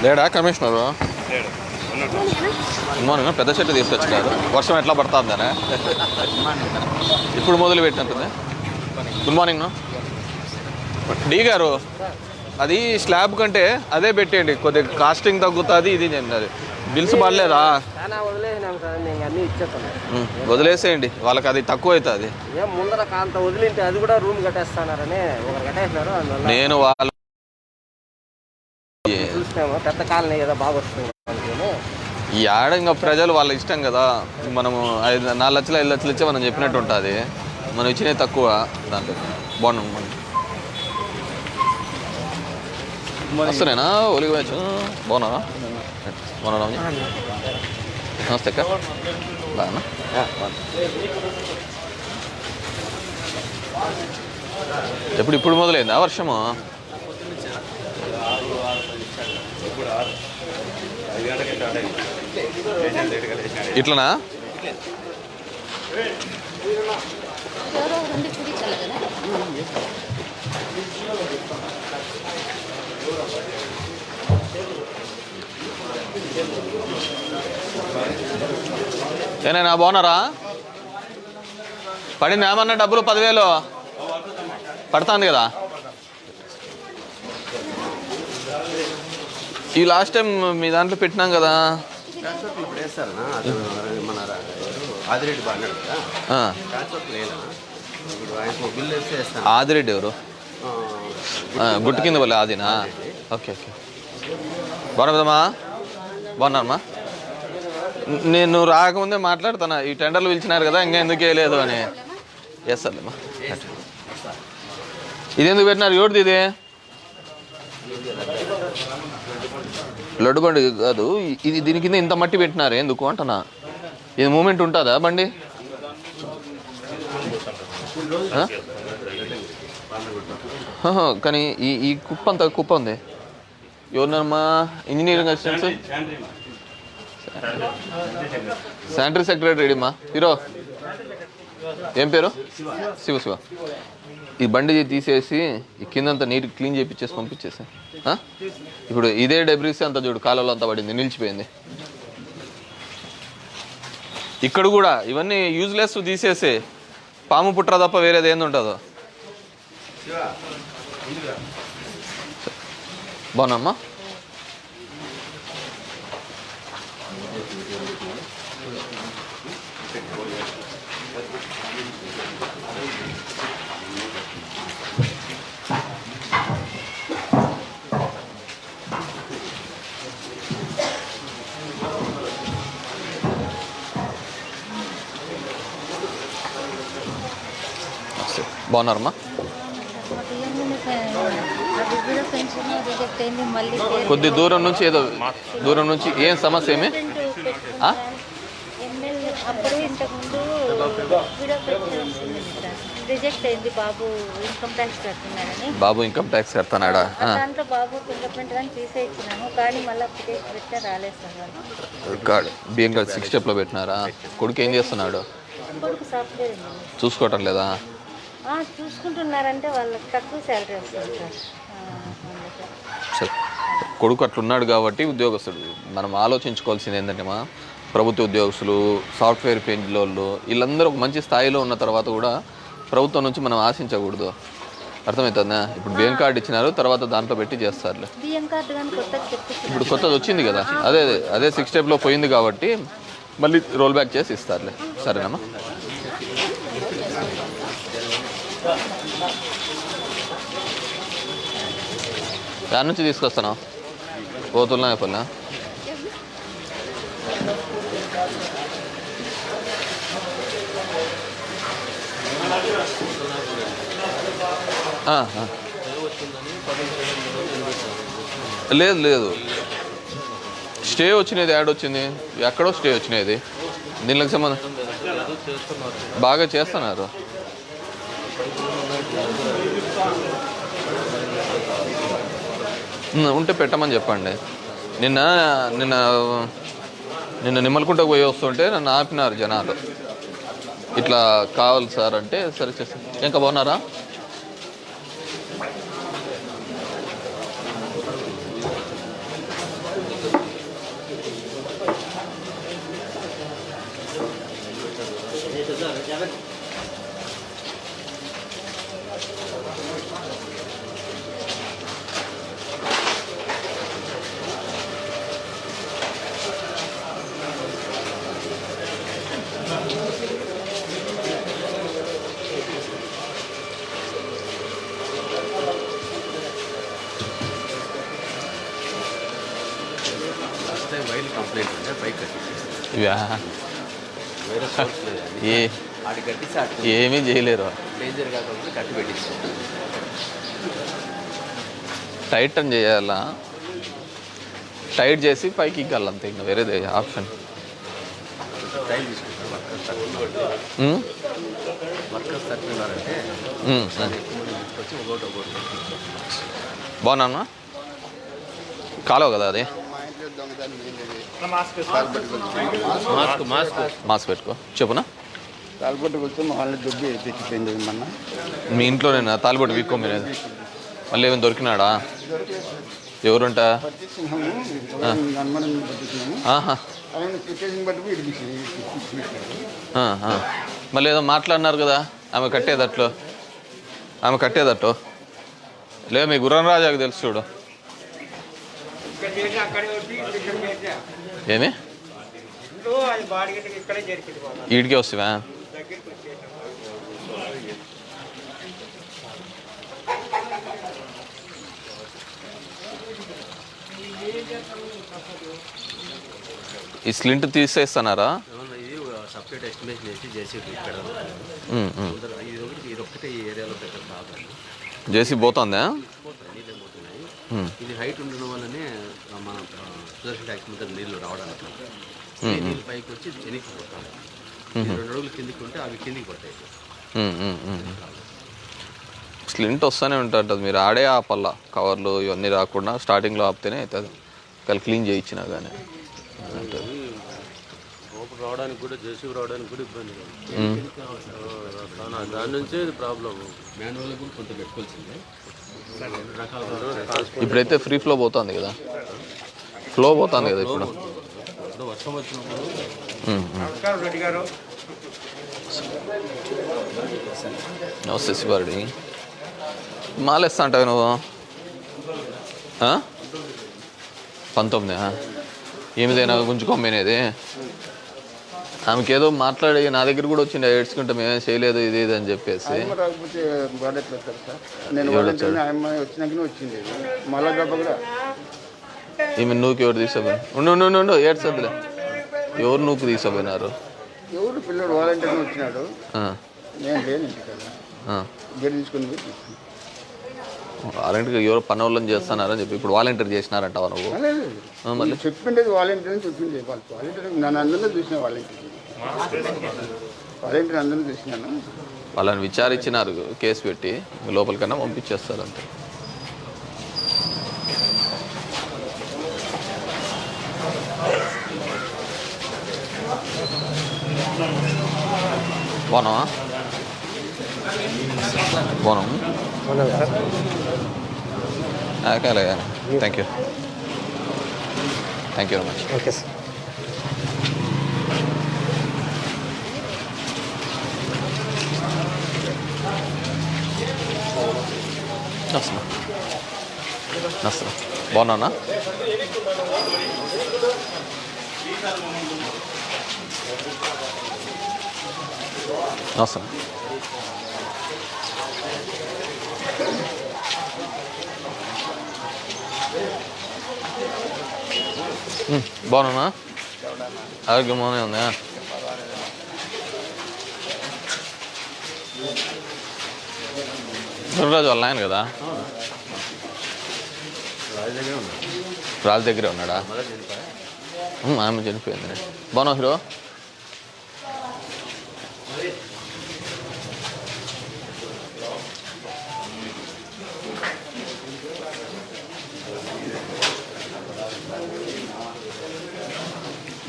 లేడా commissioner? Good morning. పెద్ద చెట్టు తీసుకొచ్చినారు. వర్షం ఎట్లా పడుతుందనే ఇప్పుడు మొదలు పెట్టినట్టుంది. Good morning. డి గారు, అది స్లాబ్ కంటే అదే పెట్టేయండి, కొద్దిగా కాస్టింగ్ తగ్గుతుంది. ఇది అది బిల్స్ పడలేదా? వదిలేసేయండి, వాళ్ళకి అది తక్కువ అవుతుంది. నేను వాళ్ళు పెద్ద కాలనీ కదా బాగా వస్తుంది. ఈ ఆడ ఇంకా ప్రజలు వాళ్ళ ఇష్టం కదా. మనము 4 లక్షలు 5 లక్షలు ఇచ్చే మనం చెప్పినట్టు ఉంటుంది. మనం ఇచ్చినవి తక్కువ దాంట్లో. బాగున్నాం మనం వస్తున్నాయినా ఒలిగి మ్యాచ్. బాగున్నారా? బాగున్నా. నమస్తే అక్క. బాగున్నా. ఇప్పుడు మొదలైందా వర్షము? ఇట్లనా? ఏనైనా బాగున్నారా? పడింది ఏమన్నా డబ్బులు 10,000 పడుతుంది కదా. ఈ లాస్ట్ టైం మీ దాంట్లో పెట్టినాం కదా. ఆదిరెడ్డి ఎవరు? గుట్టు కింద పోలే ఆదినా? Okay okay. బాగున్నామ్మా? బాగున్నామ్మా. నేను రాకముందే మాట్లాడుతున్నా, ఈ టెండర్లు పిలిచినారు కదా, ఇంకా ఎందుకు వేయలేదు అని. వేస్తాలేమ్మా. ఇదెందుకు పెట్టినారు? ఎవరిది ఇది? లడ్డు బండి కాదు ఇది. దీని కింద ఇంత మట్టి పెట్టినారు ఎందుకు అంటున్నా. ఇది మూమెంట్ ఉంటుందా బండి? కానీ ఈ కుప్ప అంత కుప్ప ఉంది. ఎవరినమ్మా? ఇంజనీరింగ్ అసిస్టెంట్స్, శానిటరీ సెక్రటరీ మా హీరో ఏం పేరు? శివ. ఈ బండి తీసేసి ఈ కిందంతా నీట్ క్లీన్ చేయించేసి పంపించేసి. ఇప్పుడు ఇదే డెబ్రీస్ అంతా చూడు, కాలంలో అంతా పడింది, నిలిచిపోయింది. ఇక్కడ కూడా ఇవన్నీ యూజ్లెస్ తీసేసి పాము పుట్ర తప్ప వేరేది ఏంది ఉంటుందో. బాగున్నామ్మా? బాగున్నారమ్మా? కొద్ది దూరం నుంచి ఏదో దూరం నుంచి ఏం సమస్య ఏమి? బాబు ఇన్కమ్ ట్యాక్స్ కడుతున్నాడా? బియ్యం కార్డు 6 స్టెప్లో పెట్టినారా? కొడుకు ఏం చేస్తున్నాడు? చూసుకోవటం లేదా? చూసుకుంటున్నారంటే వాళ్ళకి తక్కువ శాలరీ వస్తుంది సార్. కొడుకు అట్లున్నాడు కాబట్టి ఉద్యోగస్తుడు. మనం ఆలోచించుకోవాల్సింది ఏంటంటే మా ప్రభుత్వ ఉద్యోగస్తులు, సాఫ్ట్వేర్ ఫీల్డ్లో వీళ్ళందరూ ఒక మంచి స్థాయిలో ఉన్న తర్వాత కూడా ప్రభుత్వం నుంచి మనం ఆశించకూడదు. అర్థమవుతుందా? ఇప్పుడు బియ్యం కార్డు ఇచ్చినారు, తర్వాత దాంట్లో పెట్టి చేస్తారులే. ఇప్పుడు కొత్తది వచ్చింది కదా, అదే 6 స్టెప్లో పోయింది కాబట్టి మళ్ళీ రోల్ బ్యాక్ చేసి ఇస్తారులే. సరేనమ్మా? దాని నుంచి తీసుకొస్తాను పోతున్నా అయిపోయినా. లేదు స్టే వచ్చినది. యాడ్ వచ్చింది ఎక్కడో స్టే వచ్చినది. దీనికి సంబంధం బాగా చేస్తున్నారు. ఉంటే పెట్టమని చెప్పండి. నిన్న నిమ్మలకుంటకు పోయి వస్తుంటే నన్ను ఆపినారు జనాలు. ఇట్లా కావాలి సార్ అంటే సరే చేస్తాను. ఇంకా బాగున్నారా? టైం వైర్ కంప్లైంట్ ఉంటే పైకి కట్టించారు ఇవా వేరే సోర్స్ లేదు ఏ ఆడి కట్టిస్తే ఆడి ఏమీ చేయలేరు. డేంజర్ కాకుండా కట్టి పెట్టించారు. టైట్ అని చేయాలా, టైట్ చేసి పైకి ఎక్కాలి అంతే, ఇంకా వేరేది ఆప్షన్. టైం తీసుకుంటారు వర్కర్స్ తక్కున్నారంటే వచ్చి ఒకటి బాగున్నా కాలువ కదా అది. మాస్క్ మాస్క్ మాస్క్ పెట్టుకో. చెప్పునా తాలిపట్టుకు వచ్చి మొహాల్లో దుబ్బి తెచ్చిపోయింది మొన్న. మీ ఇంట్లోనేనా తాలిబొట్టు వీక్కో మీరు? మళ్ళీ ఏమైనా దొరికినాడా? ఎవరుంటా? పట్టించినాము హనుమానం పట్టించినాము. ఆహా ఆయన సిచ్యువేషన్ బట్టి ఇడిపించి మళ్ళీ ఏదో మాట్లాడినారు కదా ఆమె కట్టేదట్లు, ఆమె కట్టేదట్టు లేదు మీ గుర్రం రాజాకు తెలుసు చూడు. ఏమి ఈడికే వస్తావా? ఈ స్లింట్ తీసేస్తున్నారా? ఇది సపరేట్ ఎస్టిమేషన్ చేసి జేసీబీ ఇక్కడ ఇది ఒక్కటే ఈ ఏరియాలో దగ్గర బాగా జేసీ పోతుందా? నీళ్ళు పోతున్నాయి. ఇది హైట్ ఉండడం వల్లనే మన సుదర్శన్ ట్యాక్స్ మీద నీళ్ళు రావడానికి నీళ్ళు పైకి వచ్చి చెనికి పోతాయి. 2 అడుగులు కిందికి ఉంటే అవి కిందికి పడతాయి. స్లింట్ వస్తూనే ఉంటుంది, మీరు ఆడే ఆపల్లా. కవర్లు ఇవన్నీ రాకుండా స్టార్టింగ్లో ఆపితేనే అవుతుంది. కలిసి క్లీన్ చేయించినా కానీ లోపల రావడానికి కూడా జేసీబీ రావడానికి కూడా ఇబ్బంది దాని నుంచే ప్రాబ్లం. మాన్యువల్ కూడా కొంత పెట్టుకోవాల్సిందే. ఇప్పుడైతే ఫ్రీ ఫ్లో పోతుంది కదా, ఫ్లో పోతుంది కదా ఇప్పుడు. వర్షం వచ్చినప్పుడు నమస్తే శివారెడ్డి. మాలేస్తా అంటావు నువ్వు? 19 ఏమిదైనా గుంజుకోమ్మేనేది. ఆమెకి ఏదో మాట్లాడి నా దగ్గర కూడా వచ్చింది ఏడ్చుకుంటే మేమేం చేయలేదు ఇది ఇది అని చెప్పేసి. రాకపోతే బాడెట్లు వస్తారు సార్. నేను వాళ్ళంటే అమ్మాయి వచ్చినాకనే వచ్చింది. మళ్ళా దెబ్బ కూడా ఈమె నూకి ఎవరు తీసుకుపోయినా? ఉండు ఏడ్చదులే. ఎవరు నూకు తీసుకుపోయినారు? ఎవరు పిల్లడు వాలంటీర్ని వచ్చినాడు. నేను లేను ఇంటికల్లా గడి తీసుకుని వాలంటీర్ ఎవరో పని వాళ్ళని చేస్తున్నారని చెప్పి ఇప్పుడు వాలంటీర్ చేసినారంటావా నువ్వు? మళ్ళీ చెప్పిండేది వాలంటీర్ అని చెప్పింది. వాలంటీర్ నన్ను అందరినీ చూసిన వాలంటీర్ అందరినీ చూసినాను. వాళ్ళని విచారించినారు, కేసు పెట్టి లోపలికన్నా పంపించేస్తారు అంతే. బాగున్నావా? బాగున్నాము. అలాగే thank you very much. Okay sir. నమస్తే బాగున్నా? నమస్తే బాగున్నా? ఆరోగ్యం బాగానే ఉందా? గురురాజు వాళ్ళ ఆయన కదా? రాజు దగ్గరే ఉన్నాడా? ఆమె చనిపోయింది. బాగున్నావు హీరో?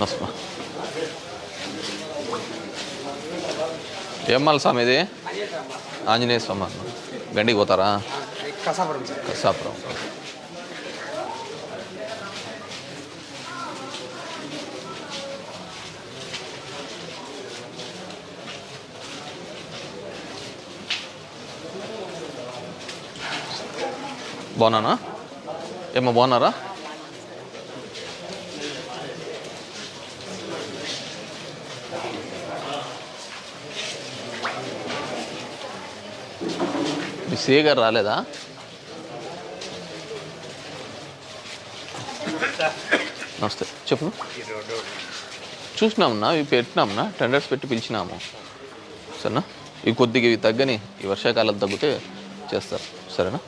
నమస్మా. ఏం మళ్ళీ స్వామి ఇది? ఆంజనేయ స్వామి గండికి పోతారా? కసాపురం. బాగున్నానా? ఏమో బాగున్నారా? మీ సీఏ గారు రాలేదా? నమస్తే చెప్పు. చూసినామన్నా, ఇవి పెట్టినామన్నా, టెండర్స్ పెట్టి పిలిచినాము సరేనా. ఇవి కొద్దిగా ఇవి తగ్గని, ఈ వర్షాకాలం తగ్గితే చేస్తారు సరేనా.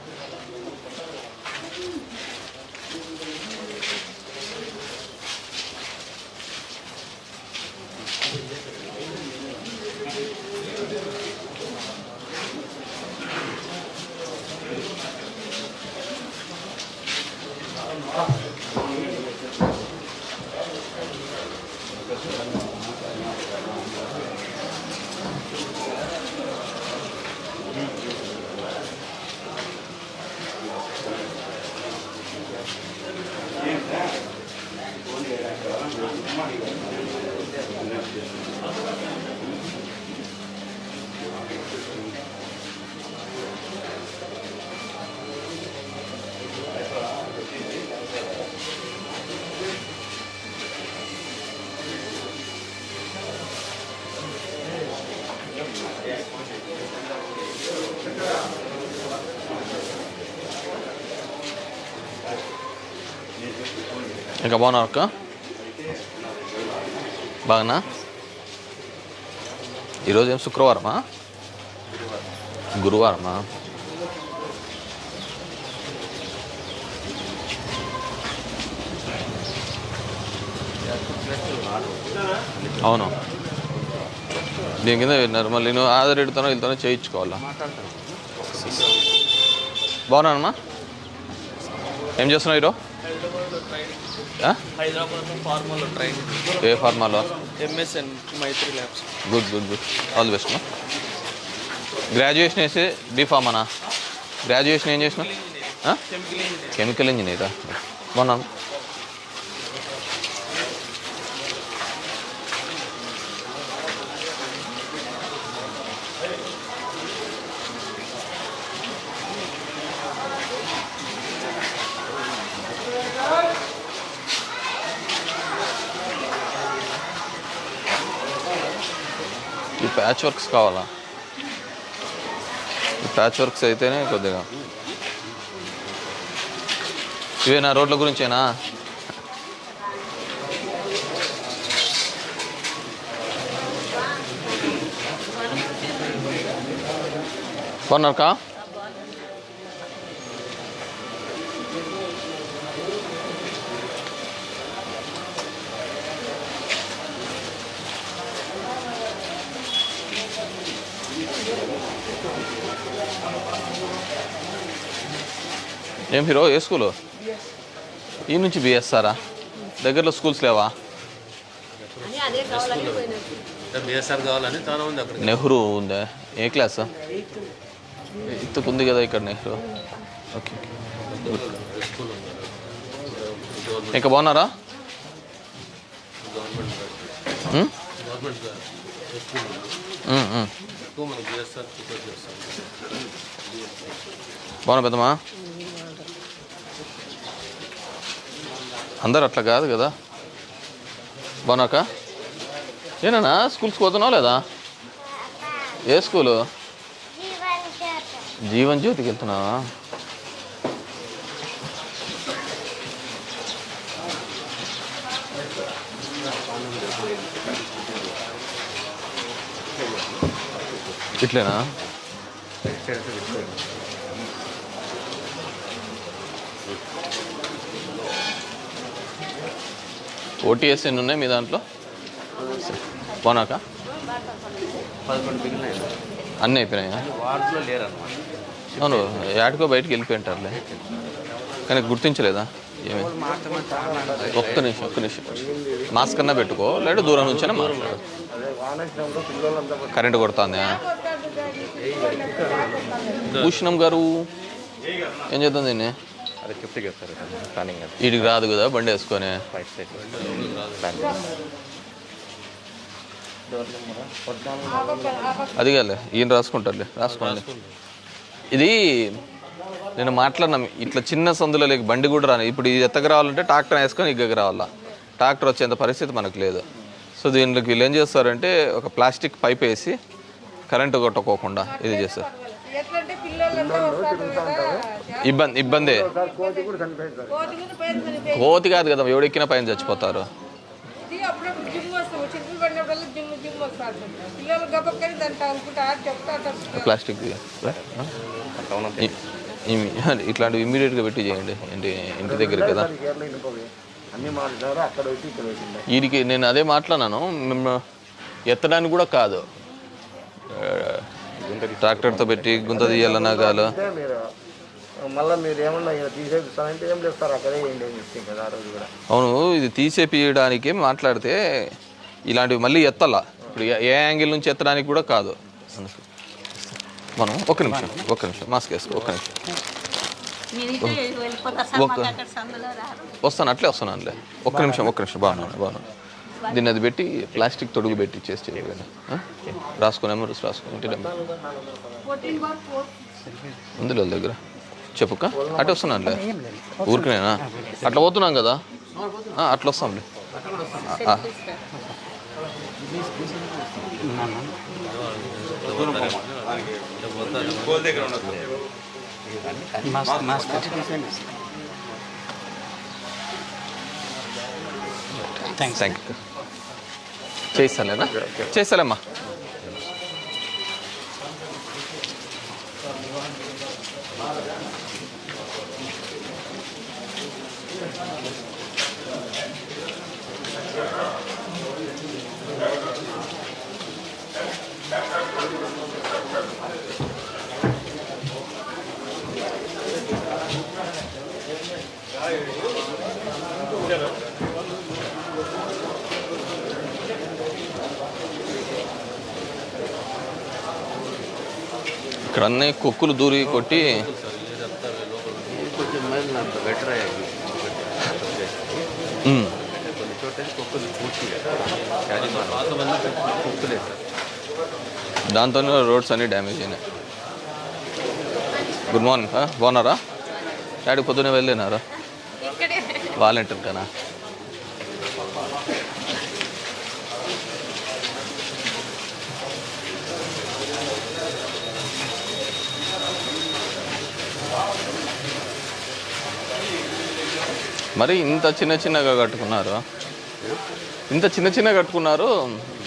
ఇంకా బాగున్నారు అక్క? బాగున్నా. ఈరోజు ఏం శుక్రవారమా గురువారమా? అవును, దీని కింద విన్నారు. మళ్ళీ నువ్వు ఆధార్ ఎడుతానో వెళ్తానో చేయించుకోవాలా. బాగున్నానమ్మా. ఏం చేస్తున్నావు ఈరోజు? హైదరాబాద్లో ఫార్మాలో ట్రైనింగ్. ఏ ఫార్మాలో? MSN Maithri labs. Good good good, all the best. Graduation వేసి బీఫార్మనా? గ్రాడ్యుయేషన్ ఏం చేసినా? కెమికల్ ఇంజనీరా? బాగున్నాను. ఈ ప్యాచ్ వర్క్స్ కావాలా? ఈ ప్యాచ్ వర్క్స్ అయితేనే కొద్దిగా. ఇవేనా రోడ్ల గురించేనా? బాగున్నారకా? ఏం హీరో, ఏ స్కూలు? ఈ నుంచి బిఎస్ఆరా? దగ్గరలో స్కూల్స్ లేవా? బిఎస్ఆర్ కావాలని చాలా ఉంది అక్కడ. నెహ్రూ ఉందా? ఏ క్లాస్? ఇంతకు ఉంది కదా ఇక్కడ నెహ్రూ. ఓకే, ఇంకా బాగున్నారా? బాగున్నా పెద్దమ్మా? అందరు అట్లా కాదు కదా. బాగున్నాక? ఏనా స్కూల్స్కి పోతున్నావు లేదా? ఏ స్కూలు? జీవన్ జ్యోతికి వెళ్తున్నావా? ఇట్లేనా? ఓటీఎస్ ఎన్ని ఉన్నాయి మీ దాంట్లో? బాగున్నాక? 11 మిగిలినాయి. అన్నీ అయిపోయినాయా? వాటిలో లేరు అనమాట. అవును, యాడికో బయటకు వెళ్ళిపోయింటారులే, కానీ గుర్తించలేదా? ఏమి? ఒక్క నిమిషం మాస్క్ అన్నా పెట్టుకో, లేదా దూరం నుంచైనా మాట్లాడు. కరెంటు కొడుతుందా? భూషణం గారు ఏం చేద్దాం దీన్ని? అదే గిఫ్ట్కి వేస్తారు ప్లానింగ్. వీడికి రాదు కదా బండి వేసుకొని. అది కాలే, ఈయన రాసుకుంటారులే, రాసుకోండి. ఇది నేను మాట్లాడినాం, ఇట్లా చిన్న సందులో లేక బండి కూడా రాను. ఇప్పుడు ఇది ఎత్తకు రావాలంటే ట్రాక్టర్ వేసుకొని ఇగ్గకి రావాలా. ట్రాక్టర్ వచ్చేంత పరిస్థితి మనకు లేదు. సో దీనికి వీళ్ళు ఏం చేస్తారంటే ఒక ప్లాస్టిక్ పైప్ వేసి కరెంటు కొట్టుకోకుండా ఇది చేస్తారు. ఇబ్బంది కోతి కూడా చనిపోయింది సార్. కోతి కాదు కదా, ఎవడెక్కిన పైన చచ్చిపోతారు. అప్పుడప్పుడు జిమ్ వస్తాము, చిరుకులు పడినప్పుడల్లా జిమ్ వస్తారు. పిల్లలు గబక్కని దాన్ని తగులుకుంటా చెప్తా ప్లాస్టిక్ ఇట్లాంటివి ఇమ్మీడియట్గా పెట్టి చేయండి. ఇంటి దగ్గర కదా. అన్ని మాట్లాడారు అక్కడ వచ్చి ఇక్కడ వచ్చింది. వీడికి నేను అదే మాట్లాడినాను, మేము ఎత్తడానికి కూడా కాదు, ట్రాక్టర్తో పెట్టి గుంత తీయాలన్నా కాదు. మీరు మళ్ళీ మీరు ఏమన్నా తీసేపిస్తానంటే ఏం చేస్తారు, అక్కడే ఏంటి అని చెప్తాం కదా ఆ రోజు కూడా. అవును, ఇది తీసేపియడానికి మాట్లాడితే ఇలాంటివి మళ్ళీ ఎత్తాల. ఇప్పుడు ఏ యాంగిల్ నుంచి ఎత్తడానికి కూడా కాదు. మనం ఒక్క నిమిషం మాస్క్ వేసుకో, ఒక్క నిమిషం వస్తాను, అట్లే వస్తున్నానులే. ఒక్క నిమిషం బాగున్నాను. దీన్ని అది పెట్టి ప్లాస్టిక్ తొడుగు పెట్టి చేసి చేయాలి. రాసుకుని నెంబర్స్ రాసుకుని ఇంటి నెంబర్ ఉంది వాళ్ళ దగ్గర. చెప్పుక అట్టే వస్తున్నానులే, ఊరికినేనా అట్లా పోతున్నాం కదా, అట్లా వస్తాంలే. Thank you. చేస్తాలేమ్మా. ఇక్కడ అన్నీ కుక్కులు దూరి కొట్టి కొంచెం బెటర్ అయ్యాయి. కొన్ని చోట్ల కుక్కలు పూర్తిగా కుక్కలే సార్. దాంతోనే రోడ్స్ అన్నీ డ్యామేజ్ అయినాయి. గుడ్ మార్నింగ్, బాగున్నారా? డాడీ పొద్దునే వెళ్ళినారా? వాలంటీర్ కదా. మరి ఇంత చిన్నగా కట్టుకున్నారు,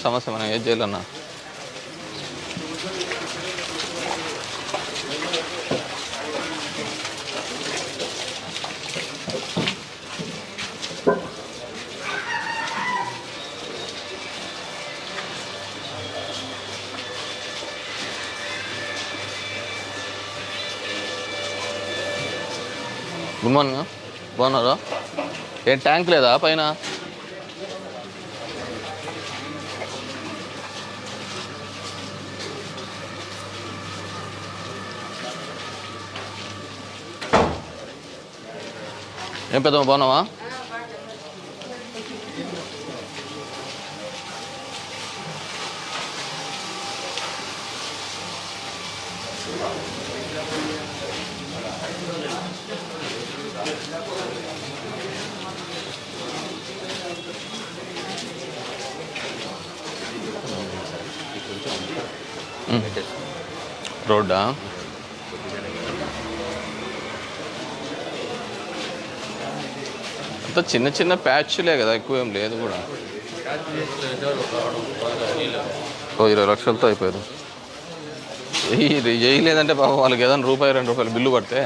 సమస్య మనం ఏం చేయాలన్నా. గుడ్ మార్నింగ్, బాగున్నారా? ఏం ట్యాంక్ లేదా పైన? ఏం పెద్దమ్మ బాగున్నావా? రోడ్డా? అంతా చిన్న ప్యాచ్లే కదా, ఎక్కువ ఏం లేదు కూడా. 20 లక్షలతో అయిపోయారు. చేయలేదంటే పాపం వాళ్ళకి ఏదైనా ₹2 బిల్లు పడితే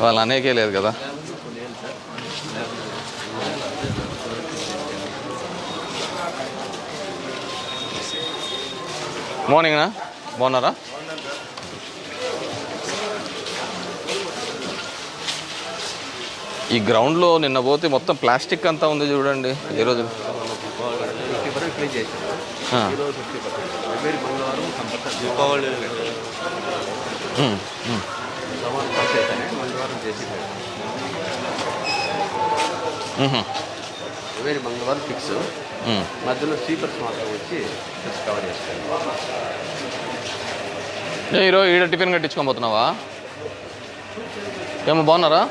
వాళ్ళు అనేకే లేదు కదా. మార్నింగ్నా, బాగున్నారా? ఈ గ్రౌండ్లో నిన్న పోతే మొత్తం ప్లాస్టిక్ అంతా ఉంది చూడండి. ఏ రోజు 50% క్లీన్ చేశారు. ఈరోజు 50%. ఎవరి మంగళవారం కంపల్సరీ దీపావళి సమాన్ పాస్ అయితేనే మంగళవారం చేసి ఎవరి మంగళవారం ఫిక్స్. మధ్యలో స్లీపర్స్ మాత్రం వచ్చి కవర్ చేస్తారు. ఈరోజు ఈడ టిఫిన్ కట్టించుకొని పోతున్నావా? ఏమో బాగున్నారా?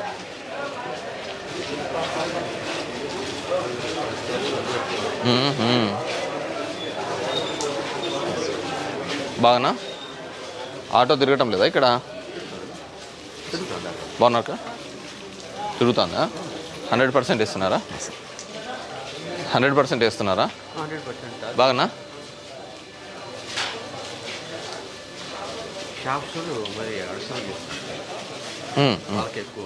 బాగానా? ఆటో తిరగటం లేదా ఇక్కడ? బాగున్నాక తిరుగుతుందా? 100% ఇస్తున్నారా? 100% వేస్తున్నారా? 100% బాగానా? షాప్స్ మరి అడిషనల్ చేస్తారు, వాళ్ళకి ఎక్కువ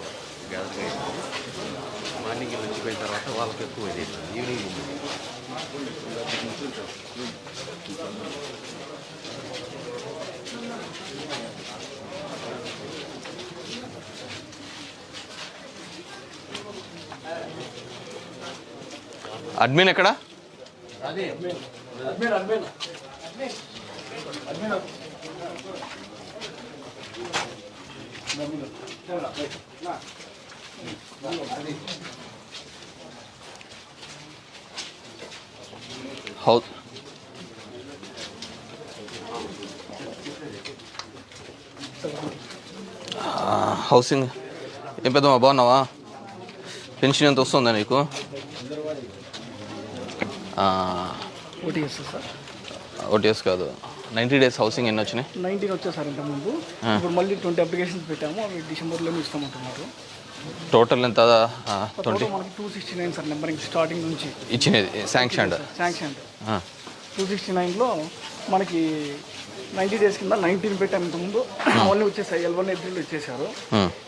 గ్యాదర్ మార్నింగ్ వచ్చిపోయిన తర్వాత వాళ్ళకి ఎక్కువ ఇది ఈవినింగ్ అడ్మిన్ ఎక్కడ? హౌసింగ్ ఏం పెద్దమ్మా, బాగున్నావా? పెన్షన్ ఎంత వస్తుందా నీకు? ఓటీఎస్ కాదు, 90 days హౌసింగ్ ఎన్ని వచ్చినాయి? 19 వచ్చాయి సార్ ఇంతకుముందు. ఇప్పుడు మళ్ళీ 20 అప్లికేషన్స్ పెట్టాము, అవి డిసెంబర్లోనే ఇస్తామంటున్నారు. టోటల్ ఎంత? 20 మనకి 269 సార్ నెంబరింగ్ స్టార్టింగ్ నుంచి ఇచ్చినది శాంక్షన్. 269లో మనకి 90 days కింద 19 పెట్టాము ఇంతకుముందు. అవన్నీ వచ్చేసాయి, L1 L3 వచ్చేసారు.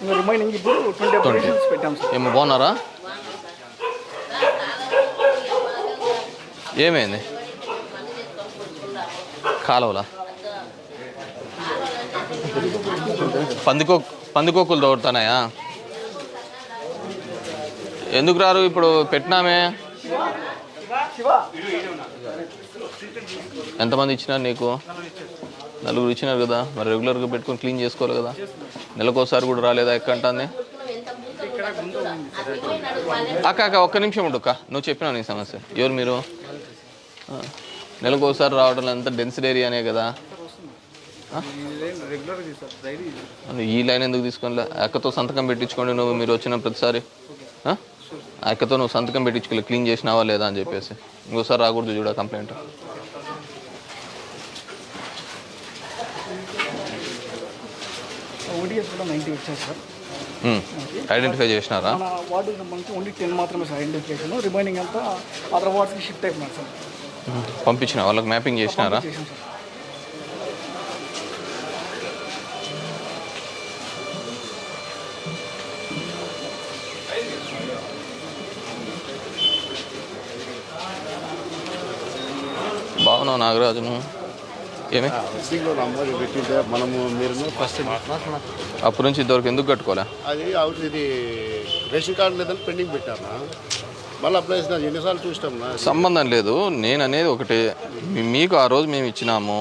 ఇంకా రిమైనింగ్ ఇప్పుడు 20 అప్లికేషన్స్ పెట్టాము సార్. ఏమో బాగున్నారా? ఏమైంది? కాలువలా పందికొక్కులు దొరుకుతున్నాయా? ఎందుకు రారు? ఇప్పుడు పెట్టినామే. ఎంతమంది ఇచ్చినారు నీకు? 4 ఇచ్చినారు కదా, మరి రెగ్యులర్గా పెట్టుకొని క్లీన్ చేసుకోవాలి కదా. నెలకోసారి కూడా రాలేదా? ఎక్కంటాన్ని అక్క ఒక్క నిమిషం ఉండు అక్క, నువ్వు చెప్పినావు నీ సమస్య. ఎవరు మీరు? నెలకోసారి రావడం అంతా డెన్సిడ్ ఏరియానే కదా. ఈ లైన్ ఎందుకు తీసుకోలే? అక్కతో సంతకం పెట్టించుకోండి నువ్వు, మీరు వచ్చిన ప్రతిసారి. అక్కతో నువ్వు సంతకం పెట్టించుకోలే, క్లీన్ చేసినావా లేదా అని చెప్పేసి. ఇంకోసారి రాకూడదు చూడ కంప్లైంట్. ఐడెంటిఫై చేసినారా? వార్డు సంబంధించి ఓన్లీ 10 మాత్రమే సార్ ఐడెంటిఫికేషన్, రిమైనింగ్ అంతా అదర్ వార్డ్స్కి షిఫ్ట్ అయిపోయినారు సార్. పంపించిన వాళ్ళకి మ్యాపింగ్ చేసినారా? బాగున్నావు నాగరాజును? ఏమి మనము మీరు ఫస్ట్ అప్పటి నుంచి ఇద్దరికి ఎందుకు కట్టుకోలే? అది అవుట్ ఇది రేషన్ కార్డు లేదని పెండింగ్ పెట్టారా? మళ్ళీ అప్లై చేసిన ఎన్నిసార్లు చూసినాం. సంబంధం లేదు. నేను అనేది ఒకటి, మీకు ఆ రోజు మేము ఇచ్చినాము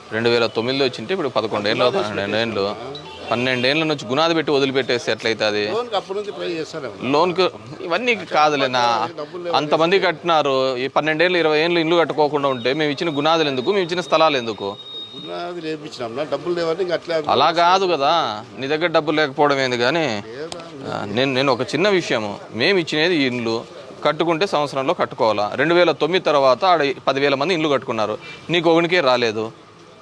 2009లో ఇచ్చింటే ఇప్పుడు 11 ఏళ్ళు 12 ఏళ్ళ నుంచి గునాది పెట్టి వదిలిపెట్టేస్తే ఎట్లయితే అది లోన్కి ఇవన్నీ కాదులేనా? అంతమంది కట్టినారు. ఈ 12 ఏళ్ళు 20 ఏళ్ళు ఇల్లు కట్టుకోకుండా ఉంటే మేము ఇచ్చిన గునాదులు ఎందుకు, మేము ఇచ్చిన స్థలాలు ఎందుకు? అలా కాదు కదా, నీ దగ్గర డబ్బులు లేకపోవడం ఏంది. కానీ నేను ఒక చిన్న విషయము, మేము ఇచ్చినది ఇండ్లు కట్టుకుంటే సంవత్సరంలో కట్టుకోవాలా. 2009 తర్వాత ఆడ 10,000 మంది ఇండ్లు కట్టుకున్నారు, నీకు ఒకనికే రాలేదు,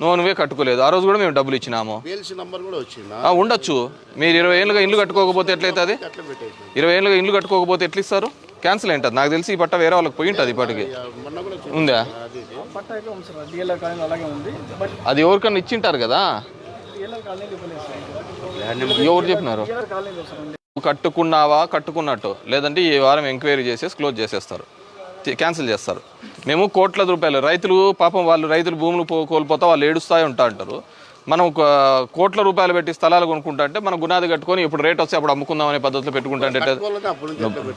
నువ్వే కట్టుకోలేదు. ఆ రోజు కూడా మేము డబ్బులు ఇచ్చినాము. ఉండొచ్చు. మీరు 20 ఏళ్ళుగా ఇల్లు కట్టుకోకపోతే ఎట్లయితుంది? 20 ఏళ్ళుగా ఇల్లు కట్టుకోకపోతే ఎట్లా ఇస్తారు? క్యాన్సిల్ అయింటుంది. నాకు తెలిసి ఈ పట్ట వేరే వాళ్ళకి పోయి ఉంటుంది. ఇప్పటికి ఉందా? అది ఎవరికన్నా ఇచ్చింటారు కదా. ఎవరు చెప్పినారు? కట్టుకున్నావా కట్టుకున్నట్టు, లేదంటే ఈ వారం ఎంక్వైరీ చేసేసి క్లోజ్ చేసేస్తారు, క్యాన్సిల్ చేస్తారు. మేము కోట్ల రూపాయలు రైతులు పాపం, వాళ్ళు రైతులు భూములు కోల్పోతా వాళ్ళు ఏడుస్తూ ఉంటారు. మనం కోట్ల రూపాయలు పెట్టి స్థలాలు కొనుక్కుంటా అంటే మనం గునాది కట్టుకొని ఇప్పుడు రేట్ వస్తే అప్పుడు అమ్ముకుందాం అనే పద్ధతిలో పెట్టుకుంటా అంటే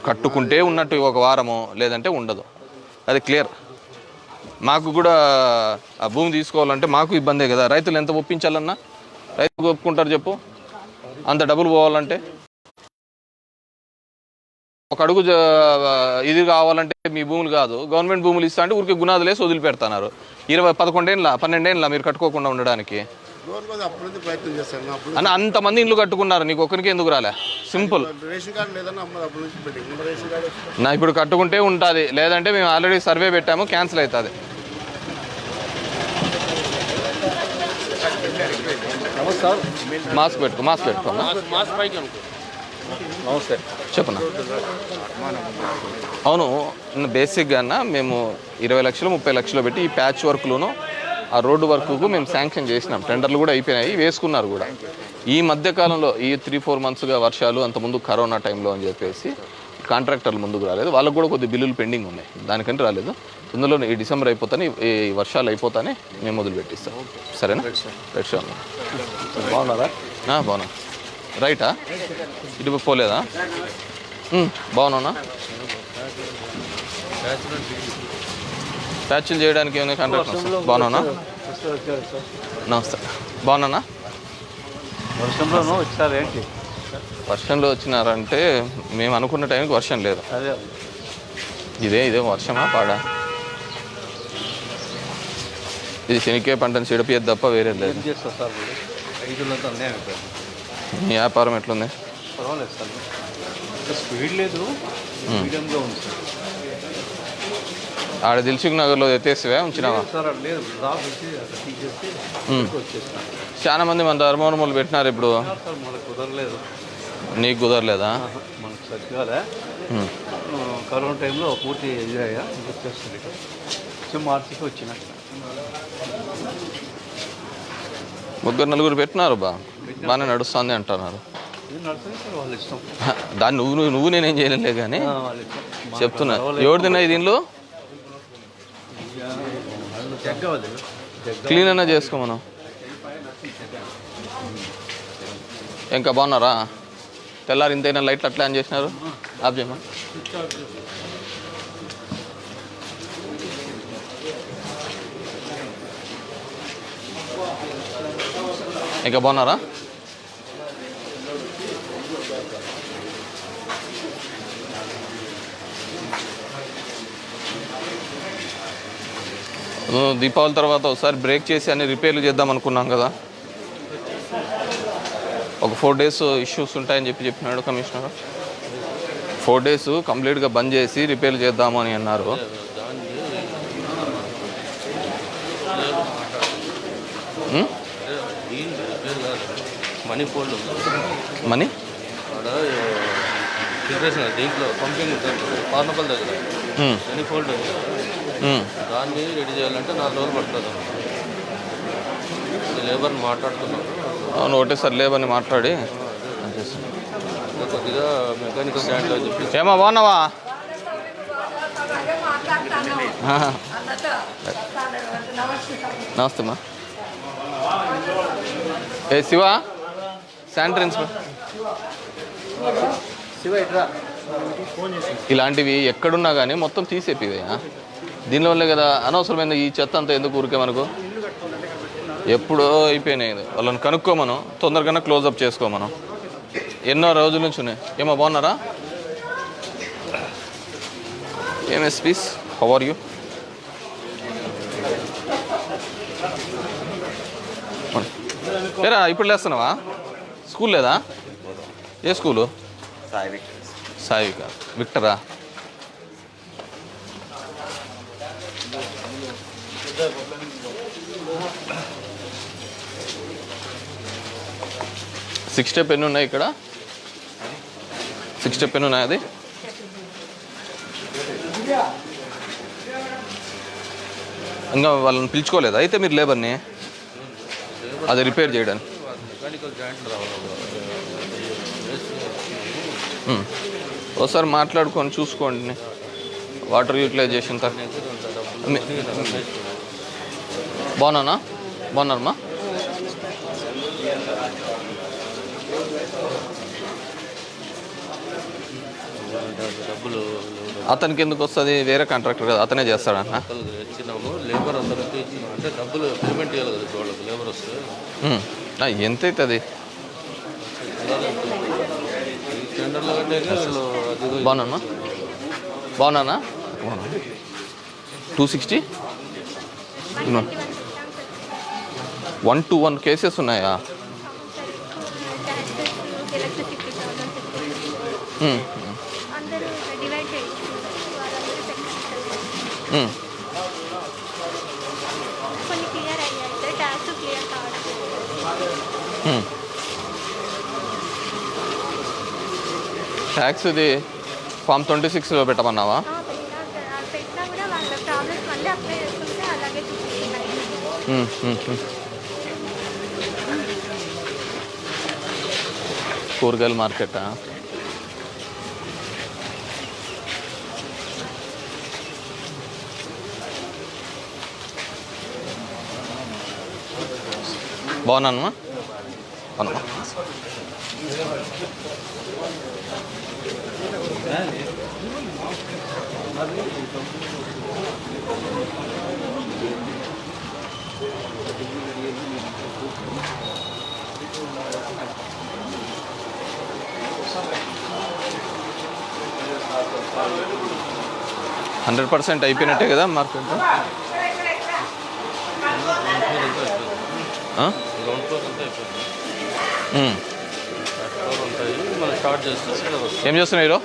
కట్టుకుంటే ఉన్నట్టు ఒక వారము, లేదంటే ఉండదు. అది క్లియర్. మాకు కూడా ఆ భూమి తీసుకోవాలంటే మాకు ఇబ్బందే కదా. రైతులు ఎంత ఒప్పించాలన్నా రైతులు ఒప్పుకుంటారు చెప్పు? అంత డబ్బులు పోవాలంటే ఒక అడుగు ఇది కావాలంటే మీ భూములు కాదు, గవర్నమెంట్ భూములు ఇస్తా అంటే ఊరికి గునాదులేసి వదిలిపెడతారు. 12 ఏళ్ళ మీరు కట్టుకోకుండా ఉండడానికి అని అంతమంది ఇల్లు కట్టుకున్నారు, నీకు ఒక్కరికి ఎందుకు రాలే? సింపుల్. నా ఇప్పుడు కట్టుకుంటే ఉంటుంది, లేదంటే మేము ఆల్రెడీ సర్వే పెట్టాము, క్యాన్సిల్ అవుతుంది. మాస్క్ పెట్టుకో నమస్తే. చెప్పనా. అవును, బేసిక్గా మేము 20 లక్షలు 30 లక్షలు పెట్టి ఈ ప్యాచ్ వర్క్లోనూ ఆ రోడ్డు వర్క్కు మేము శాంక్షన్ చేసినాం. టెండర్లు కూడా అయిపోయినాయి, వేసుకున్నారు కూడా. ఈ మధ్యకాలంలో ఈ 3-4 మంత్స్గా వర్షాలు, అంతకుముందు కరోనా టైంలో అని చెప్పేసి కాంట్రాక్టర్లు ముందుకు రాలేదు. వాళ్ళకు కూడా కొద్ది బిల్లులు పెండింగ్ ఉన్నాయి, దానికంటే రాలేదు. తొందరలో ఈ డిసెంబర్ అయిపోతానే, ఈ వర్షాలు అయిపోతానే మేము మొదలు పెట్టిస్తాం. సరేనా? Right sir. బాగున్నారా? బాగున్నా. రైటా? ఇటు పోలేదా? బాగున్నా. ప్యాచ్లు చేయడానికి ఏమైనా కాంట్రాక్ట్? బాగున్నా. నమస్తే. బాగున్నా. వర్షంలోనూ వచ్చారు ఏంటి? వర్షంలో వచ్చినారంటే మేము అనుకున్న టైంకి వర్షం లేదు. అదే ఇదే వర్షమా పాడా? ఇది శనిక్కాయ పంటను చెడిపోయేది తప్ప వేరే లేదు. చేస్తారు సార్, రైతులంతా అన్యాయం అయిపోయింది. మీ వ్యాపారం ఎట్లుంది? పర్వాలేదు సార్, స్పీడ్ లేదు, మీడియంగా ఉంది సార్. ఆడ దిల్సుఖ్ నగర్లో ఎత్తేసివా ఉంచినావా? సార్ లేదు, డ్రాప్ వచ్చి అక్కడ తీసేసి వచ్చేస్తాను. చాలా మంది మన ధర్మవరములు పెట్టినారు ఇప్పుడు. సార్ మనకు కుదరలేదు. నీకు కుదరలేదా? మనకు సరిగ్గా కరోనా టైంలో పూర్తి ఎదురయ్యా, వచ్చేస్తుంది. సో మార్చికి వచ్చిన 3-4 పెట్టినారు, బాగానే నడుస్తుంది అంటున్నారు. ఇది నడుస్తుంది సార్, వాళ్ళ ఇష్టం. దాన్ని నువ్వు నేనేం చేయలేలే కానీ వాళ్ళ ఇష్టం. చెప్తున్నా. ఎవరు తిన్నాయి దీనిలో? జగ్గావాలి, క్లీన్ అయినా చేసుకో మనం. ఇంకా బాగున్నారా? తెల్లారి ఇంతైనా లైట్లు అట్లా ఆన్ చేసినారు. ఆఫ్ చేయమా. ఇంకా బాగున్నారా? దీపావళి తర్వాత ఒకసారి బ్రేక్ చేసి అన్ని రిపేర్లు చేద్దాం అనుకున్నాం కదా. ఒక 4 days ఇష్యూస్ ఉంటాయని చెప్పినాడు కమిషనర్. 4 days కంప్లీట్గా బంద్ చేసి రిపేర్లు చేద్దాము అని అన్నారు. మనీ ఫోల్డ్ మనీ దీంట్లో పంపింగ్ పార్నపల్ దగ్గర మనీ ఫోల్డ్ ఉంది, దాన్ని రెడీ చేయాలంటే 4 రోజులు పడుతుంది. లేబర్ని మాట్లాడుతున్నాను. అవును, ఒకటేసారి లేబర్ని మాట్లాడి కొద్దిగా మెకానికల్ స్టాండ్లో చెప్పి. ఏమా బాగున్నావా? నమస్తే అమ్మా. ఏ శివ, శానిటరీ ఇన్స్పెక్టర్. ఇలాంటివి ఎక్కడున్నా కానీ మొత్తం తీసేపివయ్యా. దీనివల్లే కదా అనవసరమైన ఈ చెత్త అంతా ఎందుకు ఊరికే మనకు. ఎప్పుడో అయిపోయినాయి. వాళ్ళని కనుక్కోమను, తొందరగానే క్లోజప్ చేసుకోమను. ఎన్నో రోజుల నుంచి ఉన్నాయి. ఏమో బాగున్నారా? ఎంఎస్పీస్, హౌ ఆర్ యూ? ఏరా ఇప్పుడు లేస్తున్నావా? స్కూల్ లేదా? ఏ స్కూలు? సాయివిక. విక్టరా? సిక్స్ స్టెప్ ఎన్ని ఉన్నాయి ఇక్కడ? 6 స్టెప్ ఎన్ని ఉన్నాయి? అది ఇంకా వాళ్ళని పిలుచుకోలేదు అయితే మీరు లేబర్ని అది రిపేర్ చేయడానికి? మెకానికల్ జాయింట్ రావాలి. ఒకసారి మాట్లాడుకొని చూసుకోండి. వాటర్ యూటిలైజేషన్ బాగున్నానా? బాగున్నారమ్మా? డబ్బులు అతనికి ఎందుకు వస్తుంది? వేరే కాంట్రాక్టర్ కదా, అతనే చేస్తాడన్న. ఇచ్చినాము, లేబర్ అందరికీ ఇచ్చినాము. అంటే డబ్బులు పేమెంట్ చేయాలి కదా వాళ్ళకి, లేబర్ వస్తే. ఎంత అవుతుంది? టెండర్లు కట్టాక బాగున్నానా? బాగున్నానా? 260 121 కేసెస్ ఉన్నాయా? కొన్ని క్లియర్ అయ్యాయి, ట్యాక్స్ క్లియర్ కావడం. ట్యాక్స్ ఇది ఫామ్ 26లో పెట్టమన్నావా? పెట్టినా కూడా వాళ్ళ ప్రాబ్లమ్స్ మళ్ళీ అప్లై చేసుకుంటే అలాగే చూపిస్తున్నాయి. కూరగాయల మార్కెటా? బాగున్నానమ్మా. అవునమ్మా. హండ్రెడ్ % అయిపోయినట్టే కదా మార్కెట్? గ్రౌండ్ ఫ్లోర్ అంతా అయిపోయింది. ఫ్లోర్ ఉంటాయి, మనం స్టార్ట్ చేస్తే ఏం చేస్తున్నారు?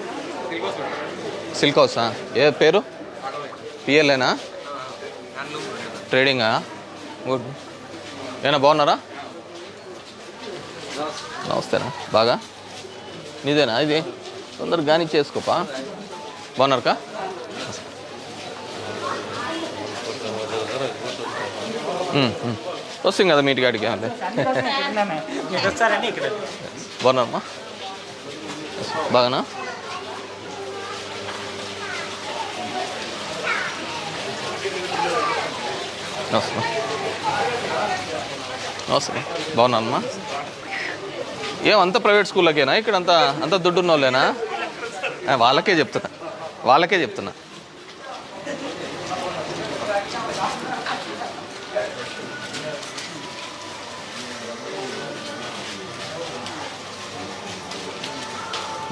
సిల్క్ హౌసా? ఏ పేరు? పిఎల్ఏనా? ట్రేడింగా? గుడ్. ఏనా బాగున్నారా? నమస్తేనా. బాగా నీదేనా ఇది? తొందరగా కానీ చేసుకోపా. బాగున్నారుకా? వస్తుంది కదా మీటి కాడికి. బాగున్నారమ్మా? బాగానా? నమస్తే. నమస్తే. బాగున్నానమ్మా. ఏమంతా ప్రైవేట్ స్కూళ్ళకేనా ఇక్కడ? అంత దుడ్డు ఉన్న వాళ్ళేనా? వాళ్ళకే చెప్తున్నా.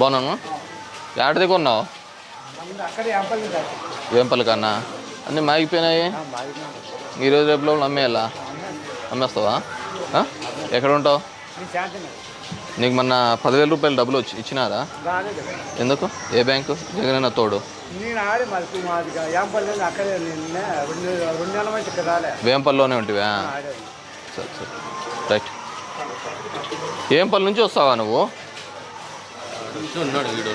బాగున్నాను. ఎక్కడిది కొన్నావు? వేంపల్లి కన్నా అన్నీ మాగిపోయినాయి. ఈరోజు రేపులో అమ్మేయాలా? అమ్మేస్తావా? ఎక్కడ ఉంటావు? నీకు మొన్న 10,000 రూపాయలు డబ్బులు ఇచ్చినారా? ఎందుకు? ఏ బ్యాంకు? జగనన్న తోడు. వేంపల్లిలోనే ఉంటివా? సరే రైట్. వేంపల్లి నుంచి వస్తావా నువ్వు? ఉన్నాడు వీడు.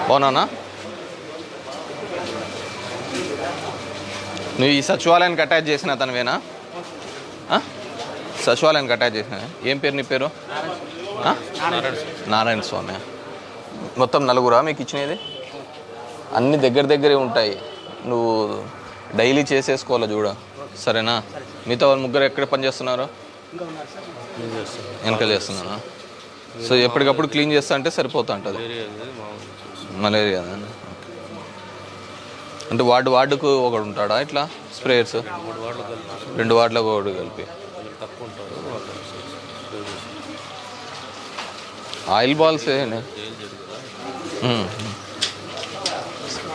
బాగున్నానా? నువ్వు ఈ సచివాలయానికి అటాచ్ చేసిన అతనివేనా? సచివాలయానికి అటాచ్ చేసిన. ఏం పేరు నీ పేరు? నారాయణ స్వామి. మొత్తం 4 మీకు ఇచ్చినది? అన్నీ దగ్గరే ఉంటాయి. నువ్వు డైలీ చేసేసుకోవాలి చూడ, సరేనా? మిగతా వాళ్ళు 3 ఎక్కడ పని చేస్తున్నారు? వెనక చేస్తున్నాను. సో ఎప్పటికప్పుడు క్లీన్ చేస్తా అంటే సరిపోతా ఉంటుంది. మలేరియా అంటే వార్డుకు ఒకడు ఉంటాడా ఇట్లా స్ప్రేయర్స్? 2 వార్డులకు ఒకటి కలిపి. ఆయిల్ బాల్స్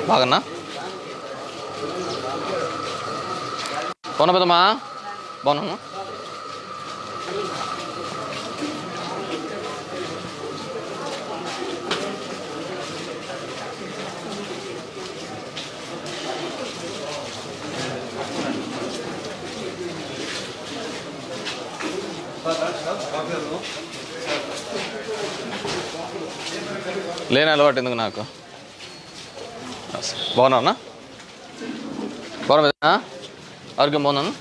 బాగన్నా? బాగున్నా పెద్దమ్మా? బాగున్నామ్మా. లేని అలవాటు ఎందుకు నాకు? బాగున్నా? బాగున్నా? ఆరోగ్యం బాగున్నాను.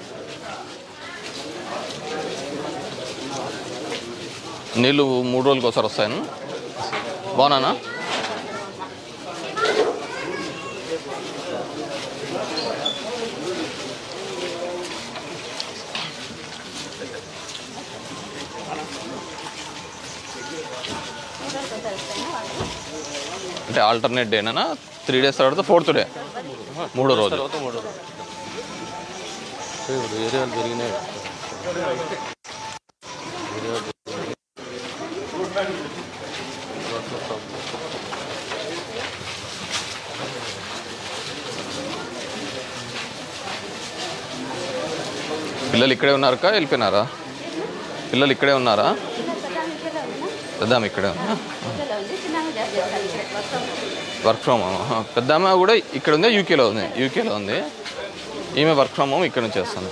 నీళ్ళు 3 రోజులకి ఒకసారి వస్తాయను. బాగున్నానా? అంటే ఆల్టర్నేట్ డేనా? 3 డేస్ తర్వాత 4th డే? 3 రోజులు. ఏరియాలు పెరిగినాయి. పిల్లలు ఇక్కడే ఉన్నారా వెళ్ళిపోయినారా? పిల్లలు ఇక్కడే ఉన్నారా? పెద్దామ ఇక్కడే ఉన్నా. Work from home. పెద్దామ కూడా ఇక్కడ ఉంది, యూకేలో ఉంది. ఈమె వర్క్ ఫ్రమ్ హోమ్ ఇక్కడ నుంచి చేస్తాను.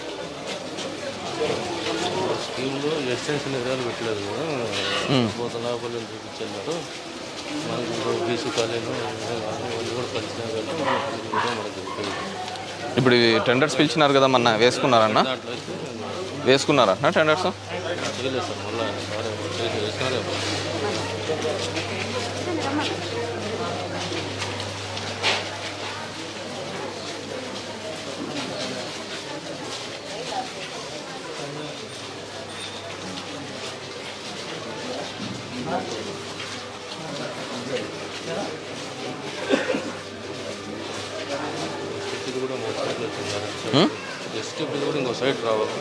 స్కీమ్లో ఎక్స్టెన్షన్ ఎదురాలు పెట్టలేదు కదా, పోత లాభాలు చూపించారు. మనకి బీసీ కాలేజీలో వాళ్ళు కూడా కలిసినా మనకి ఇప్పుడు టెండర్స్ పిలిచినారు కదా, మొన్న వేసుకున్నారన్నా? దాంట్లో అయితే వేసుకున్నారన్నా టెండర్స్? చేయలేదు సార్, మళ్ళీ వేసినారే. ఇది కూడా మా సైడ్లో వచ్చింది. జస్ట్ ఇప్పుడు కూడా ఇంకో సైడ్ రావాలి.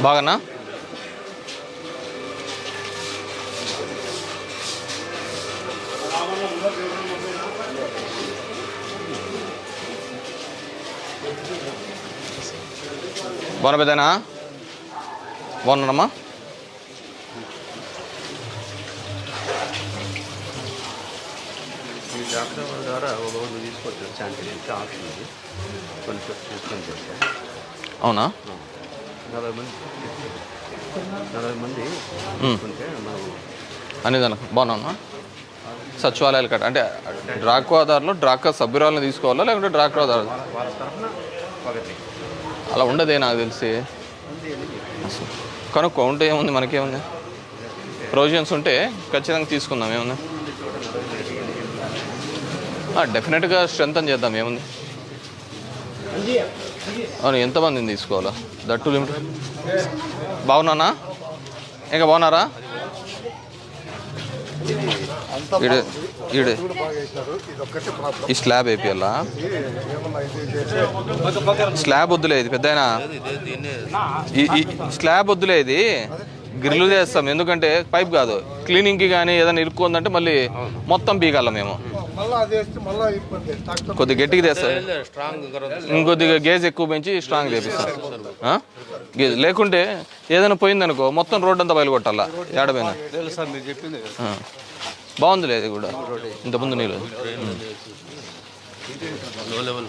బాగానా? బాగున్నా పెద్దనా? బాగున్నానమ్మా? ఈ డాక్టర్ ద్వారా ఒక రోజు తీసుకొచ్చారు శాంతి ఆప్షన్ ఉంది, కొంచెం తీసుకొని చేస్తాం. అవునా? 40 మంది తీసుకుంటే మనం అనేదానికి బాగున్నా? సచివాలయాలు కట్ట అంటే డ్రాక్వా ఆధార్లో డ్రాక్వా సభ్యురాలను తీసుకోవాలా లేకుంటే డ్రాక్వా ఆధార్ వాళ్ళ తరఫున ఒకటి అలా ఉండదే నాకు తెలిసి. కనుక్కో ఉంటే ఏముంది, మనకేముంది? ప్రొవిజన్స్ ఉంటే ఖచ్చితంగా తీసుకుందాం, ఏముంది? డెఫినెట్గా స్ట్రెంథన్ చేద్దాం, ఏముంది? అవును, ఎంతమందిని తీసుకోవాలా? That limit. బాగున్నానా? ఇంకా బాగున్నారా? ఈడే ఈ స్లాబ్ వేపియాలా? స్లాబ్ వద్దులే, ఇది పెద్దయినా ఈ స్లాబ్ వద్దులే, ఇది గ్రిల్లు చేస్తాం. ఎందుకంటే పైప్ కాదు, క్లీనింగ్కి కానీ ఏదైనా ఇరుక్కుందంటే మళ్ళీ మొత్తం పీకాల మేము. కొద్దిగా గట్టిగా తెస్తారు, ఇంకొద్దిగా గేజ్ ఎక్కువ పెంచి స్ట్రాంగ్ చేపిస్తాం. గేజ్ లేకుంటే ఏదైనా పోయిందనుకో మొత్తం రోడ్ అంతా బయలు కొట్టాలా, ఏడపోయినా. బాగుందిలే ఇది కూడా, ఇంతకుముందు నీళ్ళు. లో లెవెల్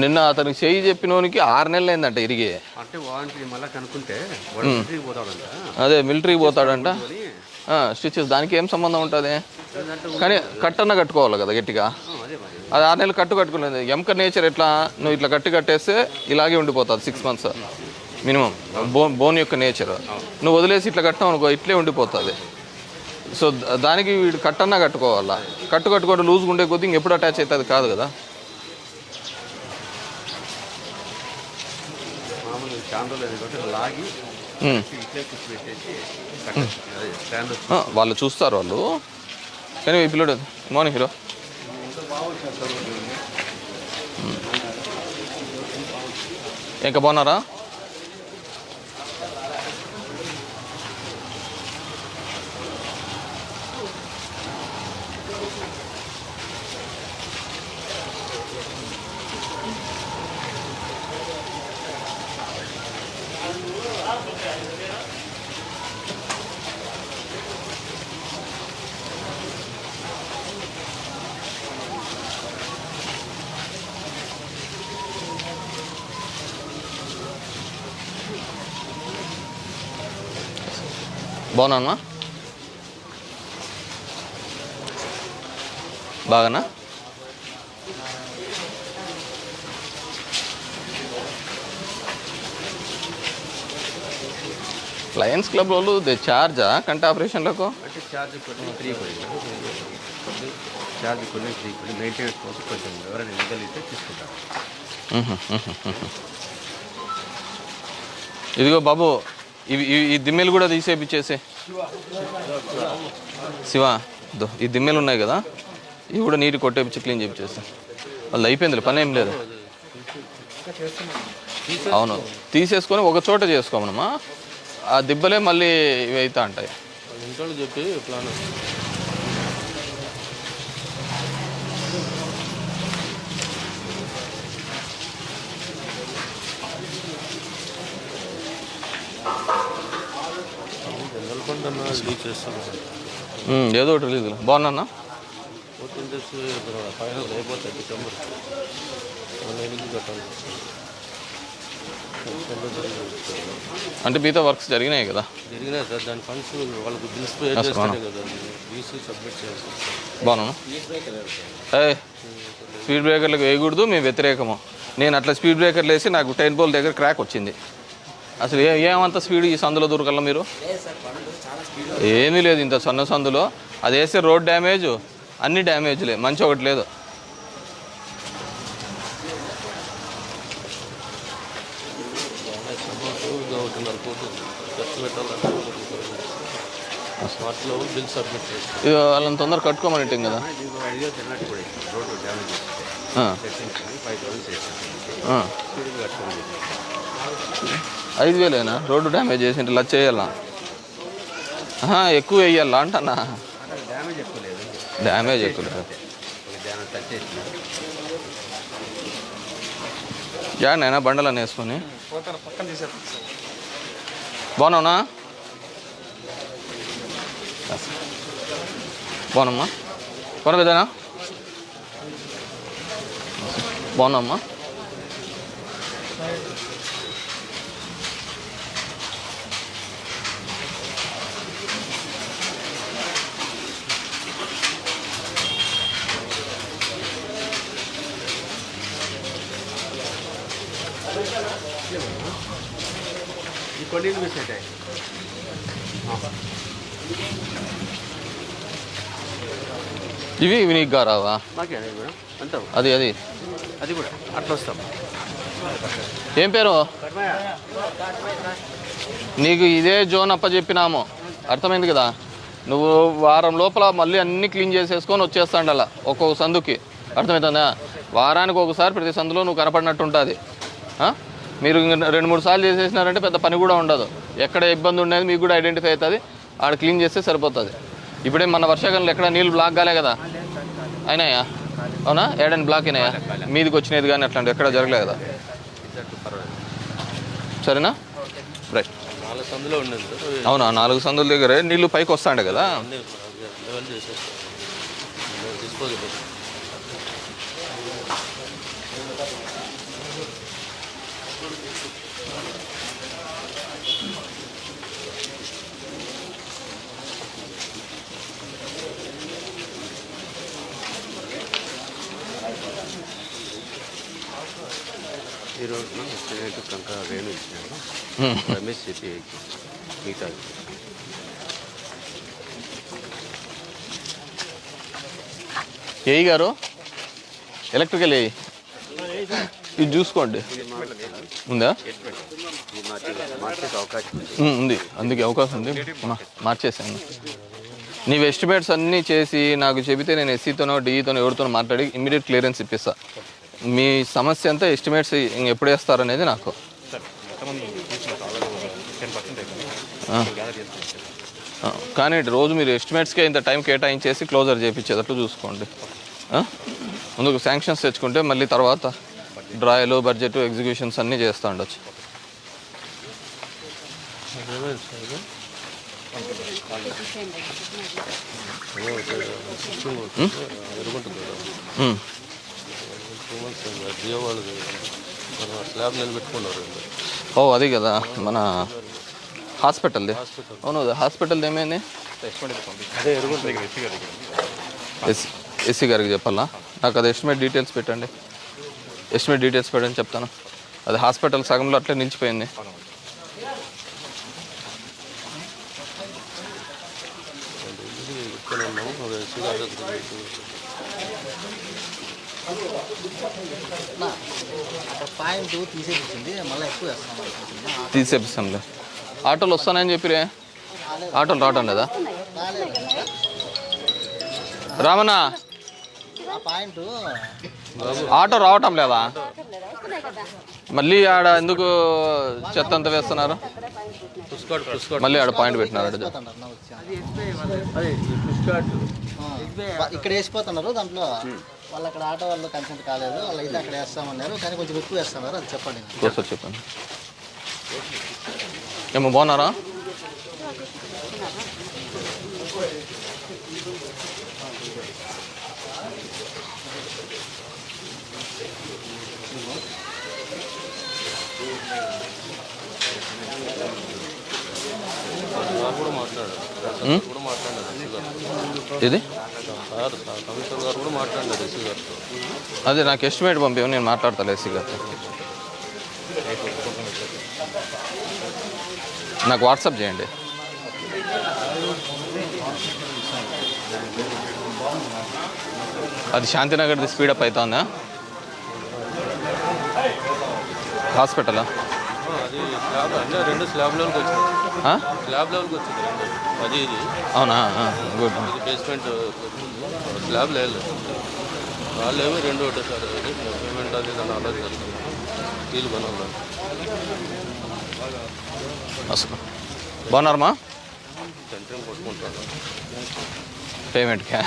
నిన్న అతనికి చెయ్యి చెప్పినోనికి 6 నెలలు అయిందంట ఇరిగి. అంటే వారంటీ మళ్ళీ కనుక్కుంటే మిలిటరీకి పోతాడంట. అదే మిలిటరీకి పోతాడంట. స్టిచెస్ దానికి ఏం సంబంధం ఉంటుంది? కానీ కట్టన్న కట్టుకోవాలి కదా గట్టిగా. అది 6 నెలలు కట్టుకునేది. ఎంక నేచర్ ఎట్లా, నువ్వు ఇట్లా కట్టేస్తే ఇలాగే ఉండిపోతుంది 6 months మినిమం. బోన్ యొక్క నేచర్ నువ్వు వదిలేసి ఇట్లా కట్టావు అనుకో, ఇట్లే ఉండిపోతుంది. సో దానికి వీడు కట్టన్నా కట్టుకోవాలా. కట్టుకోవడం లూజ్గా ఉండే కొద్ది ఇంకెప్పుడు అటాచ్ అవుతుంది కాదు కదా. మామూలుగా చాండ్రోలు లాగి ఇట్లే కూర్చోబెట్టేసి వాళ్ళు చూస్తారు వాళ్ళు. కానీ ఈ పిల్లడు మార్నింగ్ హీరో ఇంకా బాగున్నారా? బాగున్నా? బాగానా? లయన్స్ క్లబ్ వాళ్ళు చార్జా కంటి ఆపరేషన్లకు? అంటే ఛార్జ్ కొన్ని ఫ్రీ పడింది, ఛార్జ్ కొన్ని ఫ్రీ పడి మెయింటెనెన్స్ కోసం కొంచెం ఎవరైనా ఇవ్వగలిగితే తీసుకుంటారు. ఇదిగో బాబు, ఈ దిమ్మెలు కూడా తీసేపిచ్చేసి. శివ ఈ దిమ్మెలు ఉన్నాయి కదా, ఇవి కూడా నీటి కొట్టేపిచ్చి క్లీన్ చేపించేసి. వాళ్ళు అయిపోయింది, పని ఏం లేదు. అవును, తీసేసుకొని ఒక చోట చేసుకోమనమ్మా. ఆ దిబ్బలే మళ్ళీ ఇవి అవుతా ఉంటాయి. ఇంట్లో చెప్పి ప్లాన్ ఏదో ఒకటి రిలీజ్ బాగున్నా. అంటే మిగతా వర్క్స్ జరిగినాయి కదా? జరిగినాయి సార్. దాని ఫండ్స్ వాళ్ళకి బిల్స్ పే చేస్తేనే కదా బీసీ సబ్మిట్ చేయాలి. బాగున్నాను. స్పీడ్ బ్రేకర్లకు వేయకూడదు, మేము వ్యతిరేకము. నేను అట్లా స్పీడ్ బ్రేకర్లు వేసి నాకు 10 పోల్ దగ్గర క్రాక్ వచ్చింది. అసలు ఏమంత స్పీడ్ ఈ సందులో దొరకల్లా మీరు? ఏమీ లేదు ఇంత సన్న సందులో. అది వేస్తే రోడ్ డ్యామేజ్, అన్ని డ్యామేజ్లే, మంచి ఒకటి లేదు. బిల్ సబ్మిట్ చేసి ఇది వాళ్ళని తొందర కట్టుకోమని కదా. 5,000 రోడ్డు డ్యామేజ్ చేసి లచ్చ వేయాలా? ఎక్కువ వేయాలా అంటన్నా? డ్యామేజ్ ఎక్కువ లేదు. జాయిన్ బండలని వేసుకొని బాగున్నావునా? బాగున్నామ్మా. బాగున్నా పెద్దనా? బాగున్నామ్మా. ఈ కొన్ని మిస్ అవుతాయి. ఇవి నీకు రావా? మాకే మేడం అంతా అది అది కూడా అట్లా వస్తాం. ఏం పేరు నీకు? ఇదే జోన్ అప్పచెప్పినాము, అర్థమైంది కదా? నువ్వు వారం లోపల మళ్ళీ అన్నీ క్లీన్ చేసేసుకొని వచ్చేస్తాండి అలా ఒక్కొక్క సందుకి, అర్థమవుతుందా? వారానికి ఒకసారి ప్రతి సందులో నువ్వు కనపడినట్టు ఉంటుంది. మీరు 2-3 సార్లు చేసేసినారంటే పెద్ద పని కూడా ఉండదు. ఎక్కడ ఇబ్బంది ఉండేది మీకు కూడా ఐడెంటిఫై అవుతుంది, ఆడ క్లీన్ చేస్తే సరిపోతుంది. ఇప్పుడే మన వర్షాకాలంలో ఎక్కడ నీళ్ళు బ్లాక్ కాలే కదా? అయినాయా? అవునా? ఏడని బ్లాక్ అయినాయా? మీదికి వచ్చినది కానీ అట్లాంటి ఎక్కడ జరగలే కదా? సరేనా? రైట్. 4 సందులో ఉండదు. అవునా? 4 సందుల దగ్గరే నీళ్ళు పైకి వస్తాండే కదా? లెవెల్ చేసేస్తాం. డిస్పోజబుల్ ఈరోజు స్టూడెంట్ కంక రేణు ఇచ్చినాడు. రమేష్ చెప్పి మిగతా ఏఈ గారు ఎలక్ట్రికల్ ఏఈ ఇది చూసుకోండి. ఉందా? మార్చేసే అవకాశం ఉంది, అందుకే అవకాశం ఉంది. మార్చేసాను. నీవు ఎస్టిమేట్స్ అన్నీ చేసి నాకు చెబితే నేను ఎస్సీతోనో డిఈతోనో ఎవరితోనో మాట్లాడి ఇమ్మీడియట్ క్లియరెన్స్ ఇప్పిస్తా. మీ సమస్య అంతా ఎస్టిమేట్స్ ఎప్పుడు వేస్తారనేది నాకు. కానీ రోజు మీరు ఎస్టిమేట్స్కే ఇంత టైం కేటాయించేసి క్లోజర్ చేయించేటట్లు చూసుకోండి. ముందుకు శాంక్షన్స్ తెచ్చుకుంటే మళ్ళీ తర్వాత డ్రాయలు బడ్జెట్ ఎగ్జిక్యూషన్స్ అన్నీ చేస్తూ ఉండొచ్చు. స్లాబ్ నిలబెట్టుకున్నారు. ఓ అది కదా మన హాస్పిటల్ది. అవును, హాస్పిటల్ది ఏమైంది? ఎస్సీ గారికి చెప్పాలా? నాకు అది ఎస్టిమేట్ డీటెయిల్స్ పెట్టండి. ఎస్టిమేట్ డీటెయిల్స్ పెట్టండి చెప్తాను. అది హాస్పిటల్ సగంలో అట్లే నిలిచిపోయింది. తీసేపిస్తాంలే. ఆటోలు వస్తానని చెప్పిరే, ఆటోలు రావటం లేదా? రామన్నా ఆటో రావటం లేదా? మళ్ళీ ఆడ ఎందుకు చెత్త అంతా వేస్తున్నారు? మళ్ళీ ఆడ పాయింట్ పెట్టినారు. ఇక్కడ వేసిపోతున్నారు. దాంట్లో వాళ్ళు అక్కడ ఆటో వాళ్ళు కన్సెంట్ కాలేదు, వాళ్ళు అయితే అక్కడ వేస్తామన్నారు, కానీ కొంచెం ఎక్కువ వేస్తున్నారు. అది చెప్పండి. ఒకసారి చెప్పండి. ఏమో బాగున్నారా? కూడా మాట్లాడారు ఇది కమిషనర్ గారు కూడా మాట్లాడారు ఎస్సీ గారితో. అదే నాకు ఎస్టిమేట్ పంపించు, నేను మాట్లాడతాను ఎస్సీ గారితో. నాకు వాట్సాప్ చేయండి. అది శాంతినగర్ది స్పీడప్ అవుతుందా? హాస్పిటలా? అది స్లాబ్ అంటే 2 స్లాబ్ లెవెల్కి వచ్చింది. స్లాబ్ లెవెల్కి వచ్చింది 2. అది ఇది అవునా? గుడ్. ఇది బేస్మెంట్ స్లాబ్ లేదు. వాళ్ళు ఏమో 2 ఒకటేసారి పేమెంట్ అది దాన్ని అలర్ట్ చేస్తాం. స్టీల్ కొనాలి. అసలు బాగున్నారమ్మా? సెంటరింగ్ కొట్టుకుంటాడు. పేమెంట్కా?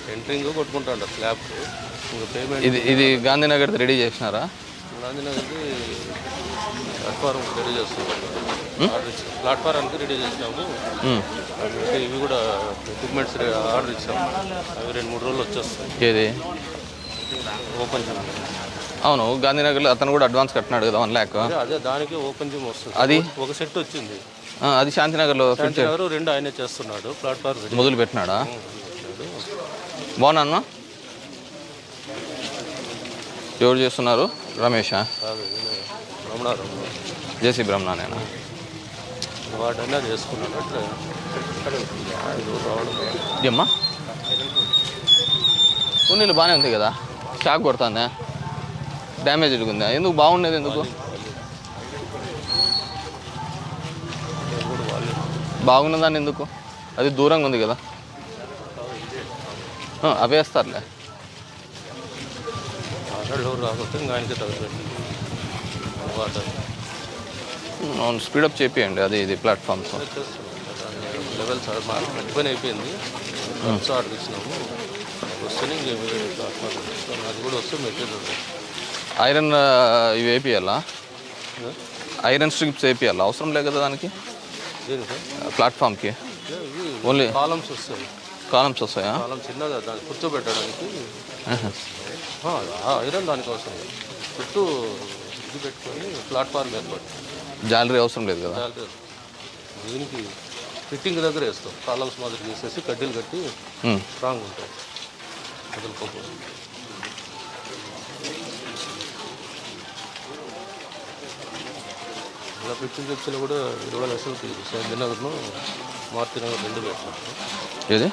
సెంటరింగ్ కొట్టుకుంటాడు స్లాబ్. ఇంకా పేమెంట్ ఇది గాంధీనగర్ రెడీ చేసినారా? గాంధీనగర్కి ప్లాట్ఫారం రెడీ చేస్తున్నాం. ప్లాట్ఫారానికి రెడీ చేసినాము. ఇవి కూడా ఎక్విప్మెంట్స్ ఆర్డర్ ఇచ్చాము. అవి 2-3 రోజులు వచ్చేస్తాయి. ఏది ఓపెన్ జిమ్? అవును, గాంధీనగర్లో అతను కూడా అడ్వాన్స్ కట్టినాడు కదా 1 lakh. అదే దానికి ఓపెన్ జిమ్ వస్తుంది. అది ఒక సెట్ వచ్చింది. అది శాంతినగర్లో శాంతినగర్ 2 ఆయనే చేస్తున్నాడు. ప్లాట్ఫారం మొదలు పెట్టినాడా? బాగున్నా? ఎవరు చేస్తున్నారు? రమేషా? రమణారు జేసీ బ్రహ్మణానేనా? వాటన్నా చేసుకున్నాను. అట్లా రావడం ఏమ్మా ఉన్నీళ్ళు బాగానే ఉంది కదా? షాక్ కొడుతుందా? డ్యామేజ్ ఉందా? ఎందుకు బాగుండేది? ఎందుకు బాగున్నదాన్ని ఎందుకు? అది దూరంగా ఉంది కదా? అవే వేస్తారులే. రాకపోతే ఇంకా ఆయనకి తగ్గిపెట్టి వాటర్ అవును, స్పీడప్ చేపియండి. అది ఇది ప్లాట్ఫామ్స్ లెవెల్స్ మంచి పని అయిపోయింది. ఆర్డర్ ఇచ్చినాము. వస్తేనే ప్లాట్ఫామ్ అది కూడా వస్తే మెటీరియల్ ఐరన్ ఇవి వేపియాలా? Iron strips వేపియాలా? అవసరం లేదు కదా దానికి? ప్లాట్ఫామ్కి ఓన్లీ కాలమ్స్ వస్తాయి. కాలమ్స్ వస్తాయా? కాలం చిన్నగా దాన్ని కూర్చోబెట్టడానికి ఐరన్ దానికి అవసరం లేదు. చుట్టూ ఇది పెట్టుకొని ప్లాట్ఫామ్ ఏర్పాటు. జాలరీ అవసరం లేదు కదా? దీనికి ఫిట్టింగ్ దగ్గర వేస్తాం. కాలమ్స్ మాదిరి చేసేసి కడ్డీలు కట్టి స్ట్రాంగ్ ఉంటాయి. వదులుకోకూడదు. ఇలా ఫిట్టింగ్ తెచ్చినా కూడా 20 లక్షలకి శాంతినగర్ను మారుతినగర్ 2 పెట్టాం. ఏది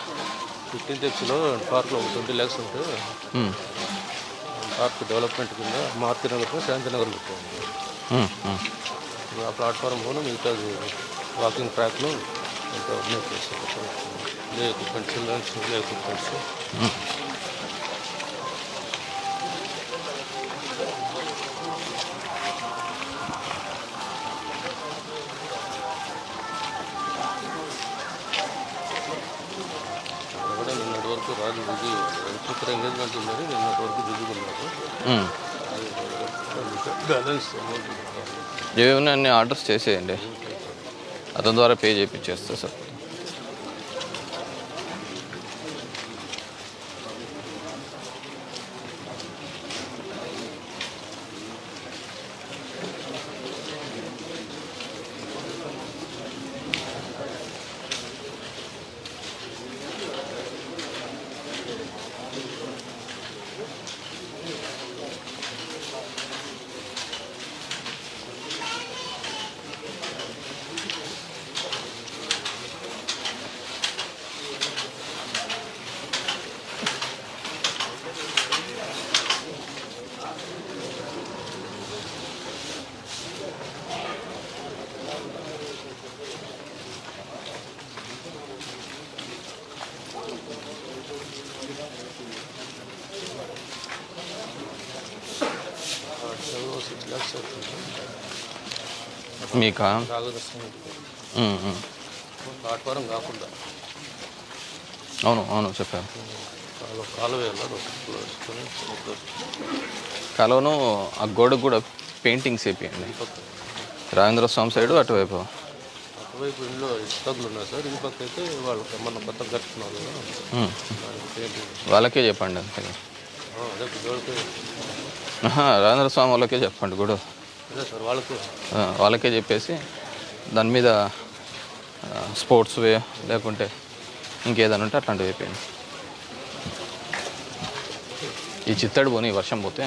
15 తెచ్చిలో పార్క్లో 20 lakhs ఉంటే పార్క్ డెవలప్మెంట్ కింద మారుతినగర్లో శాంతినగర్ పెట్టాము. ఆ ప్లాట్ఫారంలోనూ మిగతా వాకింగ్ ట్రాక్ను ఇంకా అప్డేట్ చేస్తాం. ఎక్విప్మెంట్స్ ఎక్విప్మెంట్స్ కూడా నిన్నటి వరకు రాజు బిజీ సూపర్ ఎంగేజ్మెంట్ ఉన్నది. నిన్నటి వరకు బిజీగా ఉన్నారు. బ్యాలెన్స్ ఏమైనా అన్ని ఆర్డర్స్ చేసేయండి. అతని ద్వారా పే చేయించేస్తా సార్. మీకా? ప్లాట్ఫారం కాకుండా అవును అవును చెప్పారు. కాలువను ఆ గోడకు కూడా పెయింటింగ్స్ వేపియండి. రాజేంద్ర స్వామి సైడు అటువైపు అటువైపు ఇంట్లో ఇబ్బందులు ఉన్నాయి సార్. ఈ పక్క అయితే వాళ్ళు మన కొత్తగా కట్టుకున్నారు కదా, వాళ్ళకే చెప్పండి అంతే. అదే గుడికి రాజేంద్ర స్వామి వాళ్ళకే చెప్పండి గుడి. అదే సార్ వాళ్ళకే చెప్పేసి దాని మీద స్పోర్ట్స్ వే లేకుంటే ఇంకేదైనా ఉంటే అట్లాంటివి అయిపోయింది. ఈ చిత్తడి పోని వర్షం పోతే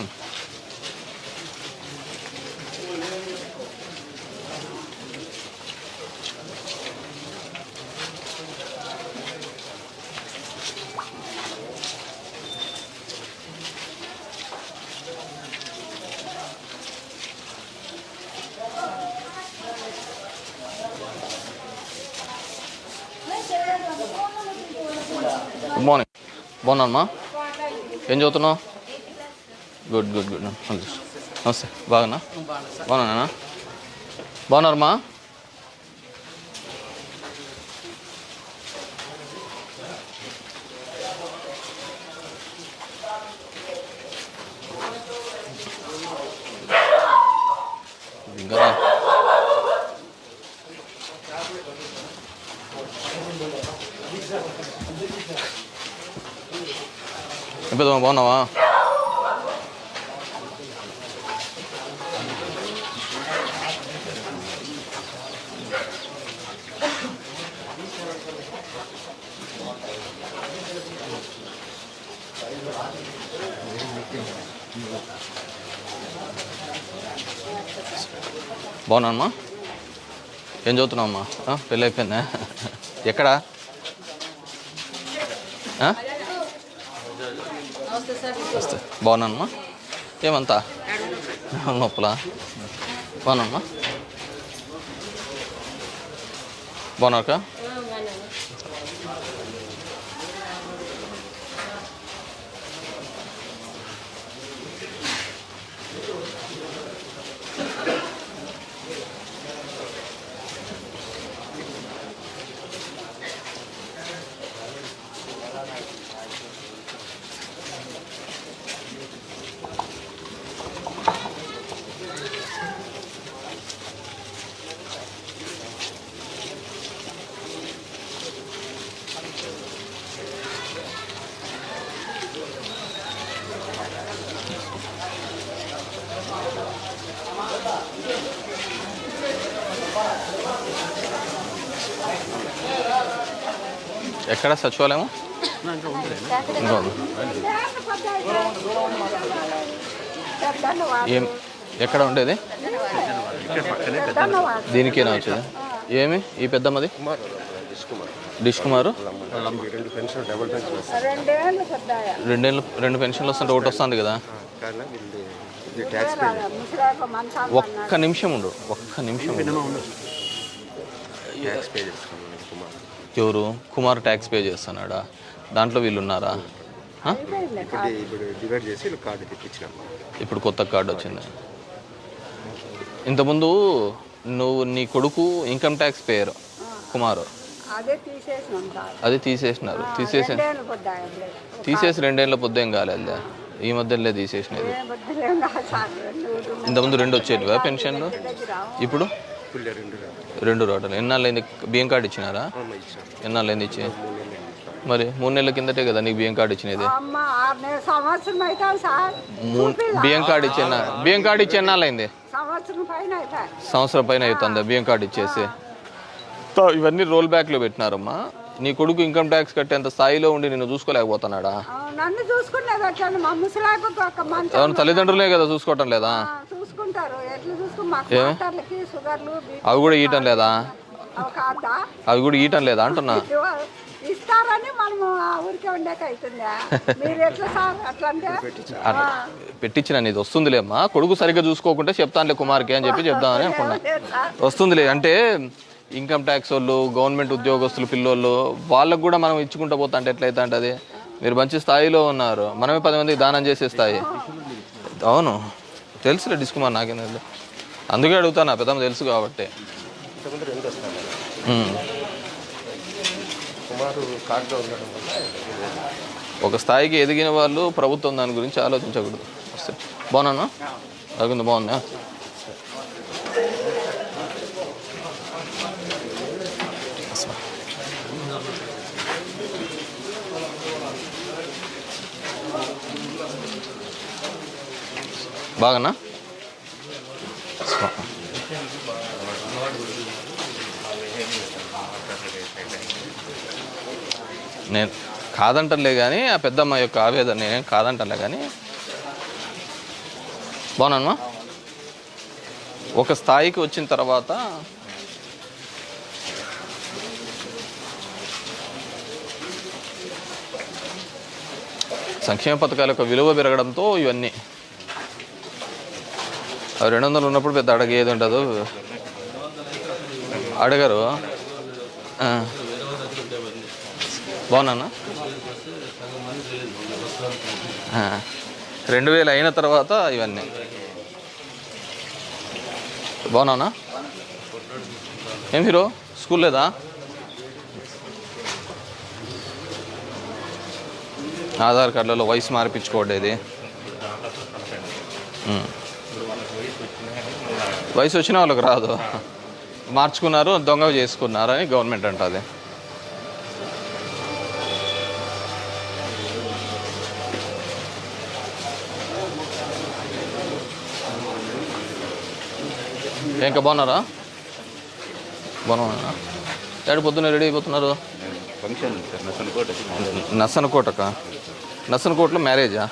గుడ్ మార్నింగ్. బాగున్నామ్మా? ఏం చదువుతున్నావు? Good good good. నమస్తే. బాగున్నా? బాగున్నానా? బాగున్నారమ్మా? ఇంకా పెద్దమ్మా బాగున్నావా? బాగున్నామ్మా? ఏం చదువుతున్నావమ్మా? పెళ్ళి అయిపోయిందా? ఎక్కడా? వస్తే బాగున్నానమ్మా. ఏమంతా నొప్పులా? బాగున్నామ్మా? బాగున్నాక? ఎక్కడ సచివాలయం? ఏం ఎక్కడ ఉండేది? దీనికేనా వచ్చేది? ఏమి ఈ పెద్దమ్మది? డిష్ కుమారు. రెండు పెన్షన్లు వస్తుంటే ఒకటి వస్తుంది కదా. ఒక్క నిమిషం ఉండు, ఒక్క నిమిషం. ఎవరు? కుమార్ ట్యాక్స్ పే చేస్తున్నాడా? దాంట్లో వీళ్ళు ఉన్నారా? ఇప్పుడు కొత్త కార్డు వచ్చింది. ఇంతకుముందు నీ కొడుకు ఇన్కమ్ ట్యాక్స్ పేరు కుమారు, అది తీసేసినారు. తీసేసి 2 ఏళ్ళ పొద్దు ఏం కాలేదు, ఈ మధ్యలో తీసేసినది. ఇంతకుముందు 2 వచ్చేటివా పెన్షన్లు? ఇప్పుడు 2 రావటం. ఎన్నాళ్ళైంది? బియ్యం కార్డు ఇచ్చినారా? ఎన్నాళ్ళైంది ఇచ్చి? మరి 3 నెలల కిందటే కదా నీకు బియ్యం కార్డు ఇచ్చినది. బియ్యం కార్డు ఇచ్చి ఎన్నాళ్ళైంది? సంవత్సరం పైన అవుతుందా బియ్యం కార్డు ఇచ్చేసి? ఇవన్నీ రోల్ బ్యాక్లో పెట్టినారమ్మా. నీ కొడుకు ఇన్కమ్ ట్యాక్స్ కట్టేంత స్థాయిలో ఉండి నిన్ను చూసుకోలేకపోతున్నాడా? అవును, తల్లిదండ్రులే కదా చూసుకోవటం లేదా? అవి కూడా ఇవ్వటం లేదా? అవి కూడా ఇవ్వటం లేదా అంటున్నా. పెట్టించిన ఇది వస్తుందిలేమ్మా. కొడుకు సరిగ్గా చూసుకోకుంటే చెప్తానులే కుమార్కి అని చెప్దామని అనుకున్నా. వస్తుందిలే అంటే ఇన్కమ్ ట్యాక్స్ వాళ్ళు, గవర్నమెంట్ ఉద్యోగస్తులు పిల్లోళ్ళు, వాళ్ళకు కూడా మనం ఇచ్చుకుంటూ పోతా అంటే ఎట్లయితే అంటే అది మీరు మంచి స్థాయిలో ఉన్నారు, మనమే 10 మందికి దానం చేసే స్థాయి. అవును తెలుసులే డిష్ కుమార్, నాకేం తెలుసు, అందుకే అడుగుతాను, పెద్దమ్మ తెలుసు కాబట్టి. ఒక స్థాయికి ఎదిగిన వాళ్ళు ప్రభుత్వం దాని గురించి ఆలోచించకూడదు. బాగున్నాను? బాగుందా? బాగానా? నేను కాదంటలే కానీ ఆ పెద్దమ్మ యొక్క ఆవేదన నేనేం కాదంటలే కానీ బాగున్నానమ్మా. ఒక స్థాయికి వచ్చిన తర్వాత సంక్షేమ పథకాల యొక్క విలువ పెరగడంతో ఇవన్నీ 200 ఉన్నప్పుడు పెద్ద అడగేది ఉండదు, అడగరు. బాగున్నా? 2000 అయిన తర్వాత ఇవన్నీ బాగున్నానా? ఏం హీరో స్కూల్ లేదా? ఆధార్ కార్డులలో వయసు మార్పించుకోవడేది. వయసు వచ్చిన వాళ్ళకి రాదు, మార్చుకున్నారు దొంగ చేసుకున్నారు అని గవర్నమెంట్ అంటుంది. ఇంకా బాగున్నారా? బాగున్నారా? ఎక్కడ పొద్దున్న రెడీ అయిపోతున్నారు? ఫంక్షన్ నర్సనకోటక. నర్సనకోటలో మ్యారేజా?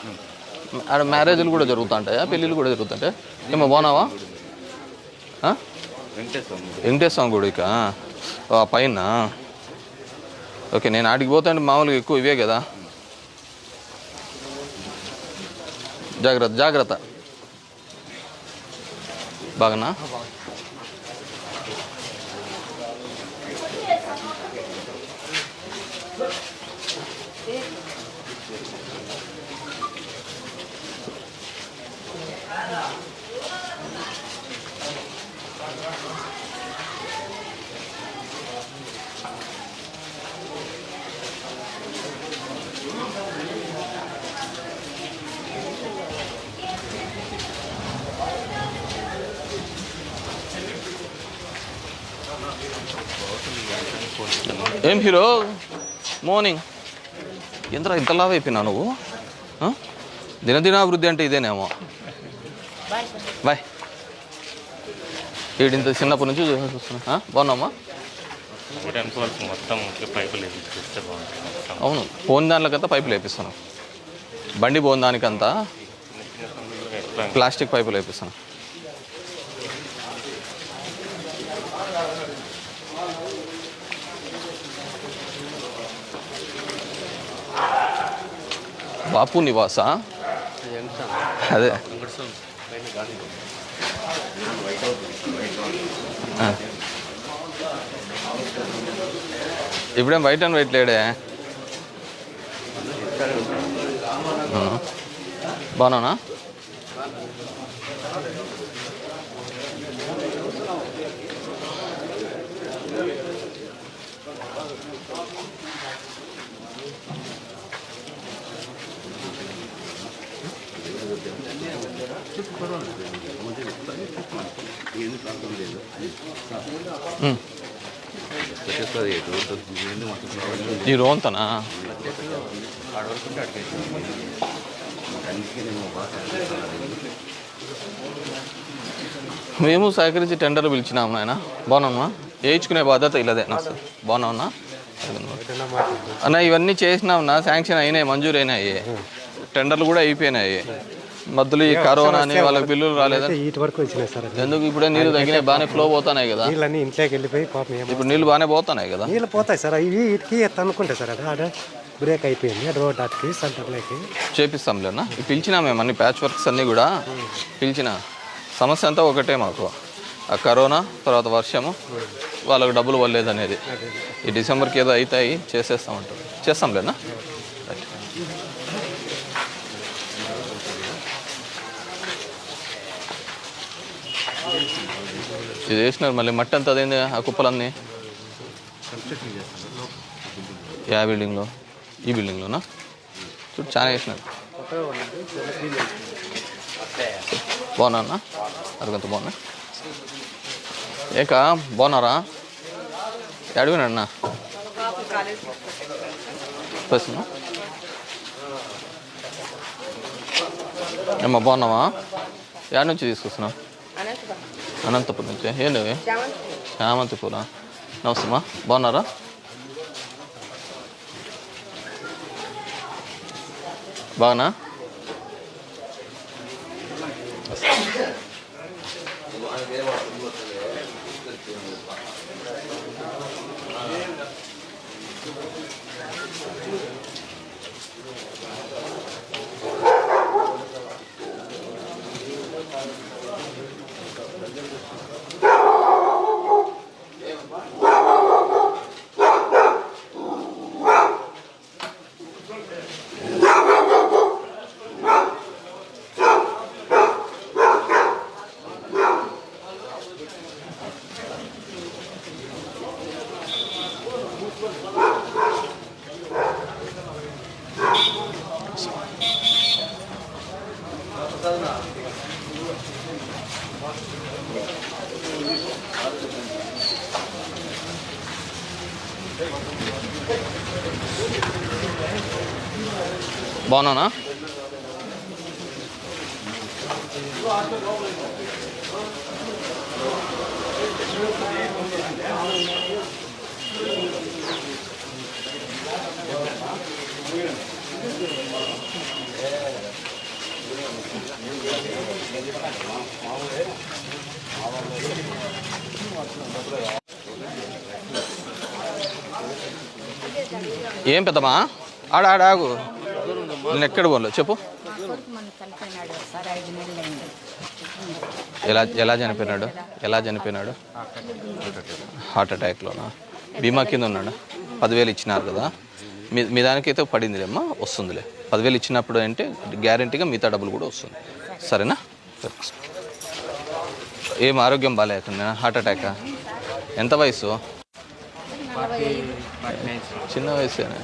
ఆడ మ్యారేజ్లు కూడా జరుగుతుంటాయా, పెళ్ళిళ్ళు కూడా జరుగుతుంటాయి? ఏమో బాగున్నావా? వెంకటేశ్వర స్వామి గుడికా పైన? ఓకే, నేను ఆడికి పోతాంటే మామూలుగా ఎక్కువ ఇవే కదా. జాగ్రత్త జాగ్రత్త. బాగానా? ఏం హీరో మార్నింగ్ ఎంతరా ఇంత లావ్ అయిపోయినా నువ్వు? దినదినాభివృద్ధి అంటే ఇదేనేమో. బాయ్. ఇంత చిన్నప్పటి నుంచి చూస్తున్నా. బాగున్నామా? అవును, పోని దానికంతా పైపులు వేపిస్తాను. బండి పోని దానికంతా ప్లాస్టిక్ పైపులు వేపిస్తాను. బాపు నివాసా? అదే ఇప్పుడేం వైట్ అండ్ వైట్ లేడే. బాగున్నానా? ఈ రోంతనా? మేము సహకరించి టెండర్లు పిలిచినాము నాయన. బాగున్నామా? వేయించుకునే బాధ్యత ఇలాదే నా సార్. బాగున్నావునా అన్న? ఇవన్నీ చేసినామన్నా, శాంక్షన్ అయినాయి, మంజూరు అయినాయి, టెండర్లు కూడా అయిపోయినాయి. మధ్యలో ఈ కరోనా అని వాళ్ళకి బిల్లులు రాలేదని ఇటు వరకు వచ్చినాయి సార్. ఎందుకు? ఇప్పుడే నీళ్ళు తగ్గినాయి, బాగానే ఫ్లో పోతున్నాయి కదా. నీళ్ళన్నీ ఇంట్లోకి వెళ్ళిపోయి పాపం ఇప్పుడు నీళ్ళు బాగానే పోతున్నాయి కదా. నీళ్ళు పోతాయి సార్, ఇవి ఇటుకి అనుకుంటాయి సార్. అది ఆడ బ్రేక్ అయిపోయింది రోడ్ అటుకి సెంటర్లోకి. చేపిస్తాంలేనా? పిలిచినా మేము అన్ని ప్యాచ్ వర్క్స్ అన్నీ కూడా పిలిచిన. సమస్య అంతా ఒకటే మాకు, ఆ కరోనా తర్వాత వర్షము, వాళ్ళకు డబ్బులు పడలేదు అనేది. ఈ డిసెంబర్కి ఏదో అవుతాయి చేసేస్తామంటారు. చేస్తాంలేనా? ఇది వేసినారు మళ్ళీ మట్టి అంతా అదేంది ఆ కుప్పలన్నీ? యా బిల్డింగ్లో? ఈ బిల్డింగ్లోనా? చూడు చాలా వేసినారు. బాగున్నా అన్న? అరగంత బాగున్నా? ఏకా బాగున్నారా? అడిగినా ప్రశ్న ఏమ్మా బాగున్నావా? యాడ్ నుంచి తీసుకొస్తున్నావు? అనంతపురం నుంచి. ఏంటి చామంతిపూరా? నమస్తేమ్మా, బాగున్నారా? బాగున్నా? బాగున్నానా? ఏం పెద్దమ్మా? ఆడాగు, నేను ఎక్కడ పోలే చెప్పు. ఎలా చనిపోయినాడు? హార్ట్ అటాక్లోనా? బీమా కింద ఉన్నాడు. 10,000 ఇచ్చినారు కదా, మీ దానికైతే పడిందిలేమ్మా, వస్తుందిలే. 10,000 ఇచ్చినప్పుడు అంటే గ్యారంటీగా మిగతా డబ్బులు కూడా వస్తుంది. సరేనా? ఏం ఆరోగ్యం బాగాలేకుండా హార్ట్ అటాకా? ఎంత వయసు? చిన్న వయసేనా?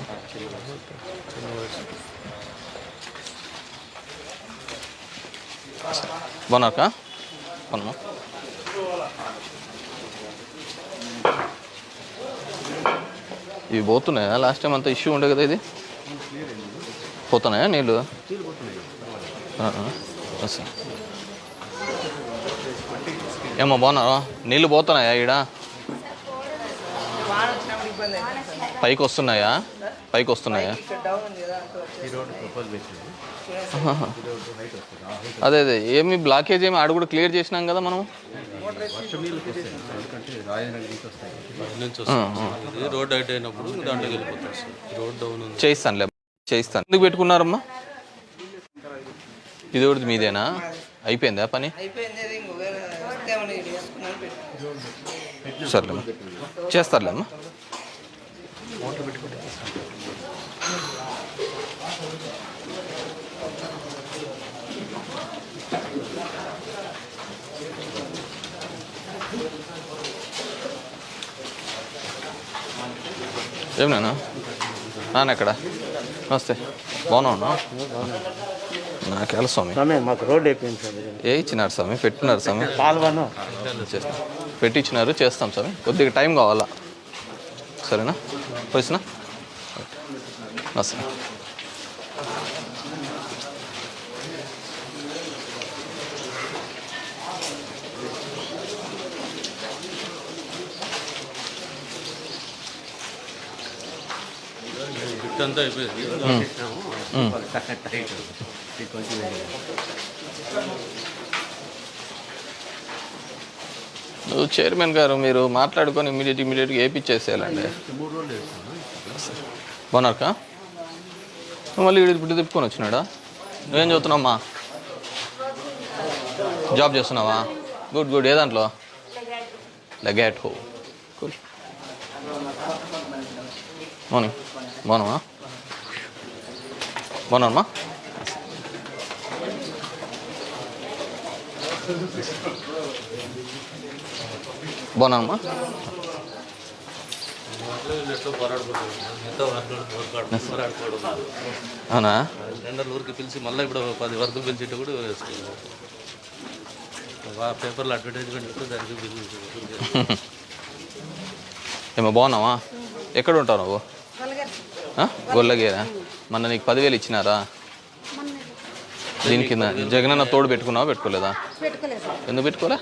బాగున్నాక? అవునా? ఇవి పోతున్నాయా? లాస్ట్ టైం అంతా ఇష్యూ ఉండే కదా, ఇది పోతున్నాయా నీళ్ళు? ఏమో బాగున్నారా? నీళ్ళు పోతున్నాయా ఈడ? పైకి వస్తున్నాయా? అదే ఏమి బ్లాకేజ్ ఏమి ఆడ కూడా క్లియర్ చేసినాం కదా మనం. రోడ్ హైట్ అయినప్పుడు దాంట్లోకి వెళ్ళిపోతారు సార్. రోడ్ డౌన్ చేయిస్తానులే, చేయిస్తాను. ఎందుకు పెట్టుకున్నారమ్మా? ఇది ఒకటి మీదేనా? అయిపోయిందా పని? సర్లేమ్మా, చేస్తారులేమ్మా. ఏం నాన్న ఎక్కడ? నమస్తే, బాగున్నా? నాకెలా స్వామి? మాకు రోడ్ అయిపోయింది సార్. ఏ ఇచ్చినారు స్వామి? పెట్టినారు స్వామి, పెట్టించినారు, చేస్తాం స్వామి. కొద్దిగా టైం కావాలా, సరేనా? వచ్చినా నమస్తే. అంతా అయిపోయింది. నువ్వు చైర్మన్ గారు మీరు మాట్లాడుకొని ఇమీడియట్గా వేయించేసేయాలండి. బాగున్నారుకా? మళ్ళీ ఇప్పుడు తిప్పుకొని వచ్చినాడా? నువ్వేం చదువుతున్నావమ్మా? జాబ్ చేస్తున్నావా? గుడ్. ఏ దాంట్లో? లెగాట్ హో. కూల్. మార్నింగ్. బాగున్నావా? బాగున్నామ్మా? బాగున్నామ్మా? అవునా? రెండో ఊరికి పిలిచి మళ్ళీ ఇప్పుడు 10 వరకు పిలిచేట్టు కూడా పేపర్లో అడ్వర్టైజ్మెంట్ దానికి పిలిచి. ఏమో బాగున్నావా? ఎక్కడ ఉంటావు నువ్వు? గొల్లగేరా? మొన్న నీకు 10,000 ఇచ్చినారా? దీని కింద జగనన్న తోడు పెట్టుకున్నావా పెట్టుకోలేదా? పెట్టుకోలేదు సార్. ఎందుకు పెట్టుకోలే?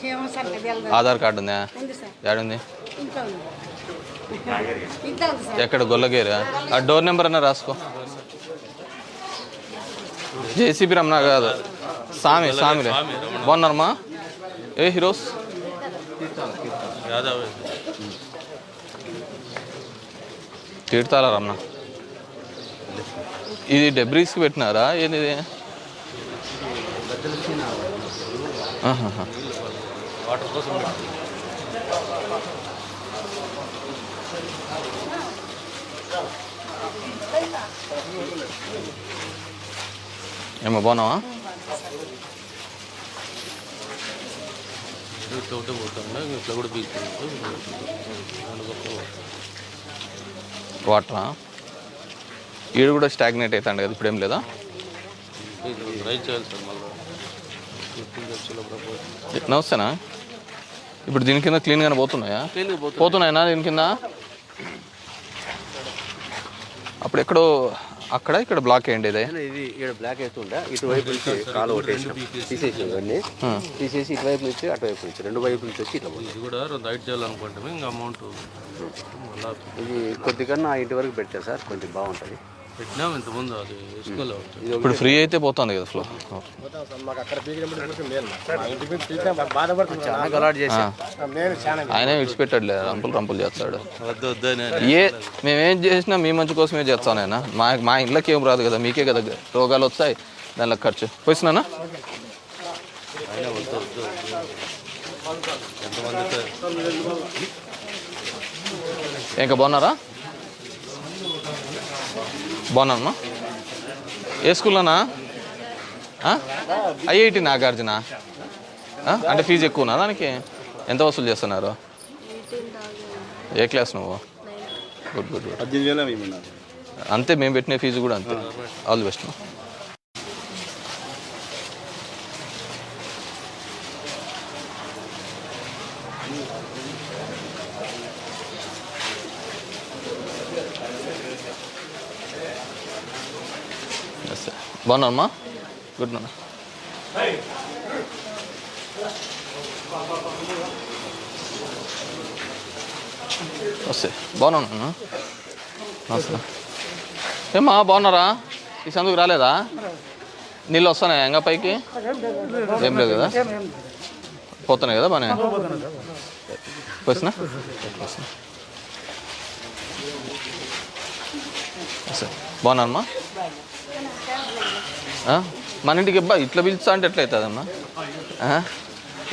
ఏమో సార్ నాకు తెలియదు. ఆధార్ కార్డు ఉందా? ఉంది సార్. ఏడుంది? ఇంట్లో ఉంది. ఇంట్లో ఉంది సార్. ఎక్కడ గొల్లగేరా? ఆ డోర్ నెంబర్ అన్నా రాసుకో. జేసీబీ రమణ కాదు, సామిలే. బాగున్నారమ్మా? ఏ హీరోస్? తీర్థాల రమణ. ఇది డెబ్రీస్కి పెట్టినారా ఏంది ఇది? వాటర్ కోసం ఏమో బాగున్నావా? తోట పోతాం ఇట్లా కూడా వాటరా? ఈడు కూడా స్టాగ్నేట్ అవుతాడు కదా, ఇప్పుడు ఏం లేదా? రైట్ చేయాలి సార్ మళ్ళీ. నమస్తేనా? ఇప్పుడు దీని కింద క్లీన్గానే పోతున్నాయా? పోతున్నాయనా దీని కింద? అప్పుడు ఎక్కడో అక్కడ ఇక్కడ బ్లాక్ అయ్యండి ఇది. ఇది ఇక్కడ బ్లాక్ అవుతుండే ఇటువైపు నుంచి కాలు కొట్టేసి తీసేసి ఇవన్నీ తీసేసి ఇటువైపు నుంచి అటువైపు నుంచి రెండు వైపు నుంచి వచ్చి ఇట్లా ఇది కూడా రైట్ చేయాలనుకుంటే ఇంకా అమౌంట్ ఇది కొద్దిగా ఇంటి వరకు పెట్టారు సార్, కొంచెం బాగుంటుంది. పెట్టినాం ఇంతకుముందు, అది వేసుకోలేదు. ఇప్పుడు ఫ్రీ అయితే పోతుంది కదా ఫ్లో. చాలా గలాట్ చేసి ఆయనే విడిచిపెట్టాడులే, రంపులు చేస్తాడు. మేమేం చేసినా మీ మంచి కోసమే చేస్తాను ఆయన. మా ఇంట్లోకి ఏం రాదు కదా, మీకే కదా రోగాలు వస్తాయి, దానిలో ఖర్చు పోయిస్తున్నానా? ఇంకా బాగున్నారా? బాగున్నానమ్మా. ఏ స్కూల్లోనా? ఐఐటి నాగార్జున. అంటే ఫీజు ఎక్కువనా దానికి? ఎంత వసూలు చేస్తున్నారు? ఏ క్లాస్ నువ్వు? Good good good. 18,000 అంతే, మేము పెట్టిన ఫీజు కూడా అంతే. All the best. బాగున్నామ్మా? గుడ్ నాన్న. వస్తే బాగున్నాను. నమస్తే. ఏమ్మా బాగున్నారా? ఈ సందుకు రాలేదా? నీళ్ళు వస్తున్నాయా ఇంకా పైకి? ఏం లేదు కదా, పోతున్నాయి కదా బాగానే. వచ్చినా బాగున్నానమ్మా. మన ఇంటికి అబ్బా ఇట్లా పిలుస్తా అంటే ఎట్లా అవుతుందమ్మా?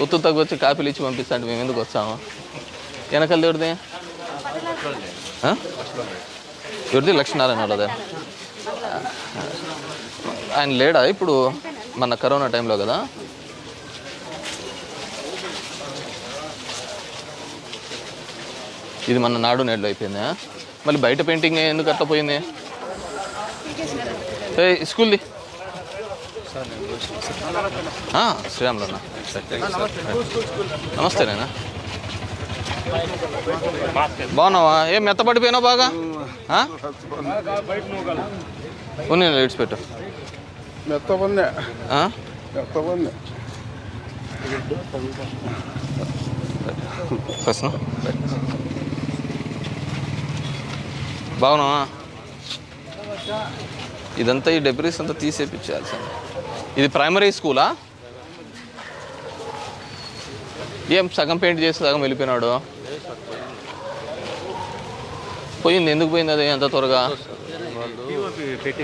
ఉత్తు తగ్గు వచ్చి కాపీలు ఇచ్చి పంపిస్తా అంటే మేము ఎందుకు వస్తాము? వెనకాల దేవుడిది ఎవరిది? లక్ష్మీనారాయణ వాళ్ళదే. ఆయన లేడా ఇప్పుడు? మన కరోనా టైంలో కదా. ఇది మన నాడు నేడు అయిపోయిందా? మళ్ళీ బయట పెయింటింగ్ ఎందుకు అట్లా పోయింది? స్కూల్ది శ్రీరామ్లోనా? నమస్తే నాయనా. బాగున్నావా? ఏం మెత్తపడిపోయినావు బాగా? ఉన్నాయి విడిచిపెట్టు. బాగున్నావా? ఇదంతా ఈ డెబ్రీస్ అంతా తీసేపించాల్సింది. ఇది ప్రైమరీ స్కూలా? ఏం సగం పెయింట్ చేసి సగం వెళ్ళిపోయినాడు? పోయింది, ఎందుకు పోయింది అది అంత త్వరగా?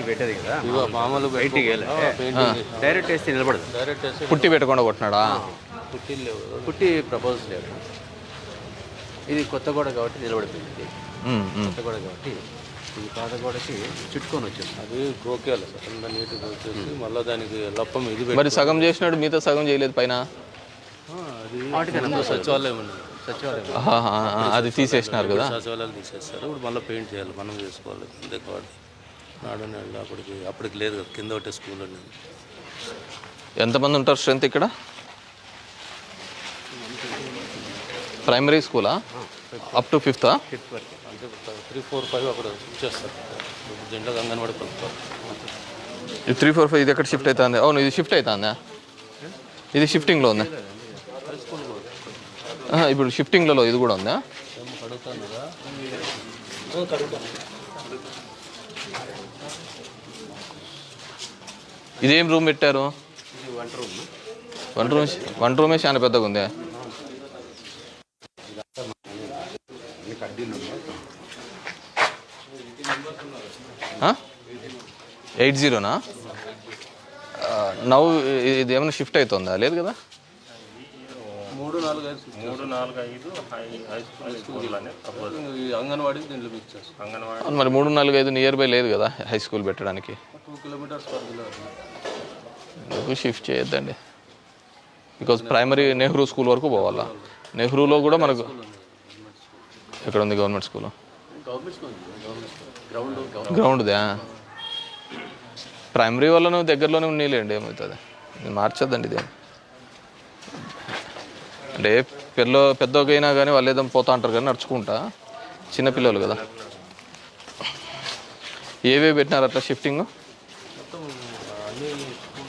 పెట్టేది కదా మామూలు డైరెక్ట్ వేస్తే నిలబడదు. డైరెక్ట్ వేస్తే పుట్టి పెట్టకుండా కొట్టినాడా? పుట్టి ప్రపోజ్ లేదు. ఇది కొత్త గోడ కాబట్టి నిలబడిపోయింది. కొత్త గోడ కాబట్టి ఈ పాత గోడకి చుట్టుకొని వచ్చేది. అది గోకేయాలి సార్, నీట్గా వచ్చేసి మళ్ళీ దానికి లప్పం ఇది. మరి సగం చేసినాడు, మిగతా సగం చేయలేదు పైన? అది సచివాలయం ఉంది, సచివాలయం అది తీసేసినారు కదా. సచివాలయాలు తీసేస్తారు. ఇప్పుడు మళ్ళీ పెయింట్ చేయాలి, మనం చేసుకోవాలి. అంతే కాబట్టి నాడు నెల అప్పటికి లేదు కదా, కింద ఒకటే స్కూల్ అనేది. ఎంతమంది ఉంటారు స్ట్రెంత్ ఇక్కడ? ప్రైమరీ స్కూలా? అప్ టు ఫిఫ్త్ వరకు అంటే 3, 4, 5 అక్కడ చేస్తారు. జెండా అంగన్వాడీ కలుపుతారు. ఇది 3, 4, 5 ఇది ఎక్కడ షిఫ్ట్ అవుతుంది? అవును, ఇది షిఫ్ట్ అవుతుందా? ఇది షిఫ్టింగ్లో ఉందా? ఇప్పుడు షిఫ్టింగ్లలో ఇది కూడా ఉందా? ఇదేం రూమ్ పెట్టారు? వన్ రూమే చాలా పెద్దగా ఉందా? 80నా? నవ్వు ఇది ఏమైనా షిఫ్ట్ అవుతుందా? లేదు కదా. 3, 4, 5 హై స్కూల్ అంగన్వాడీ దీంట్లో మిక్స్ చేస్తాం. అంగన్వాడీ మరి 3, 4, 5 నియర్ బై లేదు కదా హై స్కూల్ పెట్టడానికి? 2 కిలోమీటర్స్ పరిధిలో ఎందుకు షిఫ్ట్ చేయొద్దండి. బికాజ్ ప్రైమరీ నెహ్రూ స్కూల్ వరకు పోవాలా. నెహ్రూలో కూడా మనకు ఎక్కడ ఉంది గవర్నమెంట్ స్కూల్? గ్రౌండ్దా? ప్రైమరీ వాళ్ళను దగ్గరలోనే ఉండేలేండి, ఏమవుతుంది? నేను మార్చొద్దండి ఇది. అంటే పెద్దోకైనా కానీ వాళ్ళు ఏదో పోతా అంటారు కానీ నడుచుకుంటా, చిన్నపిల్లలు కదా. ఏవేవి పెట్టినారు అట్లా షిఫ్టింగ్? మొత్తం అన్ని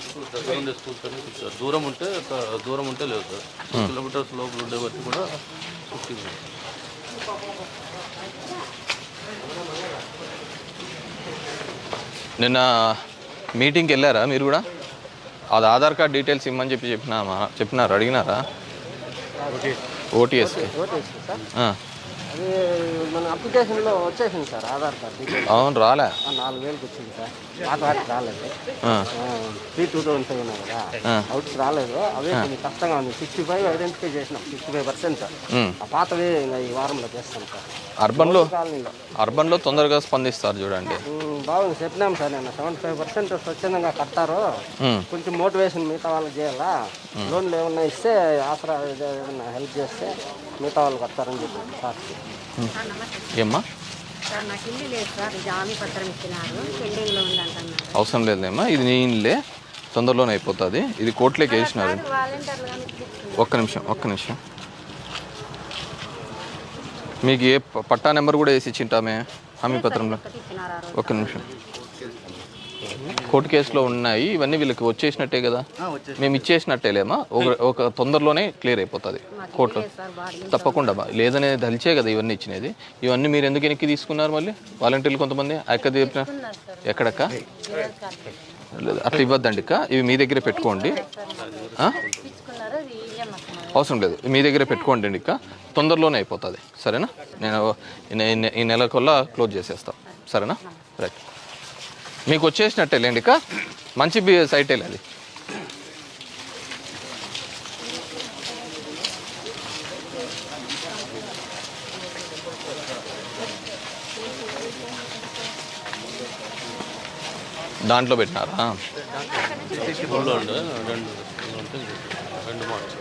స్కూల్స్ దగ్గర ఉండే స్కూల్స్ అన్ని ఇచ్చారు. దూరం ఉంటే లేదు సార్. 2 కిలోమీటర్స్ లోపల ఉండే వరకు కూడా షిఫ్టింగ్. నిన్న మీటింగ్కి వెళ్ళారా మీరు కూడా? అది ఆధార్ కార్డ్ డీటెయిల్స్ ఇమ్మని చెప్పినారు, అడిగినారా? ఓటీఎస్కి అది మన అప్లికేషన్లో వచ్చేసింది సార్ ఆధార్ కార్డు. అవును, రాలే. 4,000కి వచ్చింది సార్. పాత వాటికి రాలేదు. 2007 కదా, అవుట్స్ రాలేదు. అవే కొంచెం కష్టంగా ఉంది. 65 ఐడెంటిఫై చేసినాం, 65%. ఆ పాతవి ఈ వారంలో చేస్తాం సార్. అర్బన్లో తొందరగా స్పందిస్తారు చూడండి. బాగుంది, చెప్పినాం సార్. నేను 75% స్వచ్ఛందంగా కట్టారు. కొంచెం మోటివేషన్ మిగతా వాళ్ళకి చేయాలా. లోన్లు ఏమన్నా ఇస్తే ఆసరా ఏదైనా హెల్ప్ చేస్తే మిగతా వాళ్ళు కట్టారని చెప్పాను సార్కి. ఏమ్మా? సార్ నాకు ఇల్లు లేదు సార్, జామీ పత్రం ఇచ్చినారు, పెండింగ్లో ఉంది అంటున్నారు. అవసరం లేదేమ్మా, ఇది నీ ఇల్లే, తొందరలోనే అయిపోతుంది. ఇది కోర్టులోకి వేసినారు. ఒక్క నిమిషం. మీకు ఏ పట్టా నెంబర్ కూడా వేసి ఇచ్చింటామే హామీ పత్రంలో? ఒక్క నిమిషం. కోర్టు కేసులో ఉన్నాయి ఇవన్నీ, వీళ్ళకి వచ్చేసినట్టే కదా, మేము ఇచ్చేసినట్టేలేమా. ఒక తొందరలోనే క్లియర్ అయిపోతుంది కోర్టులో. తప్పకుండా లేదనే దలిచే కదా ఇవన్నీ ఇచ్చినది. ఇవన్నీ మీరు ఎందుకు వెనక్కి తీసుకున్నారు మళ్ళీ? వాలంటీర్లు కొంతమంది అక్క చెప్పిన ఎక్కడక్క అట్లా ఇవ్వద్దండి అక్క, ఇవి మీ దగ్గరే పెట్టుకోండి. అవసరం లేదు, మీ దగ్గరే పెట్టుకోండి అండి అక్క, తొందరలోనే అయిపోతుంది. సరేనా? నేను ఈ నెలకొల్లా క్లోజ్ చేసేస్తాను. సరేనా? రైట్. మీకు వచ్చేసినట్టే లేండి ఇక, మంచి సైటే లేదు. దాంట్లో పెట్టినారా? 2 మార్చి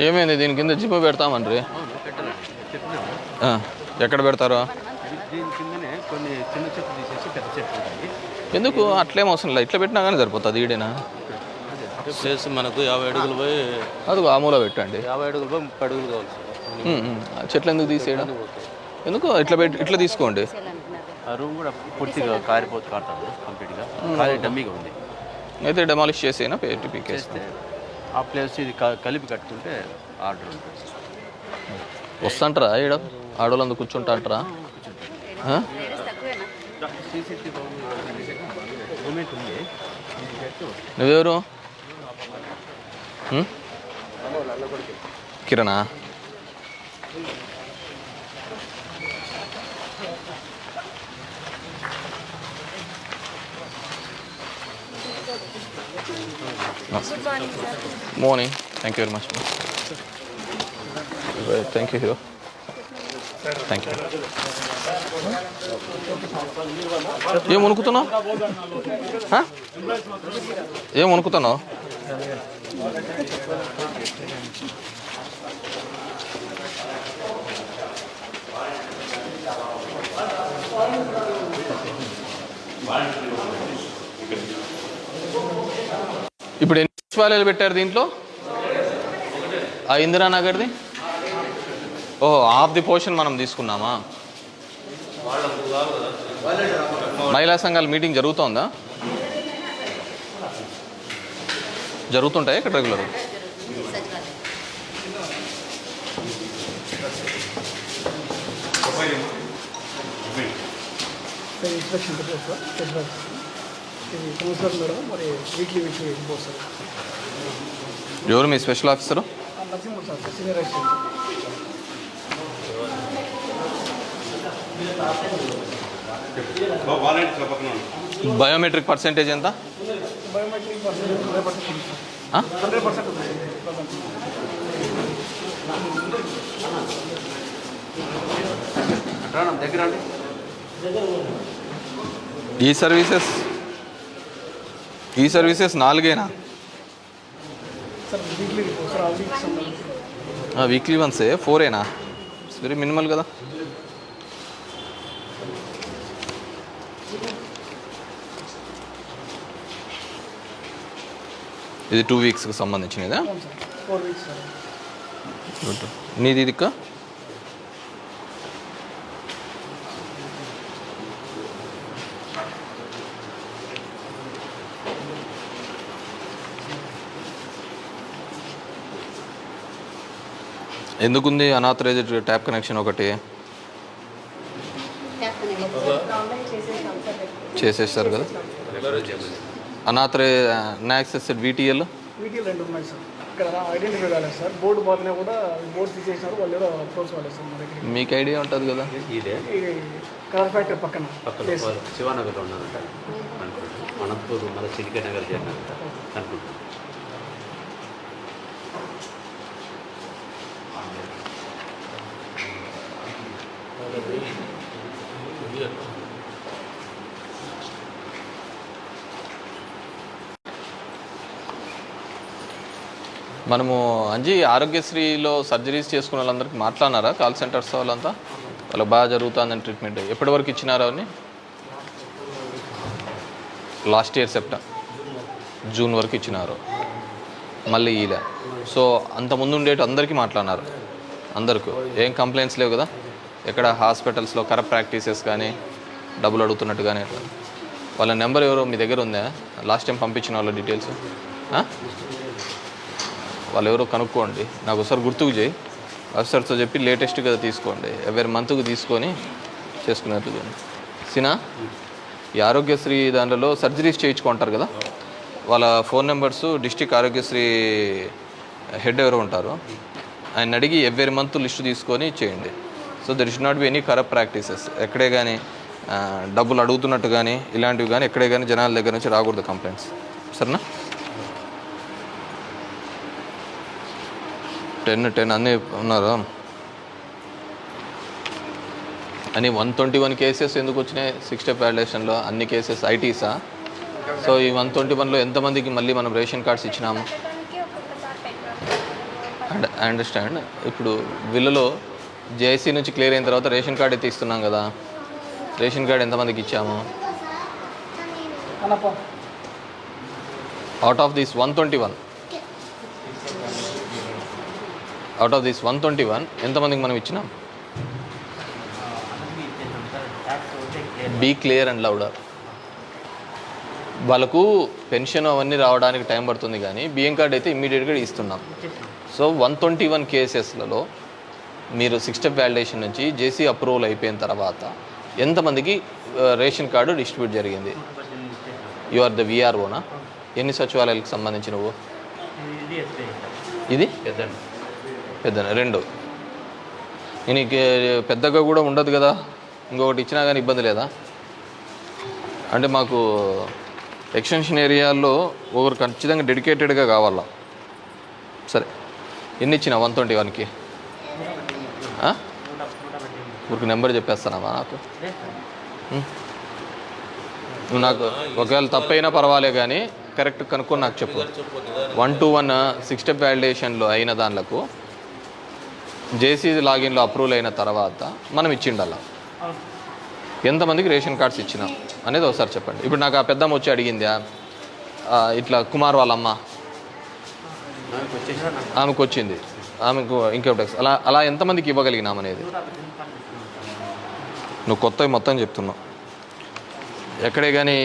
ఏమైంది? దీని కింద జిప్ పెడతామండ్రి. ఎక్కడ పెడతారు? ఎందుకు అట్లేం అవసరం లేదు, ఇట్లా పెట్టినా కానీ సరిపోతుంది. ఈడేనా చేసి మనకు 50 అడుగులు పోయి అది ఆ మూల పెట్టండి. 50 అడుగులు పోయి 30 అడుగులు కావాలి. చెట్లు ఎందుకు తీసేయడం? ఎందుకు ఇట్లా తీసుకోండి. ఆ రూమ్ కూడా పూర్తిగా కారిపోతు కాడుతుంది, కంప్లీట్గా ఖాళీ డమ్మీగా ఉంది. అయితే డెమాలిష్ చేసేనా పీకేస్తే ఆ ప్లేస్ ఇది కలిపి కట్టుకుంటే ఆర్డర్ ఉంటుంది. వస్తుంటారా ఈడ ఆడవాళ్ళందుకు కూర్చుంటా అంటారా? నువ్వెవరు? కిరణా? Morning. Thank you very much. Thank you hero. Thank you. ఏం వణుకుతున్నావు? ఏం వణుకుతున్నావు? సచివాలయాలు పెట్టారు దీంట్లో? ఆ ఇందిరానగర్ది ఓహో హాఫ్ ది పోర్షన్ మనం తీసుకున్నామా? మహిళా సంఘాల మీటింగ్ జరుగుతోందా? జరుగుతుంటాయి ఇక్కడ రెగ్యులర్? ఇన్స్పెక్షన్ సార్ ఇది కౌన్సిలర్ మేడం మరి వీక్లీ పోదు సార్. ఎవరు మీ special officer? Narasimha sir senior assistant. Biometric percentage ఎంత? బయోమెట్రిక్ 100% దగ్గర ఈ services 4 sir weekly report sir. ఆ వీక్ సంబంధించి వీక్లీ వన్సే 4 ఇట్స్ వెరీ మినిమల్ కదా. ఇది 2 వీక్స్కి సంబంధించినదా? 4 వీక్స్ సార్. గుడ్. నీది ఇదిక్క ఎందుకుంది అనాథరైజ్డ్ ట్యాప్ కనెక్షన్ ఒకటి? చేసేస్తారు కదా. అన్యాక్సెస్డ్ వీటీఎల్ రెండు ఉన్నాయి సార్. ఇక్కడ ఐడెంటిఫై కాలేదు సార్. బోర్డు పోతనే కూడా బోర్డు తీసేసినారు వాళ్ళు, ఎవరో అప్రోచ్ వాళ్ళు సార్ మా దగ్గర. మీకు ఐడియా ఉంటుంది కదా. ఇదే కలర్ ఫ్యాక్టరీ పక్కన శివానగర్లో ఉన్నారంట అనుకుంటున్నాను. అనంతపూర్ మన సిలికా నగర్ చేరినంట అనుకుంటున్నాను. మనము అంజీ ఆరోగ్యశ్రీలో సర్జరీస్ చేసుకున్న వాళ్ళందరికీ మాట్లాడినారా? కాల్ సెంటర్స్ వాళ్ళంతా వాళ్ళకి బాగా జరుగుతుందని ట్రీట్మెంట్ ఎప్పటి వరకు ఇచ్చినారా అని? లాస్ట్ ఇయర్ జూన్ వరకు ఇచ్చినారు. మళ్ళీ ఇలా సో అంతకుముందు ఉండేటి అందరికీ మాట్లాడినారు. అందరికీ ఏం కంప్లైంట్స్ లేవు కదా. ఎక్కడ హాస్పిటల్స్లో కరప్ట్ ప్రాక్టీసెస్ కానీ డబ్బులు అడుగుతున్నట్టు కానీ అట్లా. వాళ్ళ నెంబర్ ఎవరో మీ దగ్గర ఉందా? లాస్ట్ టైం పంపించిన వాళ్ళ డీటెయిల్స్ వాళ్ళు ఎవరో కనుక్కోండి. నాకు ఒకసారి గుర్తుకు చేయి. ఆఫీసర్తో చెప్పి లేటెస్ట్గా తీసుకోండి. ఎవరి మంత్కు తీసుకొని చేసుకునేట్టు సినా. ఈ ఆరోగ్యశ్రీ దాంట్లో సర్జరీస్ చేయించుకుంటారు కదా, వాళ్ళ phone numbers district Aarogyasri head ఎవరు ఉంటారో ఆయన అడిగి ఎవరి మంత్ లిస్టు తీసుకొని చేయండి. So there should not be any corrupt practices. ఎక్కడే కానీ డబ్బులు అడుగుతున్నట్టు కానీ ఇలాంటివి కానీ ఎక్కడే కానీ జనాల దగ్గర నుంచి రాకూడదు కంప్లైంట్స్. సరేనా? 10 అన్నీ ఉన్నారు అని. 121 కేసెస్ ఎందుకు వచ్చినాయి 6 స్టెప్ వ్యాలిడేషన్లో? అన్ని కేసెస్ ఐటీసా? సో ఈ 121లో ఎంతమందికి మళ్ళీ మనం రేషన్ కార్డ్స్ ఇచ్చినాము? I understand. ఇప్పుడు వీళ్ళలో జేఐసీ నుంచి క్లియర్ అయిన తర్వాత రేషన్ కార్డ్ అయితే ఇస్తున్నాం కదా. రేషన్ కార్డ్ ఎంతమందికి ఇచ్చాము? అవుట్ ఆఫ్ దిస్ 121 ఎంతమందికి మనం ఇచ్చినాం? Be clear and louder. వాళ్ళకు పెన్షన్ అవన్నీ రావడానికి టైం పడుతుంది కానీ బియ్యం కార్డ్ అయితే ఇమ్మీడియట్గా ఇస్తున్నాం. సో 121 కేసెస్లలో మీరు 6 స్టెప్ వ్యాలిడేషన్ నుంచి జేసీ అప్రూవల్ అయిపోయిన తర్వాత ఎంతమందికి రేషన్ కార్డు డిస్ట్రిబ్యూట్ జరిగింది? యు ఆర్ ద విఆర్ఓనా? ఎన్ని సచివాలయాలకు సంబంధించి నువ్వు? ఇది పెద్ద 2. నీకు పెద్దగా కూడా ఉండదు కదా, ఇంకొకటి ఇచ్చినా కానీ ఇబ్బంది లేదా? అంటే మాకు ఎక్స్టెన్షన్ ఏరియాల్లో ఒకరు ఖచ్చితంగా డెడికేటెడ్గా కావాలా. సరే, ఎన్ని ఇచ్చినా 121కి? ఊరికి నెంబర్ చెప్పేస్తానమ్మా నాకు. నువ్వు నాకు ఒకవేళ తప్పైనా పర్వాలే కానీ కరెక్ట్ కనుక్కొని నాకు చెప్పు. 121 6 స్టెప్ వ్యాలిడేషన్లో అయిన దానిలకు జేసీ లాగిన్లో అప్రూవల్ అయిన తర్వాత మనం ఇచ్చిండాల. ఎంతమందికి రేషన్ కార్డ్స్ ఇచ్చినాం అనేది ఒకసారి చెప్పండి. ఇప్పుడు నాకు ఆ పెద్దమ్మ వచ్చి అడిగిందా, ఇట్లా కుమార్ వాళ్ళమ్మ ఆమెకు వచ్చింది, ఆమెకు ఇంకొకటి అలా అలా ఎంతమందికి ఇవ్వగలిగినాం అనేది నువ్వు కొత్తవి మొత్తం చెప్తున్నావు. ఎక్కడే కానీ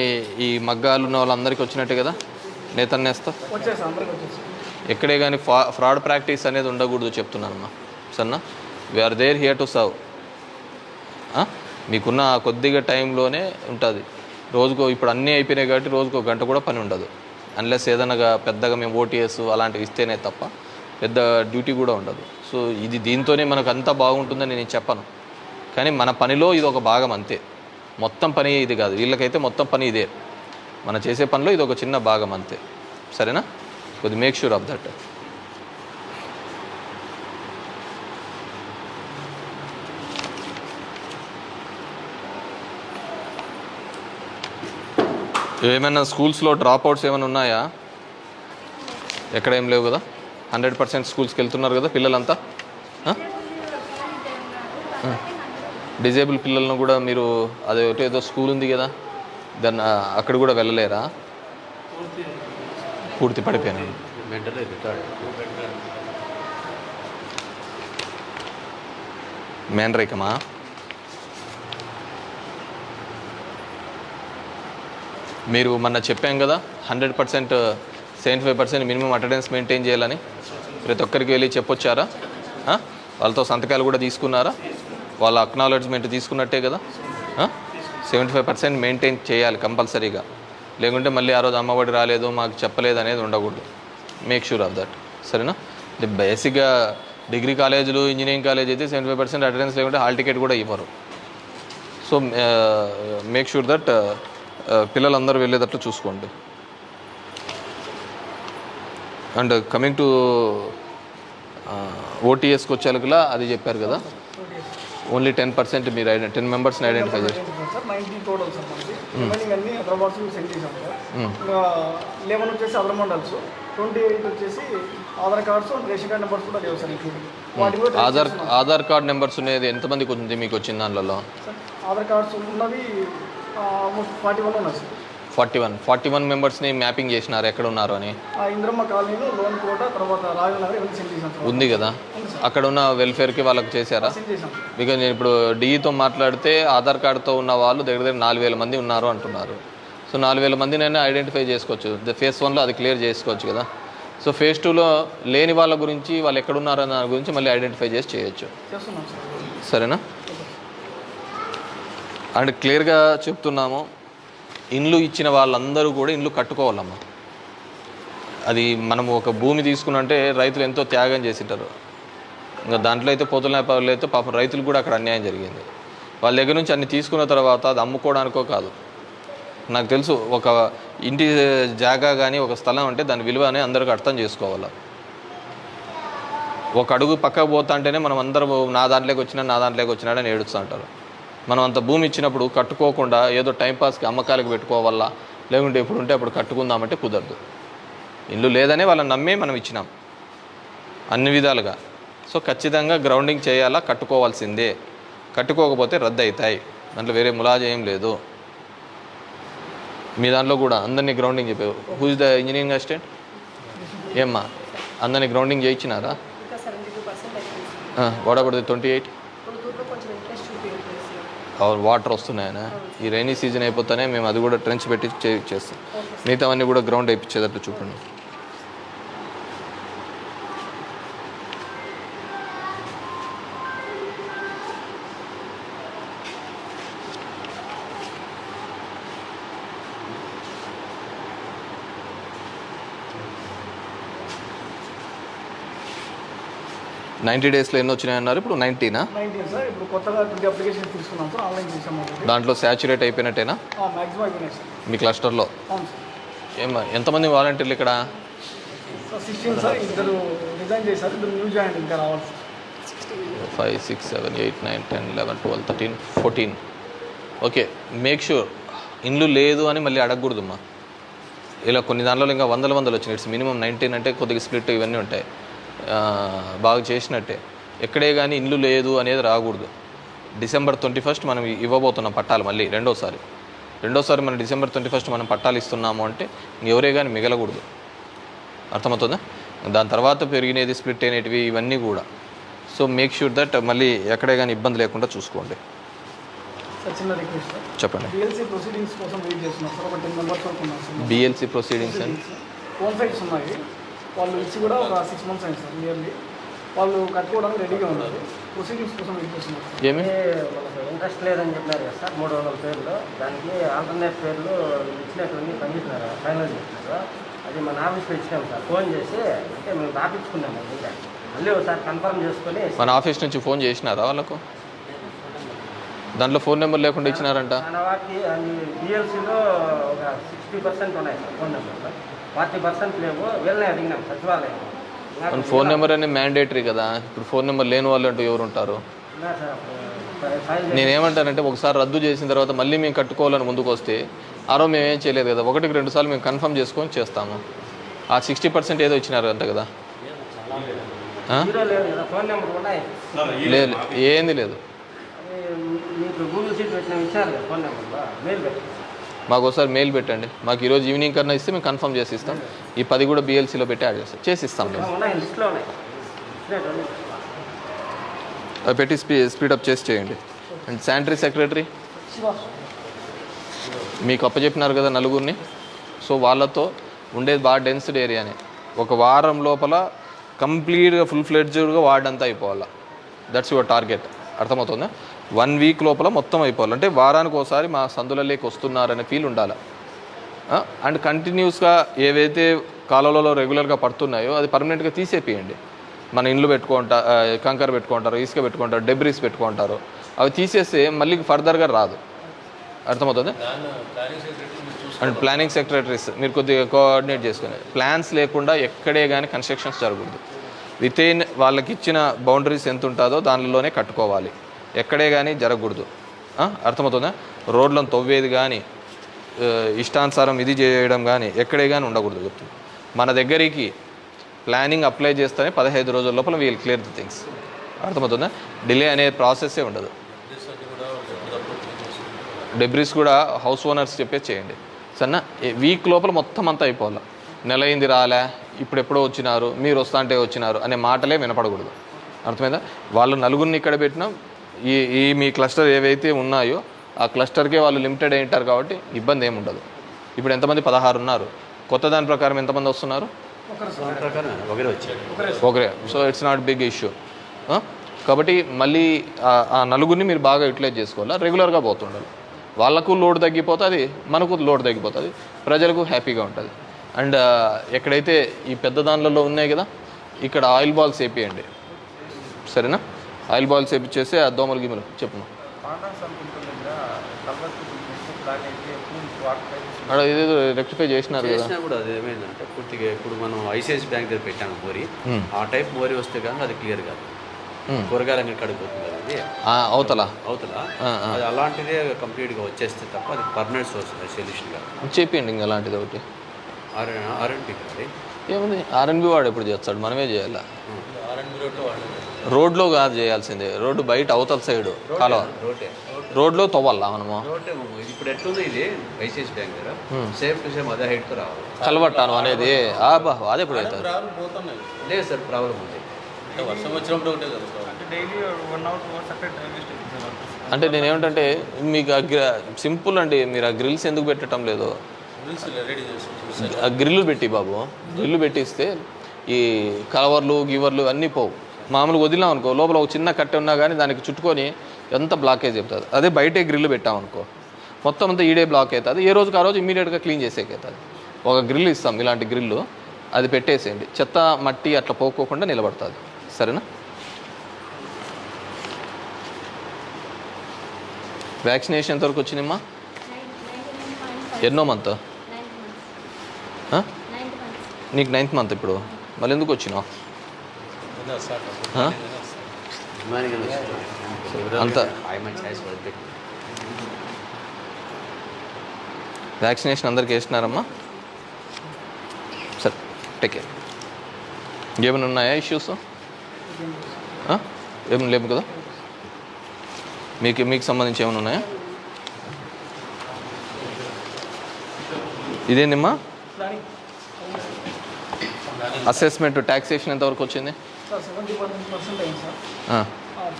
ఈ మగ్గాలు ఉన్న వాళ్ళందరికీ వచ్చినట్టే కదా నేతన్నేస్తా. ఎక్కడే కానీ ఫ్రాడ్ ప్రాక్టీస్ అనేది ఉండకూడదు చెప్తున్నానమ్మా. సన్నా we are there here to serve. మీకున్న కొద్దిగా టైంలోనే ఉంటుంది. రోజుకో ఇప్పుడు అన్నీ అయిపోయినాయి కాబట్టి రోజుకో గంట కూడా పని ఉండదు. అన్లెస్ ఏదైనా పెద్దగా మేము ఓటీఎస్ అలాంటివి ఇస్తేనే తప్ప పెద్ద డ్యూటీ కూడా ఉండదు. సో ఇది దీంతోనే మనకు అంతా బాగుంటుందని నేను చెప్పను, కానీ మన పనిలో ఇది ఒక భాగం అంతే. మొత్తం పని ఇది కాదు, వీళ్ళకైతే మొత్తం పని ఇదే. మనం చేసే పనిలో ఇది ఒక చిన్న భాగం అంతే. సరేనా? కొద్ది మేక్ షూర్ ఆఫ్ దట్. ఏమైనా స్కూల్స్లో డ్రాప్అవుట్స్ ఏమైనా ఉన్నాయా? ఎక్కడ ఏం లేవు కదా. 100% స్కూల్స్కి వెళ్తున్నారు కదా పిల్లలంతా. డిజేబుల్ పిల్లలను కూడా మీరు అది ఏదో స్కూల్ ఉంది కదా దాన్ని అక్కడ కూడా వెళ్ళలేరా? పూర్తి పడిపోయినాయి. మేనరికమా? మీరు మొన్న చెప్పాం కదా 100% 75% మినిమం అటెండెన్స్ మెయింటైన్ చేయాలని. ప్రతి ఒక్కరికి వెళ్ళి చెప్పొచ్చారా? వాళ్ళతో సంతకాలు కూడా తీసుకున్నారా? వాళ్ళ అక్నాలెడ్జ్మెంట్ తీసుకున్నట్టే కదా. 75% మెయింటైన్ చేయాలి కంపల్సరీగా. లేకుంటే మళ్ళీ ఆ రోజు అమ్మఒడి రాలేదు మాకు చెప్పలేదు అనేది ఉండకూడదు. Make sure of that. సరేనా? బేసిక్గా డిగ్రీ కాలేజీలు ఇంజనీరింగ్ కాలేజ్ అయితే 75% అటెండెన్స్ లేకుంటే హాల్ టికెట్ కూడా ఇవ్వరు. సో మేక్ షూర్ దట్ పిల్లలందరూ వెళ్ళేటట్లు చూసుకోండి. అండ్ కమింగ్ టు ఓటీఎస్కి వచ్చేలా అది చెప్పారు కదా, ఓన్లీ 10% మీరు 10 మెంబర్స్ని ఐడెంటిఫై చేసి 11 వచ్చేసి అదర్ మండల్స్, 28 వచ్చేసి Aadhaar cards, ration card numbers కూడా లేవు సార్. ఆధార్ కార్డ్ నెంబర్స్ అనేది ఎంతమందికి ఉంది మీకు వచ్చిన దానిలో? ఆధార్ కార్డ్స్ ఉన్నవి ఆల్మోస్ట్ 41 ఉన్నాయి సార్. 41 మెంబర్స్ని మ్యాపింగ్ చేసినారు ఎక్కడ ఉన్నారు అని. ఇంద్రమ్మ కాలనీలో లోన్ కోట తర్వాత రాజనగర్ ఇవన్నీ సెండ్ చేశాం ఉంది కదా. అక్కడ ఉన్న వెల్ఫేర్కి వాళ్ళకి చేశారా? బికాజ్ నేను ఇప్పుడు డిఈతో మాట్లాడితే ఆధార్ కార్డుతో ఉన్న వాళ్ళు దగ్గర 4,000 మంది ఉన్నారు అంటున్నారు. సో 4,000 మందినైనా ఐడెంటిఫై చేసుకోవచ్చు. ఫేజ్ 1లో అది క్లియర్ చేసుకోవచ్చు కదా. సో ఫేజ్ 2లో లేని వాళ్ళ గురించి వాళ్ళు ఎక్కడున్నారో దాని గురించి మళ్ళీ ఐడెంటిఫై చేసి చేయొచ్చు. సరేనా? అండ్ క్లియర్గా చెప్తున్నాము, ఇండ్లు ఇచ్చిన వాళ్ళందరూ కూడా ఇండ్లు కట్టుకోవాలమ్మా. అది మనము ఒక భూమి తీసుకున్నంటే రైతులు ఎంతో త్యాగం చేసింటారు. ఇంకా దాంట్లో అయితే పోతున్న వ్యాపారులు అయితే పాపం రైతులు కూడా అక్కడ అన్యాయం జరిగింది. వాళ్ళ దగ్గర నుంచి అన్ని తీసుకున్న తర్వాత అది అమ్ముకోవడానికో కాదు. నాకు తెలుసు ఒక ఇంటి జాగా కానీ ఒక స్థలం అంటే దాని విలువ అని అందరికీ అర్థం చేసుకోవాలి. ఒక అడుగు పక్కకు పోతా అంటేనే మనం అందరూ నా దాంట్లోకి వచ్చినాడని ఏడుస్తూ అంటారు. మనం అంత భూమి ఇచ్చినప్పుడు కట్టుకోకుండా ఏదో టైంపాస్కి అమ్మకాలకు పెట్టుకోవాలా, లేకుంటే ఎప్పుడు ఉంటే అప్పుడు కట్టుకుందామంటే కుదరదు. ఇల్లు లేదనే వాళ్ళని నమ్మే మనం ఇచ్చినాం అన్ని విధాలుగా. సో ఖచ్చితంగా గ్రౌండింగ్ చేయాలా, కట్టుకోవాల్సిందే. కట్టుకోకపోతే రద్దు అవుతాయి. దాంట్లో వేరే ములాజ ఏం లేదు. మీ దాంట్లో కూడా అందరినీ గ్రౌండింగ్ చెప్పారు. Who is the engineering assistant? ఏమ్మా అందరినీ గ్రౌండింగ్ చేయించినారా? What about the 28? వాటర్ వస్తున్నాయనా? ఈ రైనీ సీజన్ అయిపోతానే మేము అది కూడా ట్రెంచ్ పెట్టి చేస్తాం. మిగతావన్నీ కూడా గ్రౌండ్ అయిపించేటట్టు చూడండి. $90 డేస్లో ఎన్ని వచ్చినాయన్నారు? ఇప్పుడు 19 సార్. ఇప్పుడు కొత్తగా 20 అప్లికేషన్ తీసుకున్నాం సార్, ఆన్లైన్ చేసాము. దాంట్లో శాచురేట్ అయిపోయినట్టేనా మ్యాక్సిమం అయిపోయినాయి సార్ మీ క్లస్టర్లో? ఏమ్మా ఎంతమంది వాలంటీర్లు ఇక్కడ? 16 సార్. 2 రిజైన్ చేశారు, 2 న్యూ జాయిన్ ఇంకా రావాలి సార్. 5, 6, 7, 8, 9, 10, 11, 12, 13, 14. ఓకే, మేక్ షూర్ ఇండ్లు లేదు అని మళ్ళీ అడగకూడదమ్మా. ఇలా కొన్ని దాంట్లో ఇంకా వందలు వచ్చినాయి. ఇట్స్ మినిమం 19 అంటే కొద్దిగా స్ప్లిట్ ఇవన్నీ ఉంటాయి. బాగా చేసినట్టే. ఎక్కడే కానీ ఇల్లు లేదు అనేది రాకూడదు. December 21 మనం ఇవ్వబోతున్నాం పట్టాలు. మళ్ళీ రెండోసారి మనం December 21 మనం పట్టాలు ఇస్తున్నాము అంటే ఎవరే కానీ మిగలకూడదు. అర్థమవుతుందా? దాని తర్వాత పెరిగినది స్ప్లిట్ అయినవి ఇవన్నీ కూడా. సో మేక్ షూర్ దట్ మళ్ళీ ఎక్కడే కానీ ఇబ్బంది లేకుండా చూసుకోండి. సార్ చిన్న రిక్వెస్ట్ సార్, చెప్పండి. బిఎల్సీ ప్రొసీడింగ్స్ కోసం వెయిట్ చేస్తున్నారు సార్. ఒక 10 మెంబర్స్ వరకు ఉన్నారు sir. BLC proceedings and own fights ఉన్నాయి. వాళ్ళు ఇచ్చి కూడా ఒక 6 months అయింది సార్ నియర్లీ. వాళ్ళు కట్టుకోవడానికి రెడీగా ఉన్నారు. ప్రొసీడింగ్స్ కోసం వెయిట్ చేస్తున్నారు. ఏమి వాళ్ళకి ఇంట్రెస్ట్ లేదని చెప్పినారు కదా సార్ 300 పేర్లు. దానికి ఆల్టర్నేట్ పేర్లు ఇచ్చినటువంటి పనిచేస్తున్నారు, ఫైనల్ చేస్తున్నారు. అది మన ఆఫీస్లో ఇచ్చినాం సార్. ఫోన్ చేసి అంటే మేము రాపించుకున్నాము. ఇంకా మళ్ళీ ఒకసారి కన్ఫర్మ్ చేసుకొని మన ఆఫీస్ నుంచి ఫోన్ చేసినారా వాళ్ళకు? దాంట్లో ఫోన్ నెంబర్ లేకుండా ఇచ్చినారంట. మన వాటికి బిఎల్సీలో ఒక 60% ఉన్నాయి సార్ ఫోన్ నెంబర్లో, 40% లేవు. వీళ్ళనే అడిగినాం సచివాలయం. మన ఫోన్ నెంబర్ అనేది మ్యాండేటరీ కదా. ఇప్పుడు ఫోన్ నెంబర్ లేని వాళ్ళు అంటూ ఎవరు ఉంటారు? నేనేమంటానంటే ఒకసారి రద్దు చేసిన తర్వాత మళ్ళీ మేము కట్టుకోవాలని ముందుకు వస్తే ఆరో మేము ఏం చేయలేదు కదా. 1-2 సార్లు మేము కన్ఫర్మ్ చేసుకొని చేస్తాము. ఆ 60% ఏదో ఇచ్చినారు అంత కదా. ఫోన్ నెంబర్ ఉన్నాయి లేదు, ఏంది లేదు. మీకు గూగుల్ షీట్ పెట్టిన ఇచ్చారు కదా ఫోన్ నెంబర్లో, మెయిల్ పెట్టి మాకు ఒకసారి మెయిల్ పెట్టండి. మాకు ఈరోజు ఈవినింగ్ కన్నా ఇస్తే మేము కన్ఫర్మ్ చేసి ఇస్తాం. ఈ 10 కూడా బిఎల్సీలో పెట్టి యాడ్ చేస్తాం, చేసి ఇస్తాం మేము. ఉన్నాయి, లిస్ట్లో ఉన్నాయి. అవి పెట్టి స్పీడప్ చేసి చేయండి. అండ్ శానిటరీ సెక్రటరీ మీకు అప్పచెప్పినారు కదా 4 సో వాళ్ళతో ఉండేది బాగా డెన్స్డ్ ఏరియానే. ఒక వారం లోపల కంప్లీట్గా ఫుల్ ఫ్లెడ్జ్డ్గా వార్డ్ అంతా అయిపోవాలి. That's your target. అర్థమవుతుందా? 1 వీక్ లోపల మొత్తం అయిపోవాలి. అంటే వారానికి ఒకసారి మా సందులలోకి వస్తున్నారనే ఫీల్ ఉండాలి. అండ్ కంటిన్యూస్గా ఏవైతే కాలువలలో రెగ్యులర్గా పడుతున్నాయో అది పర్మనెంట్గా తీసేపియండి. మన ఇండ్లు కంకర పెట్టుకుంటారు, ఇసుక పెట్టుకుంటారు, డెబ్రీస్ పెట్టుకుంటారు. అవి తీసేస్తే మళ్ళీ ఫర్దర్గా రాదు. అర్థమవుతుంది? అండ్ ప్లానింగ్ సెక్రటరీస్ మీరు కొద్దిగా కోఆర్డినేట్ చేసుకుని ప్లాన్స్ లేకుండా ఎక్కడే కానీ కన్స్ట్రక్షన్స్ జరగకూడదు. వితిన్ వాళ్ళకి ఇచ్చిన బౌండరీస్ ఎంత ఉంటుందో దానిలోనే కట్టుకోవాలి. ఎక్కడే కానీ జరగకూడదు. అర్థమవుతుందా? రోడ్లను తవ్వేది కానీ ఇష్టానుసారం ఇది చేయడం కానీ ఎక్కడే కానీ ఉండకూడదు. గుర్తు మన దగ్గరికి ప్లానింగ్ అప్లై చేస్తేనే 15 రోజుల లోపల వీల్ క్లియర్ ది థింగ్స్. అర్థమవుతుందా? డిలే అనే ప్రాసెస్సే ఉండదు. డెబ్రీస్ కూడా హౌస్ ఓనర్స్ చెప్పే చేయండి. సన్న వీక్ లోపల మొత్తం అంతా అయిపోవాలి. నెల అయింది రాలే, ఇప్పుడు ఎప్పుడో వచ్చినారు, మీరు వస్తా అంటే వచ్చినారు అనే మాటలే వినపడకూడదు. అర్థమైందా? వాళ్ళు 4 ఇక్కడ పెట్టినా ఈ మీ క్లస్టర్ ఏవైతే ఉన్నాయో ఆ క్లస్టర్కే వాళ్ళు లిమిటెడ్ అయి ఉంటారు కాబట్టి ఇబ్బంది ఏమి ఉండదు. ఇప్పుడు ఎంతమంది? 16 ఉన్నారు. కొత్త దాని ప్రకారం ఎంతమంది వస్తున్నారు? ఒకరే. So it's not big issue. కాబట్టి మళ్ళీ ఆ 4 మీరు బాగా యూటిలైజ్ చేసుకోవాలా. రెగ్యులర్గా పోతుండాలి. వాళ్ళకు లోడ్ తగ్గిపోతుంది, మనకు లోడ్ తగ్గిపోతుంది, ప్రజలకు హ్యాపీగా ఉంటుంది. అండ్ ఎక్కడైతే ఈ పెద్ద దానిలలో ఉన్నాయి కదా ఇక్కడ ఆయిల్ బాల్స్ వేపియండి. సరేనా? ఆయిల్ బాల్స్ వేపించేస్తే ఆ దోమలు గిమ్మలు చెప్పు. అక్కడ ఇదేదో రెక్టిఫై చేసినారు కదా కూడా. అది ఏమైందంటే పూర్తిగా ఇప్పుడు మనం ఐసిఐసి బ్యాంక్ దగ్గర పెట్టాము మోరీ. ఆ టైప్ మోరీ వస్తే కానీ అది క్లియర్ కాదు. కూరగాయలు అంగడి కడిగిపోతుంది కదా అది అవతల అది అలాంటిదే కంప్లీట్గా వచ్చేస్తే తప్ప అది పర్మనెంట్ సొల్యూషన్ కాదు. చెప్పండి ఇంకా అలాంటిది ఒకటి. ఆర్ఎన్బి కాదు ఏముంది? ఆర్ఎన్బి వాడు ఎప్పుడు చేస్తాడు? మనమే చేయాలా? రోడ్లో కాదు చేయాల్సిందే. రోడ్డు బయట అవతల సైడు కాలువ రోడ్లో తవ్వాలా మనము. ఇప్పుడు ఎట్లుంది ఇది ఐసిఐసి బ్యాంక్ దగ్గర సేమ్ టు సేమ్ అదే హైట్తో రావాలి. కలవట్టాను అనేది అదే ఎప్పుడు అవుతుంది? లేదు సార్, ప్రాబ్లం ఉంది. వర్షం వచ్చినప్పుడు ఒకటే కదా. Daily 1 hour 2 hours separate railway station. అంటే నేనేమిటంటే మీకు సింపుల్ అండి, మీరు ఆ గ్రిల్స్ ఎందుకు పెట్టడం లేదు? ఆ గ్రిల్లు పెట్టి బాబు, గ్రిల్లు పెట్టిస్తే ఈ కవర్లు గివర్లు అన్నీ పోవు. మామూలుగా వదిలాం అనుకో లోపల ఒక చిన్న కట్టె ఉన్నా కానీ దానికి చుట్టుకొని ఎంత బ్లాకేజ్ చెప్తుంది. అదే బయటే గ్రిల్లు పెట్టామనుకో మొత్తం అంతా ఈడే బ్లాక్ అవుతుంది. ఏ రోజుకి ఆ రోజు ఇమీడియట్గా క్లీన్ చేసేకవుతుంది. ఒక గ్రిల్ ఇస్తాం, ఇలాంటి గ్రిల్లు, అది పెట్టేసేయండి. చెత్త మట్టి అట్లా పోకోకుండా నిలబడుతుంది. సరేనా? వ్యాక్సినేషన్ ఎంతవరకు వచ్చిందమ్మా? ఎన్నో మంత్? నీకు 9th month. ఇప్పుడు మళ్ళీ ఎందుకు వచ్చినావు? అంత వ్యాక్సినేషన్ అందరికి వేసినారమ్మా? సరే, టేక్ కేర్. ఏమైనా ఉన్నాయా ఇష్యూస్? ఏమైనా లేవు కదా? మీకు సంబంధించి ఏమైనా ఉన్నాయా? ఇదేందమ్మా? అసెస్మెంట్ ట్యాక్సేషన్ ఎంతవరకు వచ్చింది? సార్ 70% అయింది సార్.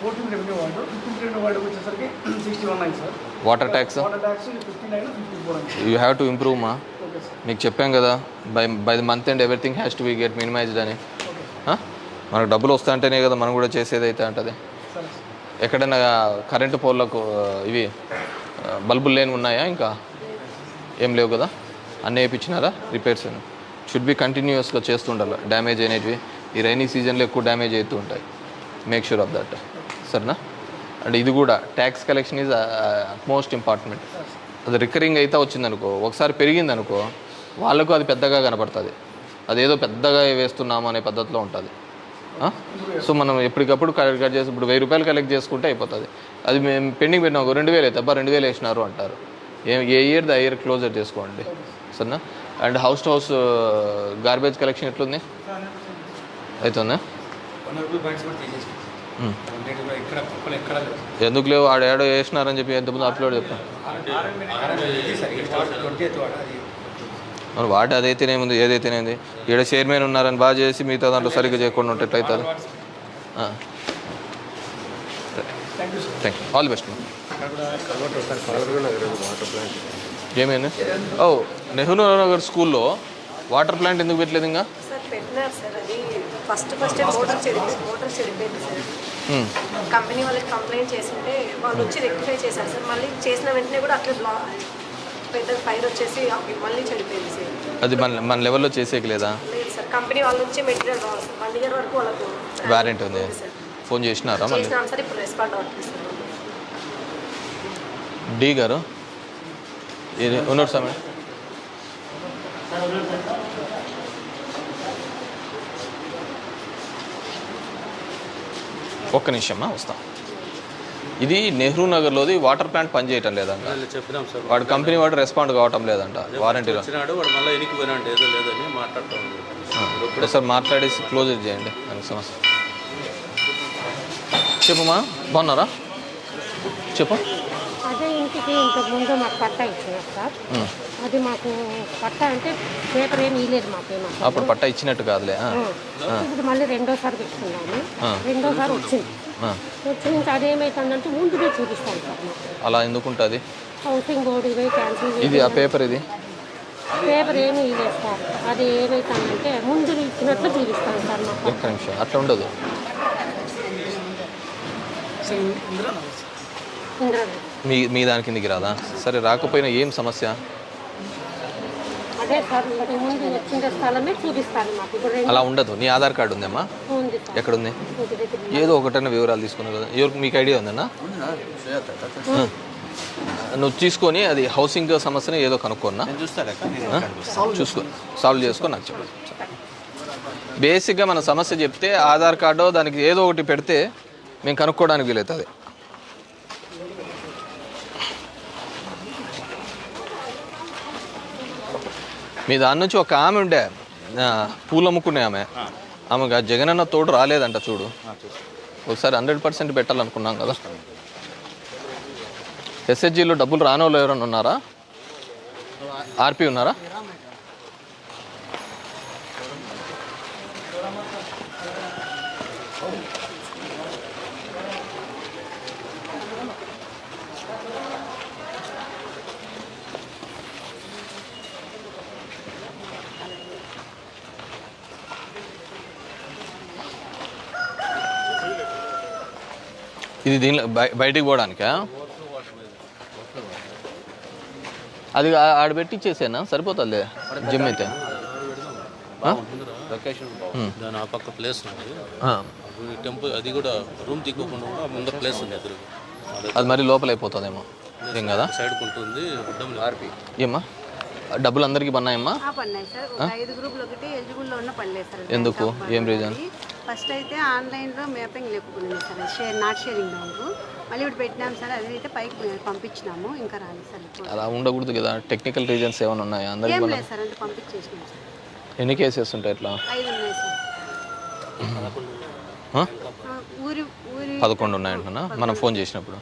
14 రెవెన్యూ వార్డు, 15 రెవెన్యూ వార్డుకి వచ్చేసరికి 61 అయింది సార్. వాటర్ ట్యాక్స్ 59, 54 అయింది. యూ హ్యావ్ టు ఇంప్రూవ్ మా. Okay sir. మీకు చెప్పాం కదా by the month end everything has to be get minimised అని. మనకు డబ్బులు వస్తాయంటేనే కదా మనం కూడా చేసేది అయితే అంటది. ఎక్కడైనా కరెంటు పోల్లకు ఇవి బల్బులు లేని ఉన్నాయా? ఇంకా ఏం లేవు కదా, అన్నీ వేయించినారా? రిపేర్స్ షుడ్ బి కంటిన్యూస్గా చేస్తుండాలి. డ్యామేజ్ అయినవి ఈ రైనీ సీజన్లో ఎక్కువ డ్యామేజ్ అవుతూ ఉంటాయి. Make sure of that. సరేనా? అండ్ ఇది కూడా tax collection is most important. అది రికరింగ్ అయితే వచ్చిందనుకో, ఒకసారి పెరిగిందనుకో వాళ్ళకు అది పెద్దగా కనపడుతుంది. అదేదో పెద్దగా వేస్తున్నాము అనే పద్ధతిలో ఉంటుంది. సో మనం ఎప్పటికప్పుడు కట్ చేసి ఇప్పుడు 1000 రూపాయలు కలెక్ట్ చేసుకుంటే అయిపోతుంది. అది మేము పెండింగ్ పెట్టినా 2000 అయితే 2000 వేసినారు అంటారు. ఏ ఇయర్ ద ఇయర్ క్లోజర్ చేసుకోండి. సరేనా? And house to house garbage collection ఎట్లుంది? అవుతుందా? ఎందుకు లేవు? ఆడేడో వేసినారని చెప్పి ఎంతమంది అప్లోడ్ చెప్తాను. మరి వాటి అదైతేనేముంది, ఏదైతేనేది ఈడ చైర్మన్ ఉన్నారని బాగా చేసి మిగతా దాంట్లో సరిగ్గా చేయకుండా ఉంటే ఎట్లయితుంది? Thank you. All the best. ఏమైంది? ఓ నెహ్రూ నగర్ స్కూల్లో వాటర్ ప్లాంట్ ఎందుకు పెట్టలేదు ఇంకా? సార్ పెట్టినారు సార్. అది ఫస్ట్ మోటార్ చెడిపోయింది సార్. కంపెనీ వాళ్ళకి కంప్లైంట్ చేస్తుంటే వాళ్ళు వచ్చి రెక్టిఫై చేశారు సార్. మళ్ళీ చేసిన వెంటనే కూడా అట్లా పెద్ద ఫైర్ వచ్చేసి మళ్ళీ చెడిపోయింది సార్. అది మన లెవెల్లో చేసేకి లేదా? లేదు సార్, కంపెనీ వాళ్ళ నుంచి మెటీరియల్ రావాలి సార్. 1 year వరకు వాళ్ళకు వారంటీ ఉంది. ఫోన్ చేసినారా? చేసినాం సార్. ఇప్పుడు రెస్పాండ్ అవ్వట్లేదు సార్. డి గారు ఇది ఉన్నారు సార్. ఒక్క నిమిషమ్మా వస్తాం. ఇది నెహ్రూ నగర్లోది వాటర్ ప్లాంట్ పనిచేయటం లేదంట. చెప్పినాం సార్. వాడు కంపెనీ వాడు రెస్పాండ్ కావటం లేదంట వారంటీలో. వాడు మళ్ళీ ఎనికి పోయినాడు, ఏదో లేదని మాట్లాడటం. ఒకసారి మాట్లాడేసి క్లోజ్ చేయండి దానికి సమస్య. చెప్పమ్మా, బాగున్నారా? చెప్పు. అదే ఇంటికి ఇంతకు ముందు మాకు పట్టా ఇచ్చినారు సార్. అది మాకు పట్టా అంటే పేపర్ ఏమి ఇవ్వలేదు మాకేమో. అప్పుడు పట్టా ఇచ్చినట్టు కాదులే. ఇప్పుడు మళ్ళీ రెండోసారి పెట్టుకున్నాము. రెండోసారి వచ్చింది. వచ్చి నుంచి అదేమవుతుందంటే ముందుగా చూపిస్తాను సార్ మాకు. అలా ఎందుకు ఉంటుంది? హౌసింగ్ బోర్డు ఇవే క్యాన్సిల్ ఇది ఆ పేపర్, ఇది పేపర్ ఏమి ఇవ్వలేదు సార్. అది ఏమవుతుందంటే ముందు ఇచ్చినట్లు చూపిస్తాను సార్ మాకు. ఒక్క నిమిషం, అట్లా ఉండదు. మీ దాని కిందికి రాదా? సరే, రాకపోయినా ఏం సమస్య? అదే సార్, ముందు వచ్చిన స్థలమే చూపిస్తాను మాకు. ఇప్పుడు అలా ఉండదు. నీ ఆధార్ కార్డు ఉందమ్మా? ఉంది సార్. ఎక్కడుంది? ఏదో ఒకటన్నా వివరాలు తీసుకున్నావు కదా. ఎవరికి మీకు ఐడియా ఉందన్నా? నువ్వు తీసుకొని అది హౌసింగ్ సమస్యని ఏదో కనుక్కున్నా చూసుకో, సాల్వ్ చేసుకొని నాకు చెప్పు. బేసిక్గా మన సమస్య చెప్తే ఆధార్ కార్డు దానికి ఏదో ఒకటి పెడితే మేము కనుక్కోవడానికి వీలవుతుంది. మీ దాని నుంచి ఒక ఆమె ఉండే పూలు అమ్ముకునే ఆమె జగనన్న తోడు రాలేదంట చూడు. ఒకసారి 100% పెట్టాలనుకున్నాం కదా. ఎస్హెచ్జిలో డబ్బులు రాని వాళ్ళు ఎవరైనా ఉన్నారా? ఆర్పి ఉన్నారా? ఇది దీనిలో బయటికి పోవడానికా? అది ఆడబెట్టి ఇచ్చేసేనా సరిపోతుంది జిమ్ అయితే? దాని ఆ పక్క ప్లేస్ ఉంది టెంపుల్, అది కూడా రూమ్ తీసుకోకుండా కూడా ముందర ప్లేస్ ఉంది ఎదురు. అది మరి లోపల అయిపోతుందేమో ఏం కదా? సైడ్కి ఉంటుంది. ఏమ్మా డబ్బులు అందరికీ పన్నాయమ్మా? పన్నాయి సార్. 5 గ్రూపులు ఒకటి ఎలిజిబుల్లో ఉన్న పడలేదు సార్. ఎందుకు? ఏం రీజన్? ఫస్ట్ అయితే ఆన్లైన్లో మ్యాపింగ్ లేకపోయింది సార్. Not sharing bank. మళ్ళీ ఇప్పుడు పెట్టినాం సార్. అదైతే పైకి పంపించినాము, ఇంకా రాలేదు సార్. అలా ఉండకూడదు కదా. టెక్నికల్ రీజన్స్ ఏమైనా ఉన్నాయా? అందరికీ ఏం లేదు సార్, అంటే పంపించేసినాం సార్. ఎన్ని కేసెస్ ఉంటాయి ఇట్లా? 5 ఉన్నాయి సార్. 11 ఉన్నాయంటున్నా మనం ఫోన్ చేసినప్పుడు.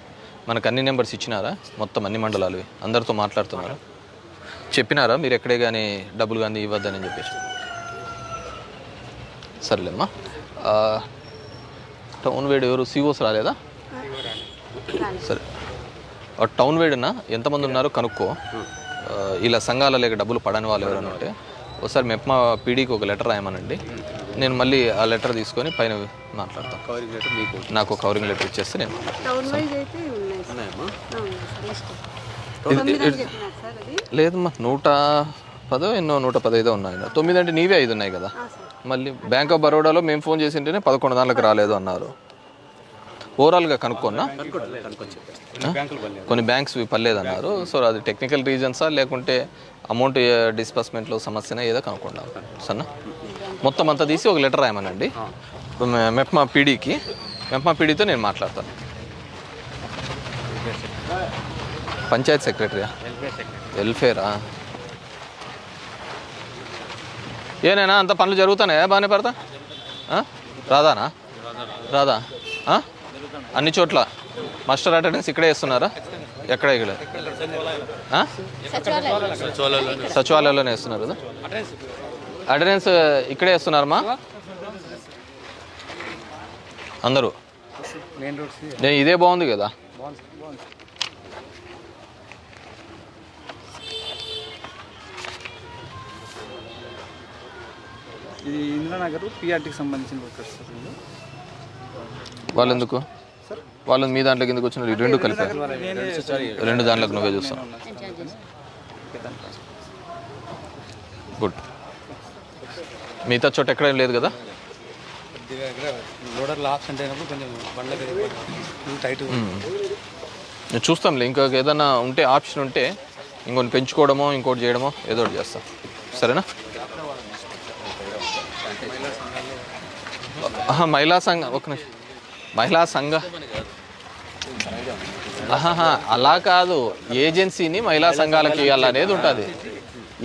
మనకు అన్ని నెంబర్స్ ఇచ్చినారా? మొత్తం అన్ని మండలాలు అందరితో మాట్లాడుతున్నారా? చెప్పినారా మీరు ఎక్కడే కానీ డబ్బులు కానీ ఇవ్వద్దని చెప్పేసి? సరేలేమ్మా. టౌన్ వైడ్ ఎవరు సిఓస్ రాలేదా? సరే, టౌన్ వైడ్నా ఎంతమంది ఉన్నారో కనుక్కో. ఇలా సంఘాల లేక డబ్బులు పడని వాళ్ళు ఎవరైనా ఉంటే ఒకసారి మెప్మా పీడీకి ఒక లెటర్ రాయమనండి. నేను మళ్ళీ ఆ లెటర్ తీసుకొని పైన మాట్లాడతాను. కవరింగ్ లెటర్ మీకు నాకు కవరింగ్ లెటర్ ఇచ్చేస్తే నేను లేదమ్మా 110 ఎన్నో 115 ఉన్నాయి. 9 అంటే నీవే 5 ఉన్నాయి కదా. మళ్ళీ బ్యాంక్ ఆఫ్ బరోడాలో మేము ఫోన్ చేసింటేనే 11 దానికి రాలేదు అన్నారు. ఓవరాల్గా కనుక్కున్నా కొన్ని బ్యాంక్స్ పర్లేదన్నారు. సో అది టెక్నికల్ రీజన్సా లేకుంటే అమౌంట్ డిస్బర్స్మెంట్లో సమస్యనా ఏదో కనుక్కుంటాం సన్నా. మొత్తం అంతా తీసి ఒక లెటర్ రాయమనండి మెప్మా పీడీకి. మెప్మా పీడీతో నేను మాట్లాడతాను. పంచాయత్ సెక్రటరీయా? వెల్ఫేరా? ఏనైనా అంత పనులు జరుగుతున్నాయా? బాగానే పడతా రాదానా? రాదా? అన్ని చోట్ల మాస్టర్ అటెండెన్స్ ఇక్కడే ఇస్తున్నారా? ఎక్కడ? ఇక్కడ సచివాలయంలోనే ఇస్తున్నారు కదా. అటెండెన్స్ ఇక్కడే ఇస్తున్నారమ్మా అందరూ. ఇదే బాగుంది కదా. ఇది ఇంద్రనగర్ పిఆర్టీకి సంబంధించిన వర్కర్స్. వాళ్ళు ఎందుకు వాళ్ళు మీ దాంట్లోకి ఎందుకు వచ్చినారు? ఈ రెండు కలిపి 2 దాంట్లోకి నువ్వే చూస్తావు. గుడ్. మిగతా చోట ఎక్కడ లేదు కదా. నేను చూస్తాంలే. ఇంకా ఏదైనా ఉంటే ఆప్షన్ ఉంటే ఇంకొని పెంచుకోవడమో ఇంకోటి చేయడమో ఏదో ఒకటి చేస్తాం. సరేనా? మహిళా సంఘం ఒక నిమిషం. మహిళా సంఘ అలా కాదు, ఏజెన్సీని మహిళా సంఘాలకి ఇవ్వాలనేది ఉంటుంది.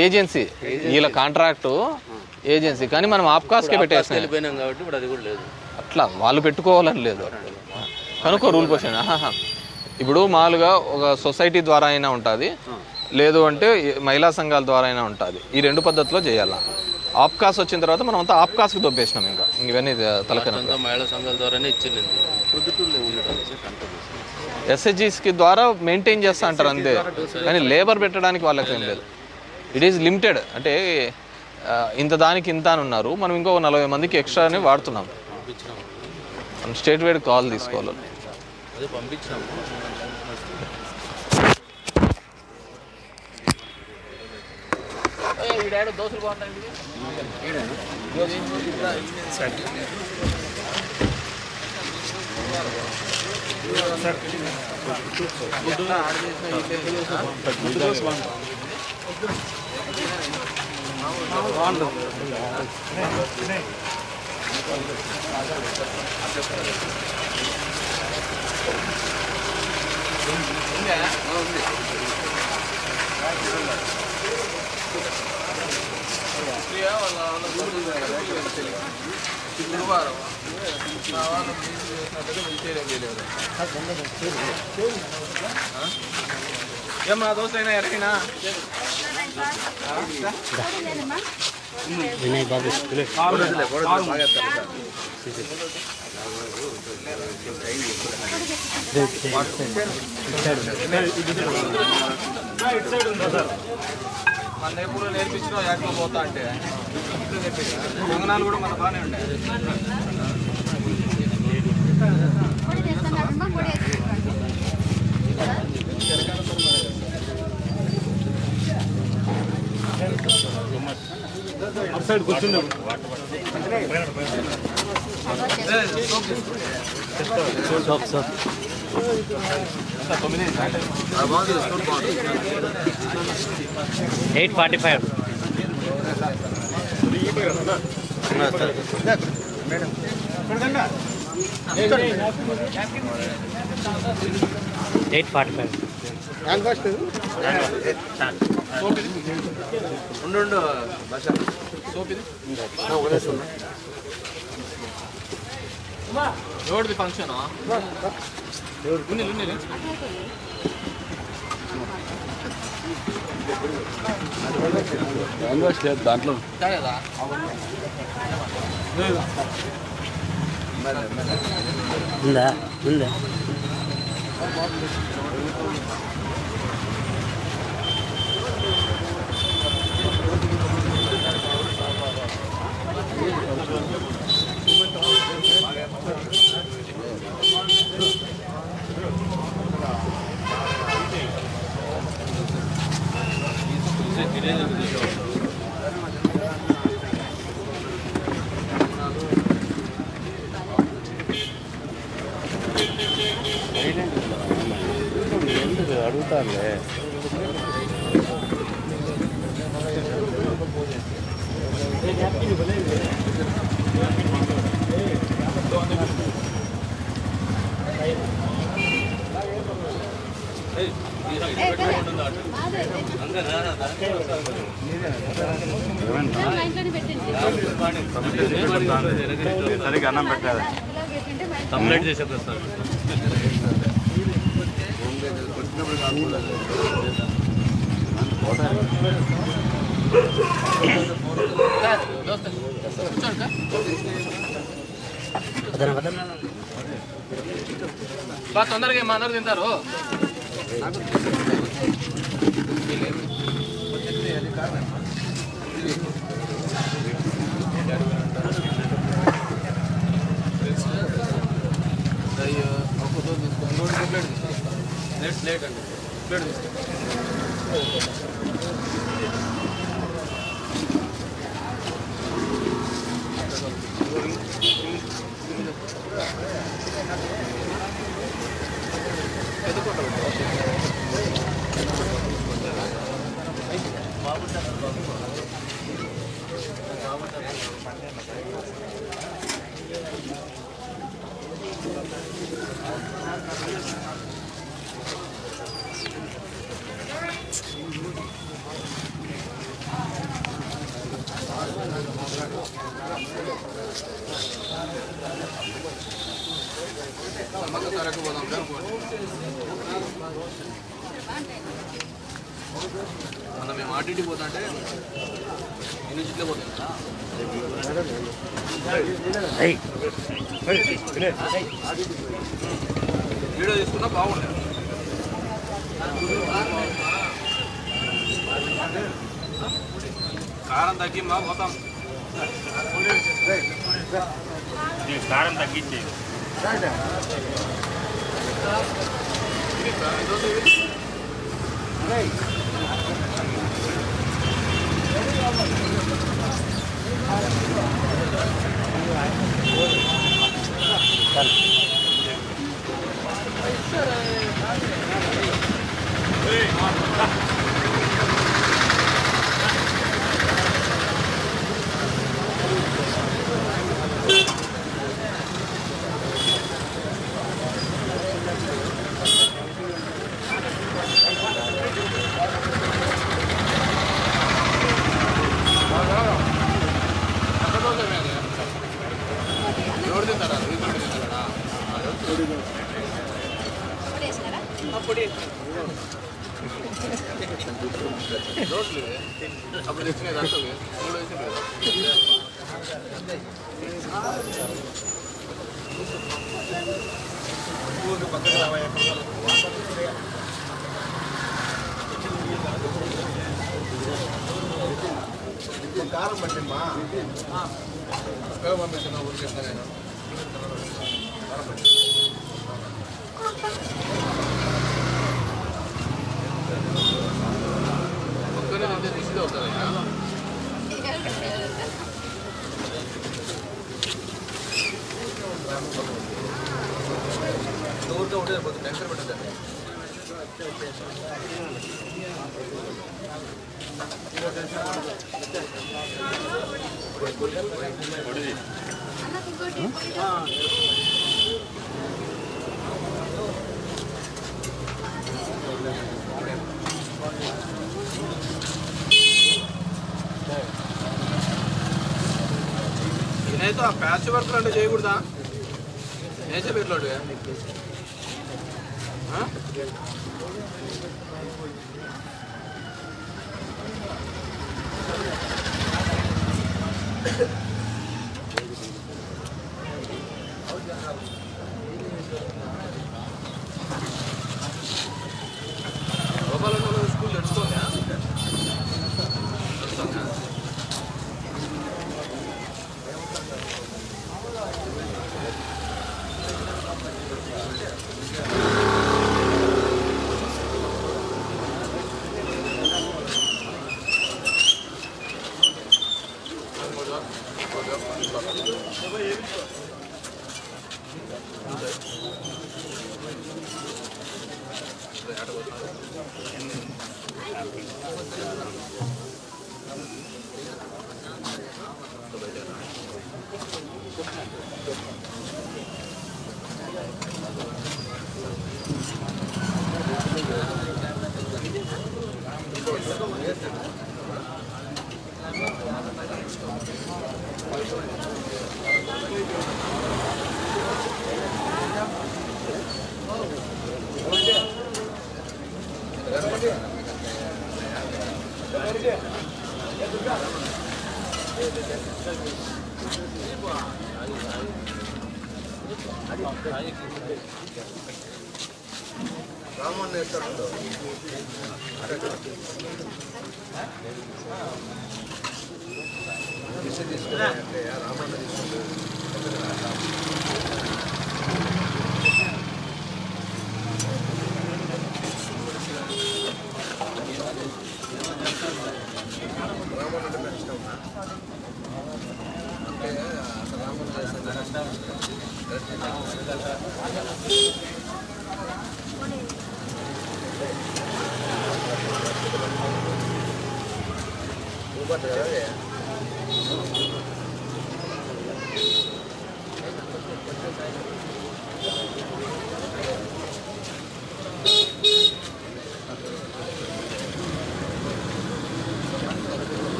ఏజెన్సీ వీళ్ళ కాంట్రాక్టు ఏజెన్సీ, కానీ మనం ఆప్కాస్కే పెట్టేసినాం అట్లా వాళ్ళు పెట్టుకోవాలని లేదు. కనుక్కో రూల్ పొజిషన్. ఇప్పుడు మామూలుగా ఒక సొసైటీ ద్వారా అయినా ఉంటుంది, లేదు అంటే మహిళా సంఘాల ద్వారా అయినా ఉంటుంది. ఈ 2 పద్ధతిలో చేయాలి. ఆప్కాస్ వచ్చిన తర్వాత మనం అంతా ఆప్కాస్కి దొబ్బేసినాం. ఇంకా ఇవన్నీ తలకన మహిళా సంఘాల ద్వారానే ఇచ్చింది. ఎస్హెచ్జిస్కి ద్వారా మెయింటైన్ చేస్తా అంటారు అంతే, కానీ లేబర్ పెట్టడానికి వాళ్ళకి ఏం లేదు. It is limited. అంటే ఇంత దానికి ఇంత అని ఉన్నారు. మనం ఇంకో 40 మందికి ఎక్స్ట్రానే వాడుతున్నాం. మనం స్టేట్ వైడ్ కాల్ తీసుకోవాలి. దోశలు బాగుంటాయి. ఏమన్నా దోశ అయినా ఎరగినా వినయ్ బాబు మన ఎప్పుడు నేర్పించిన ఎట్లా పోతా అంటే పొంగనాలు కూడా మన బాగానే ఉండే. సైడ్ కూర్చుందాం. $8.45. ఉండు భాష సోప్ ఇది ఎవరిది ఫంక్షన్? దాంట్లో ఉందా ఉందా అడుగుతారులే సరిగ్గా అన్నం పెట్టాలి కంప్లీట్ చేసేది సార్ తొందరగా మా అందరు తింటారు. లేట్ అండి ప్లేట్ మనం మేము ఆర్టీటీ పోతా అంటే ఎన్ని చిట్లే పోతాం వీడియో తీసుకున్నా బాగుండేది. కారం తగ్గి మా పోతాం. కారం తగ్గించే ఎవరు తింటారా? పొడి అప్పుడు తెచ్చినాయి దాంట్లో మూడు వేసింది పక్కన కారం పట్టిమ్మా పంపిస్తున్నా ఊరికి నేను ఒక్కనే అంతే తీసుకుంటే అవుతారు. ఊరికే ఉంటే పోతుంది టెన్షన్ పెట్టద్దు. నేనైతే ఆ ప్యాచ్ వర్క్ అంటే చేయకూడదా? నేచర్ పెట్టలేడు స్కూల్ నడుచుకోలే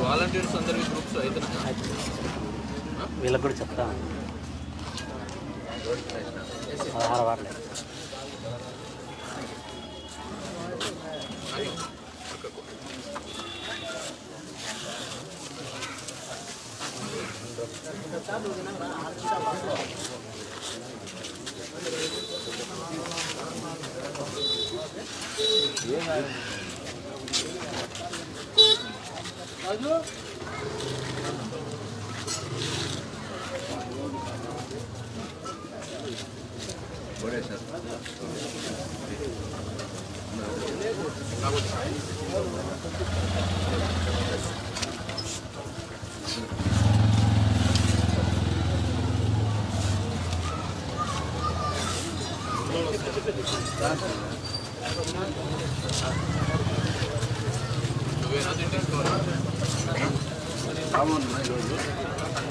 వాలంటీర్స్ అందరికీ గ్రూప్స్ అయితే వీళ్ళకి కూడా చెప్తాను 16 వార్డులే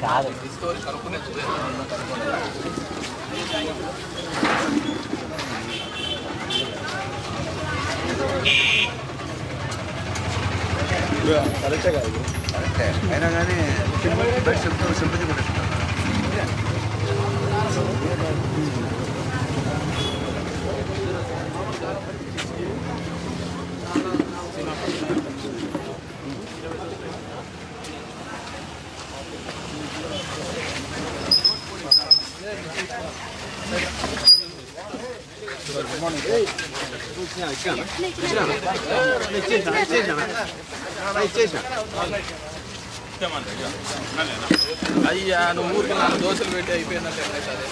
కాదు తీసుకోవాలి కనుక్కునే కరెక్టే కాదు కరెక్టే అయినా కానీ బయట సింపతి కూడా అయ్యా నువ్వు ఊరికి 4 దోశలు పెట్టి అయిపోయిందంటే సరే